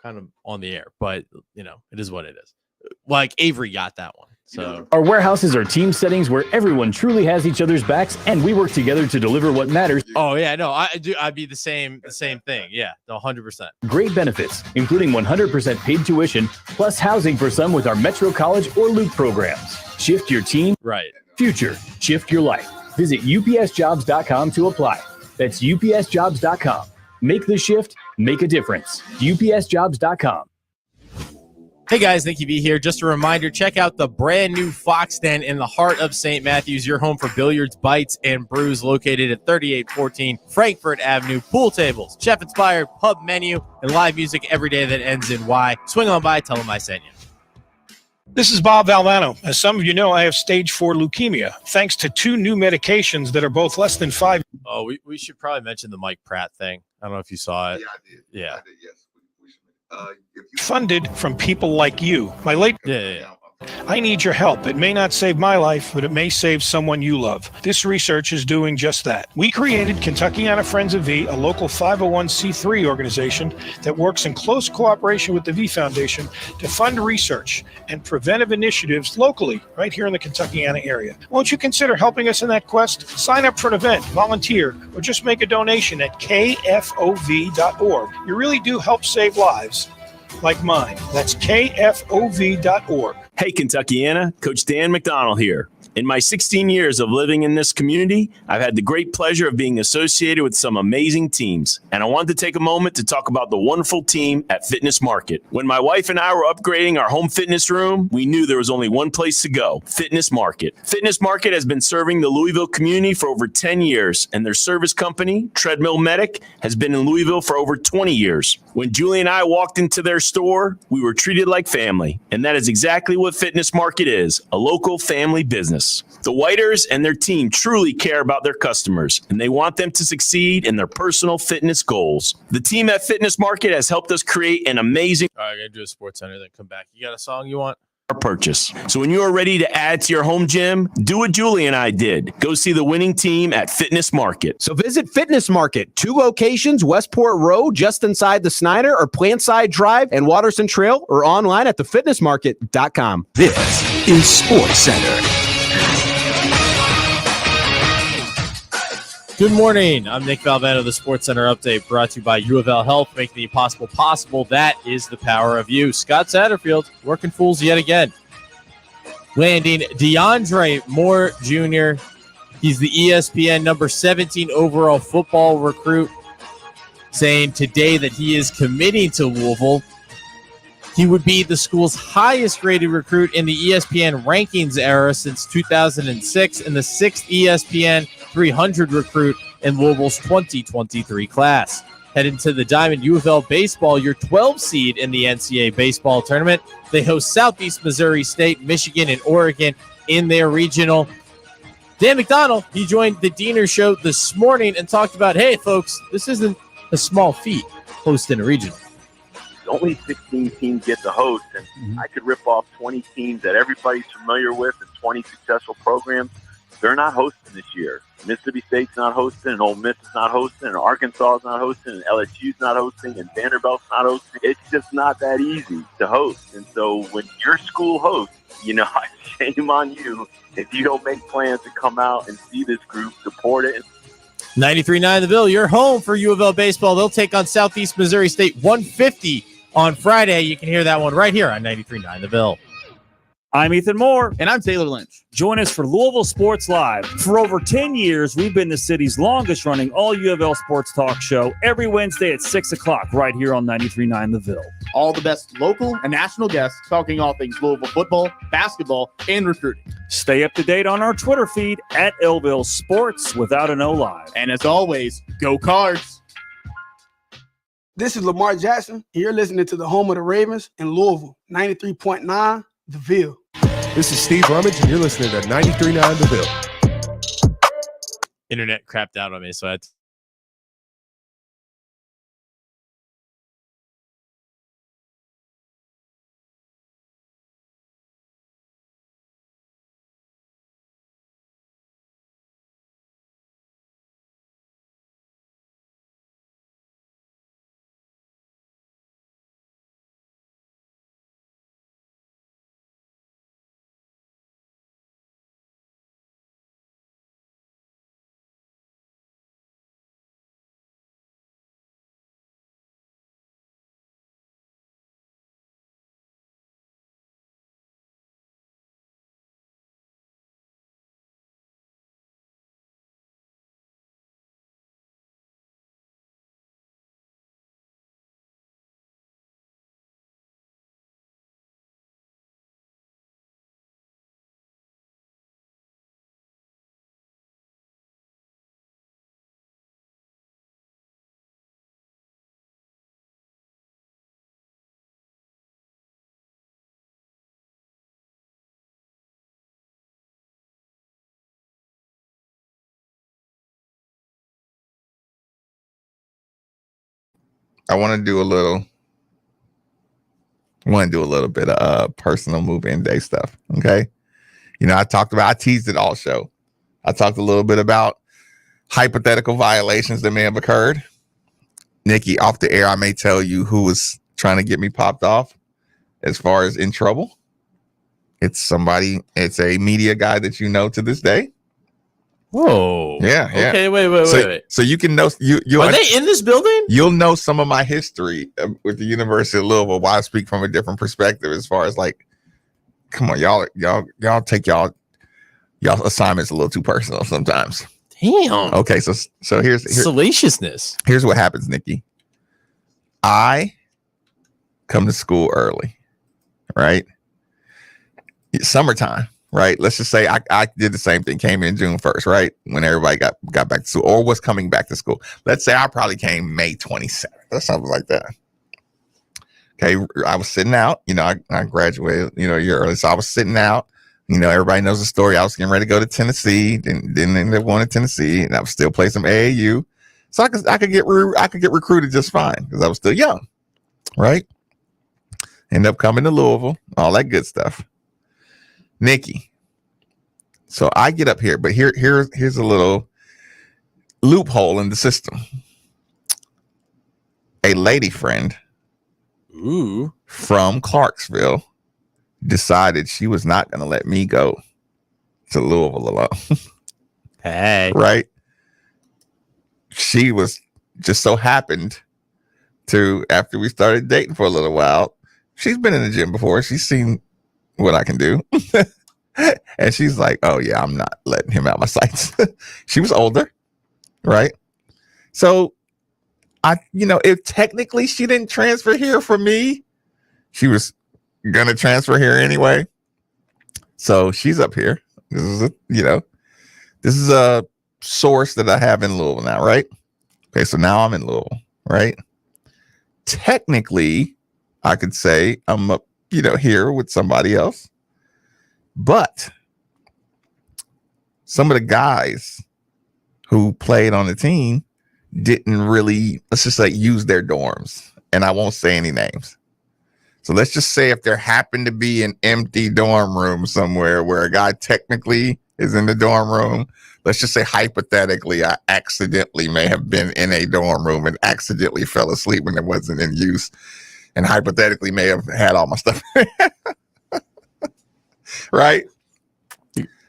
Kind of on the air, but it is what it is. Like Avery got that one. So our warehouses are team settings where everyone truly has each other's backs and we work together to deliver what matters. Oh yeah, no, I do. I'd be the same thing. Yeah, 100%. Great benefits, including 100% paid tuition, plus housing for some with our Metro College or Loop programs. Shift your team. Right. Future. Shift your life. Visit upsjobs.com to apply. That's upsjobs.com. Make the shift, make a difference. upsjobs.com. Hey guys, Nicky B here. Just a reminder, check out the brand new Fox Den in the heart of St. Matthews, your home for billiards, bites, and brews, located at 3814 Frankfurt Avenue. Pool tables, chef-inspired pub menu, and live music every day that ends in Y. Swing on by, tell them I sent you. This is Bob Valvano. As some of you know, I have stage 4 leukemia, thanks to 2 new medications that are both less than 5. Oh, we should probably mention the Mike Pratt thing. I don't know if you saw it. Yeah, I did. Yeah. I did, yes. We should. Funded from people like you. My late Yeah. I need your help. It may not save my life, but it may save someone you love. This research is doing just that. We created Kentuckiana Friends of V, a local 501c3 organization that works in close cooperation with the V Foundation to fund research and preventive initiatives locally, right here in the Kentuckiana area. Won't you consider helping us in that quest? Sign up for an event, volunteer, or just make a donation at kfov.org. You really do help save lives like mine. That's kfov.org. Hey, Kentuckiana, Coach Dan McDonald here. In my 16 years of living in this community, I've had the great pleasure of being associated with some amazing teams. And I wanted to take a moment to talk about the wonderful team at Fitness Market. When my wife and I were upgrading our home fitness room, we knew there was only one place to go, Fitness Market. Fitness Market has been serving the Louisville community for over 10 years, and their service company, Treadmill Medic, has been in Louisville for over 20 years. When Julie and I walked into their store, we were treated like family. And that is exactly what Fitness Market is, a local family business. The Whiters and their team truly care about their customers, and they want them to succeed in their personal fitness goals. The team at Fitness Market has helped us create an amazing All right, I'm going to do a Sports Center, then come back. You got a song you want? purchase. So when you are ready to add to your home gym, do what Julie and I did. Go see the winning team at Fitness Market. So visit Fitness Market, 2 locations, Westport Road, just inside the Snyder, or Plantside Drive and Watterson Trail, or online at thefitnessmarket.com. This is Sports Center. Good morning. I'm Nick Valvano, the Sports Center update brought to you by U of L Health, making the impossible possible. That is the power of you. Scott Satterfield working fools yet again. Landing DeAndre Moore Jr. He's the ESPN number 17 overall football recruit, saying today that he is committing to Louisville. He would be the school's highest rated recruit in the ESPN rankings era since 2006 and the 6th ESPN 300 recruit in Louisville's 2023 class. Heading to the Diamond, U of L baseball, your 12 seed in the NCAA baseball tournament. They host Southeast Missouri State, Michigan, and Oregon in their regional. Dan McDonald, he joined the Diener Show this morning and talked about, hey, folks, this isn't a small feat hosting a regional. Only 16 teams get to host, and I could rip off 20 teams that everybody's familiar with and 20 successful programs. They're not hosting this year. Mississippi State's not hosting, and Ole Miss is not hosting, and Arkansas is not hosting, and LSU's not hosting, and Vanderbilt's not hosting. It's just not that easy to host. And so when your school hosts, shame on you if you don't make plans to come out and see this group, support it. 93.9 The Ville, your home for U of L baseball. They'll take on Southeast Missouri State 150 on Friday. You can hear that one right here on 93.9 The Ville. I'm Ethan Moore. And I'm Taylor Lynch. Join us for Louisville Sports Live. For over 10 years, we've been the city's longest running all U of L sports talk show every Wednesday at 6 o'clock right here on 93.9 The Ville. All the best local and national guests talking all things Louisville football, basketball, and recruiting. Stay up to date on our Twitter feed at Elville Sports without an O live. And as always, go Cards. This is Lamar Jackson, and you're listening to the home of the Ravens in Louisville, 93.9 The Ville. This is Steve Rummage, and you're listening to 93.9 The Ville. Internet crapped out on me, so I had to. I want to do a little I want to do a little bit of personal move-in day stuff. Okay. You know, I teased it all show. I talked a little bit about hypothetical violations that may have occurred. Nikki, off the air, I may tell you who was trying to get me popped off as far as in trouble. It's a media guy that you know to this day. Whoa. Yeah. Okay, wait. So you can know you Are they in this building? You'll know some of my history with the University of Louisville while I speak from a different perspective as far as like, come on, y'all take y'all assignments a little too personal sometimes. Damn. Okay, so here's salaciousness. Here's what happens, Nikki. I come to school early, right? It's summertime, right? Let's just say I did the same thing, came in June 1st, right? When everybody got back to school or was coming back to school. Let's say I probably came May 27th or something like that. Okay, I was sitting out, you know, I graduated, you know, a year early. So I was sitting out, you know, everybody knows the story. I was getting ready to go to Tennessee, didn't end up going to Tennessee, and I was still playing some AAU. So I could get recruited just fine because I was still young, right? End up coming to Louisville, all that good stuff. Nikki. So I get up here, but here's a little loophole in the system. A lady friend from Clarksville decided she was not going to let me go to Louisville alone. Hey. Right? She was just so happened to, after we started dating for a little while, she's been in the gym before. She's seen what I can do. And she's like, oh yeah, I'm not letting him out my sights. She was older, right? So if technically she didn't transfer here for me, she was gonna transfer here anyway. So she's up here. This is a source that I have in Louisville now, right? Okay, so now I'm in Louisville, right? Technically, I could say I'm up, here with somebody else. But some of the guys who played on the team didn't really, let's just say, use their dorms. And I won't say any names. So let's just say if there happened to be an empty dorm room somewhere where a guy technically is in the dorm room, let's just say hypothetically, I accidentally may have been in a dorm room and accidentally fell asleep when it wasn't in use, and hypothetically may have had all my stuff. Right?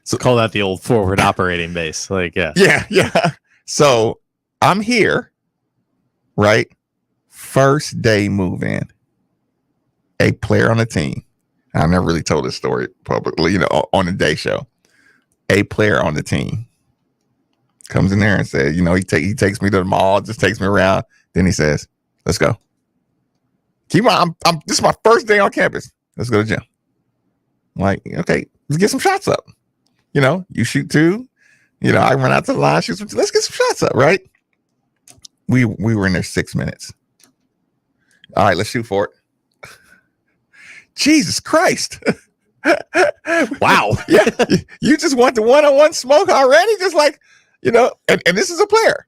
So call that the old forward operating base. Yeah. So I'm here, right? First day move in. A player on the team. I never really told this story publicly, on the day show. A player on the team comes in there and says, he takes me to the mall, just takes me around. Then he says, let's go. Keep on. This is my first day on campus. Let's go to the gym. I'm like, okay, let's get some shots up. You shoot two. I run out to the line, shoot some. Let's get some shots up, right? We were in there 6 minutes. All right, let's shoot for it. Jesus Christ. Wow. Yeah. You just want the one-on-one smoke already? Just like, and this is a player.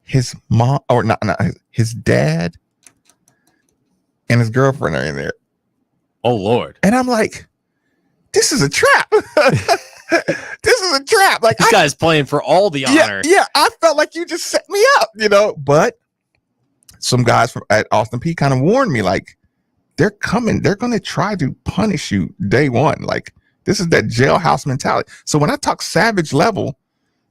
His mom, or not, his dad and his girlfriend are in there. Oh, Lord. And I'm like, this is a trap. This is a trap. Like, this guy's playing for all the honor. Yeah, I felt like you just set me up, But some guys at Austin Peay kind of warned me, like, they're coming. They're going to try to punish you day one. Like, this is that jailhouse mentality. So when I talk savage level,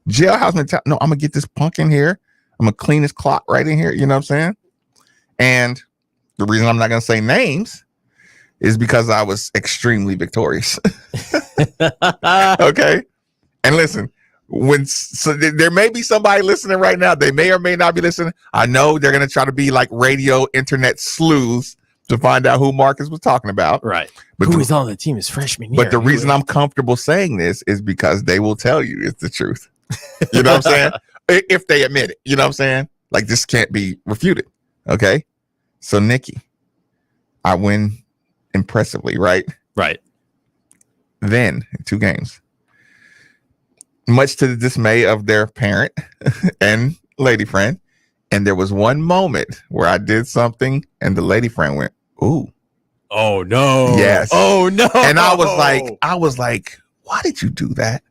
jailhouse mentality, no, I'm going to get this punk in here. I'm going to clean this clock right in here. You know what I'm saying? And the reason I'm not going to say names is because I was extremely victorious. Okay. And listen, there may be somebody listening right now. They may or may not be listening. I know they're going to try to be like radio internet sleuths to find out who Marcus was talking about. Right. But who was on the team his freshman year. But the reason I'm comfortable saying this is because they will tell you it's the truth. You know what I'm saying? If they admit it, you know what I'm saying? Like, this can't be refuted. Okay. So Nikki, I win impressively, right? Right. Then 2 games, much to the dismay of their parent and lady friend. And there was one moment where I did something and the lady friend went, ooh, Oh no. Yes. Oh no. And I was like, why did you do that?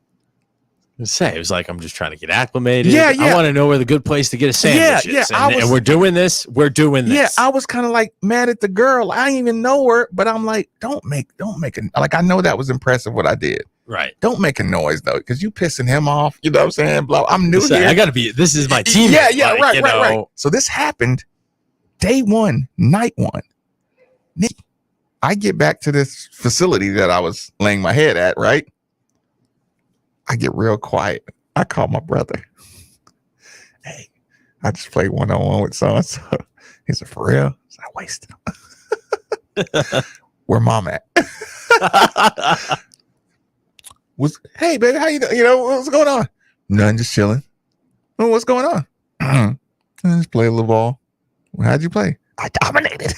It was like, I'm just trying to get acclimated. Yeah. I want to know where the good place to get a sandwich is. And we're doing this. We're doing this. Yeah, I was kind of like mad at the girl. I didn't even know her, but I'm like, don't make it. Like, I know that was impressive what I did. Right. Don't make a noise though, because you pissing him off. You know what I'm saying? Blah. I'm new here. I gotta be. This is my team. Yeah. Right. So this happened day one, night one. Nick, I get back to this facility that I was laying my head at. Right. I get real quiet. I call my brother. Hey, I just played one-on-one with so-and-so. He said, for real? I wasted him. Where mom at? Hey, baby, how you doing? You know, what's going on? Nothing, just chilling. Oh, what's going on? I just play a little ball. Well, how'd you play? I dominated.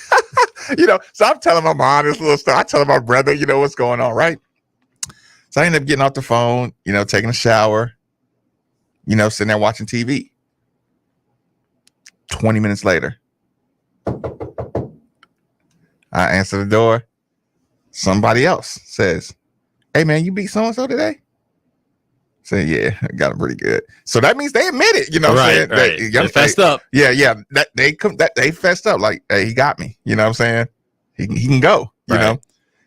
So I'm telling my mom this little stuff. I tell my brother, what's going on, right? So I ended up getting off the phone, taking a shower, sitting there watching TV. 20 minutes later, I answer the door. Somebody else says, hey, man, you beat so-and-so today? I say, yeah, I got him pretty good. So that means they admit it, what I'm saying? Right. They fessed up. Yeah. They fessed up like, hey, he got me. You know what I'm saying? He can go, you know?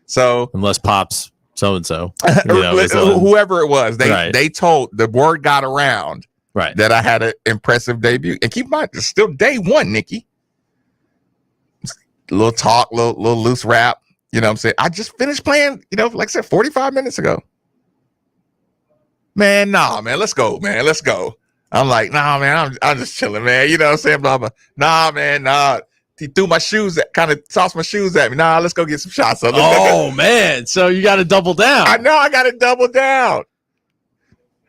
So unless Pops so-and-so, whoever it was, they told, the word got around that I had an impressive debut. And keep in mind, it's still day one, Nikki. A little talk, little loose rap. You know what I'm saying? I just finished playing, like I said, 45 minutes ago. Man, let's go, man. Let's go. I'm like, nah, man, I'm just chilling, man. You know what I'm saying? Blah, blah. Nah, man, nah. He threw my shoes, kind of tossed my shoes at me. Nah, let's go get some shots. Oh, man. So you got to double down. I know I got to double down.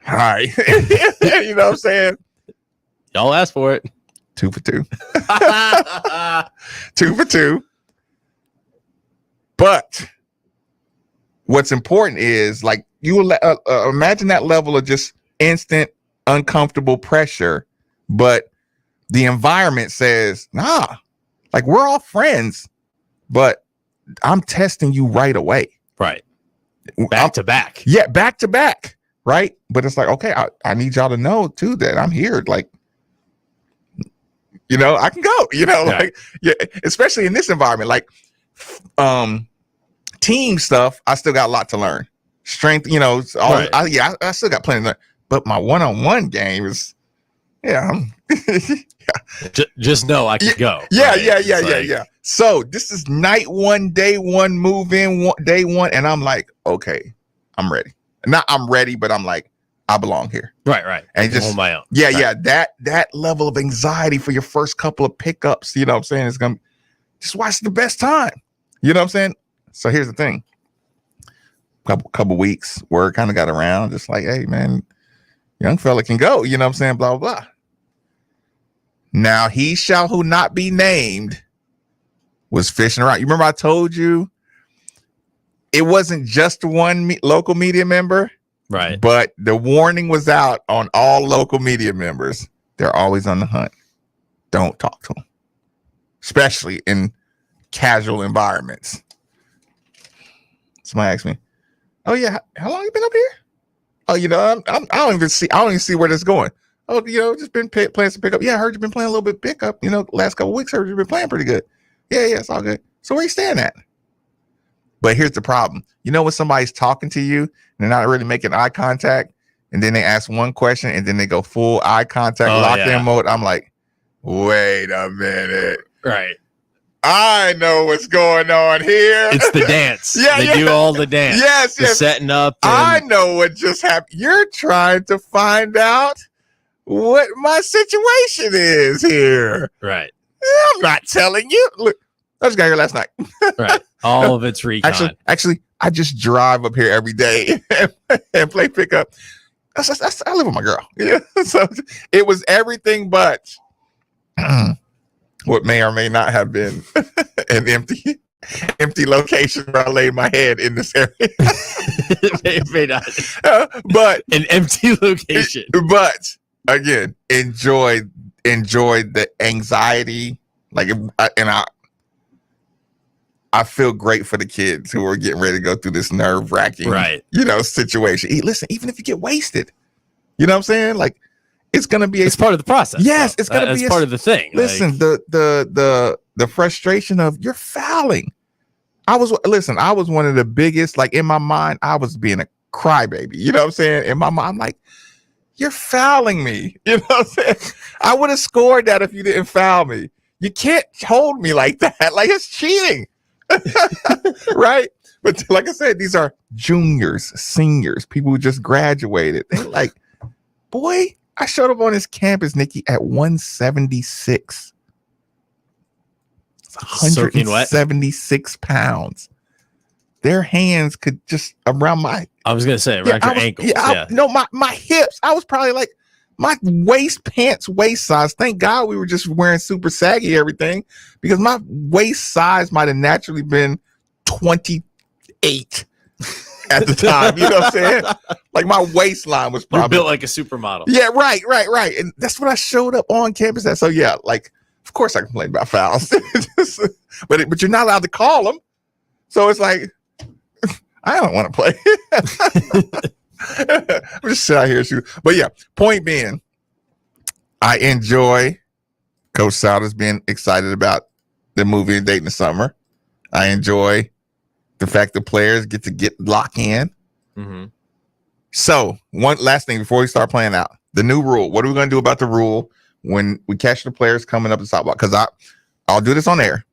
All right. You know what I'm saying? Y'all asked for it. 2 for 2. 2 for 2. But what's important is, like, you imagine that level of just instant, uncomfortable pressure, but the environment says, nah, like, we're all friends, but I'm testing you right away. Right. Back to back. Yeah, back to back. Right. But it's like, okay, I need y'all to know, too, that I'm here. Like, I can go, like, yeah, especially in this environment, like, team stuff, I still got a lot to learn. Strength, I still got plenty to learn. But my one-on-one game is, just know I can go. Yeah. So this is night one, day one, move in day one, and I'm like, okay, I'm ready. Not I'm ready, but I'm like, I belong here. Right. And just hold my own. Yeah. That level of anxiety for your first couple of pickups, you know what I'm saying? It's gonna just watch the best time. You know what I'm saying? So here's the thing. Couple weeks, word kind of got around, just like, hey, man, young fella can go. You know what I'm saying? Blah, blah, blah. Now, he shall who not be named was fishing around. You remember I told you it wasn't just one local media member? Right. But the warning was out on all local media members. They're always on the hunt. Don't talk to them, especially in casual environments. Somebody asked me, oh yeah, how long you been up here? Oh, I don't even see where this is going. Oh, just been playing some pickup. Yeah, I heard you've been playing a little bit pickup. Last couple of weeks, heard you've been playing pretty good. Yeah, it's all good. So where you staying at? But here's the problem. When somebody's talking to you and they're not really making eye contact, and then they ask one question and then they go full eye contact, locked in mode. I'm like, wait a minute. Right. I know what's going on here. It's the dance. They do all the dance. Yes. Setting up. I know what just happened. You're trying to find out what my situation is here. Right. I'm not telling you. Look, I just got here last night. Right. All of it's recon. Actually, I just drive up here every day and play pickup. I live with my girl. Yeah. So it was everything but what may or may not have been an empty location where I laid my head in this area. It may not. But an empty location. But again, enjoy the anxiety. Like, I feel great for the kids who are getting ready to go through this nerve-wracking, right, situation. Listen, even if you get wasted, you know what I'm saying? Like, it's gonna be it's part of the process. Yes, though. it's gonna be part of the thing. Listen, the frustration of you're fouling. I was one of the biggest, like, in my mind, I was being a crybaby. You know what I'm saying? In my mind, I'm like, you're fouling me. You know what I'm saying? I would have scored that if you didn't foul me. You can't hold me like that. Like, it's cheating. Right? But like I said, these are juniors, seniors, people who just graduated. They're like, boy, I showed up on this campus, Nikki, at 176. It's 176 pounds. Their hands could just around my. I was gonna say around your ankles. No, my hips. I was probably like my waist size. Thank God we were just wearing super saggy everything, because my waist size might have naturally been 28 at the time. You know what I'm saying? Like, my waistline was probably built like a supermodel. Yeah, right. And that's what I showed up on campus at. So yeah, like, of course I complain about fouls, but you're not allowed to call them. So it's like, I don't want to play. I'm just sit out here and shoot. But yeah, point being, I enjoy Coach Souders being excited about the movie and date in the summer. I enjoy the fact that players get to lock in. Mm-hmm. So one last thing before we start playing out, the new rule. What are we going to do about the rule when we catch the players coming up the sidewalk? Because I'll do this on air.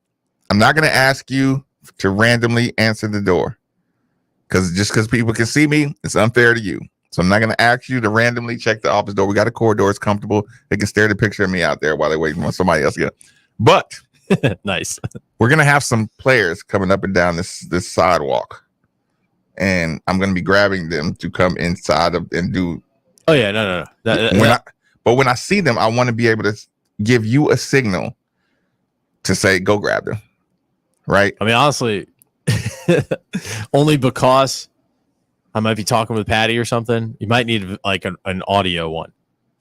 I'm not going to ask you to randomly answer the door, because people can see me, it's unfair to you. So I'm not going to ask you to randomly check the office door. We got a corridor. It's comfortable. They can stare at a picture of me out there while they're waiting for somebody else to get. But nice. We're going to have some players coming up and down this sidewalk, and I'm going to be grabbing them to come inside and do. Oh yeah, no. But when I see them, I want to be able to give you a signal to say, go grab them. Right. I mean, honestly, only because I might be talking with Patty or something. You might need like an audio one.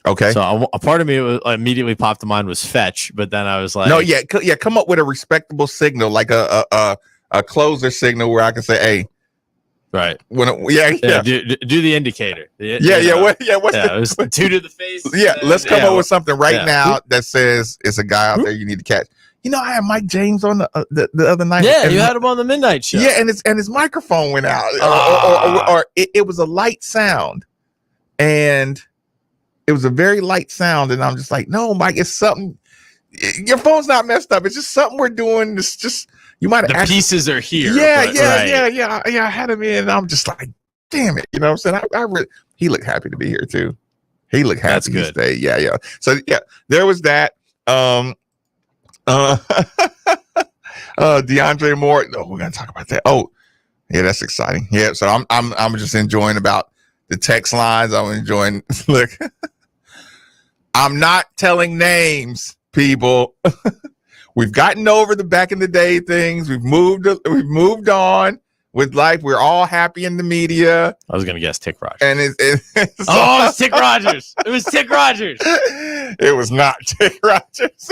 Okay. So a part of me immediately popped to mind was fetch, but then I was like, no, yeah, come up with a respectable signal, like a closer signal where I can say, hey, right. Do the indicator. It was 2 to the face. Yeah, let's come up with something now that says it's a guy out there you need to catch. You know, I had Mike James on the other night. Yeah, you had him on the midnight show. Yeah, and his microphone went out, or it was a light sound, and it was a very light sound, and I'm just like, no, Mike, it's something. Your phone's not messed up. It's just something we're doing. It's just you might have pieces are here. Yeah. I had him in, and I'm just like, damn it, you know what I'm saying? He looked happy to be here too. He looked happy to stay. Yeah. So yeah, there was that. DeAndre Moore. No, we're gonna talk about that. Oh, yeah, that's exciting. Yeah, so I'm just enjoying about the text lines. I'm enjoying. Look, I'm not telling names, people. We've gotten over the back in the day things. We've moved on with life. We're all happy in the media. I was gonna guess Tick Rogers. And it's Tick Rogers. It was Tick Rogers. It was not Tick Rogers.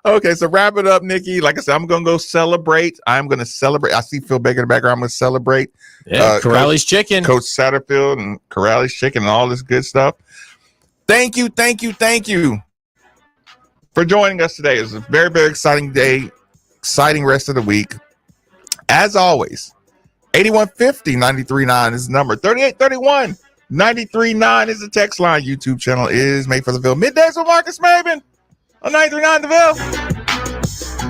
Okay, so wrap it up, Nikki. Like I said, I'm gonna go celebrate. I'm gonna celebrate. I see Phil Baker in the background. I'm gonna celebrate. Yeah, Corrales Chicken, Coach Satterfield, and Corrales Chicken, and all this good stuff. Thank you for joining us today. It was a very, very exciting day, exciting rest of the week. As always, 8150-939 is the number. 3831-939 is the text line. YouTube channel is Made for the Ville. Middays with Marcus Maven on 939 The Ville.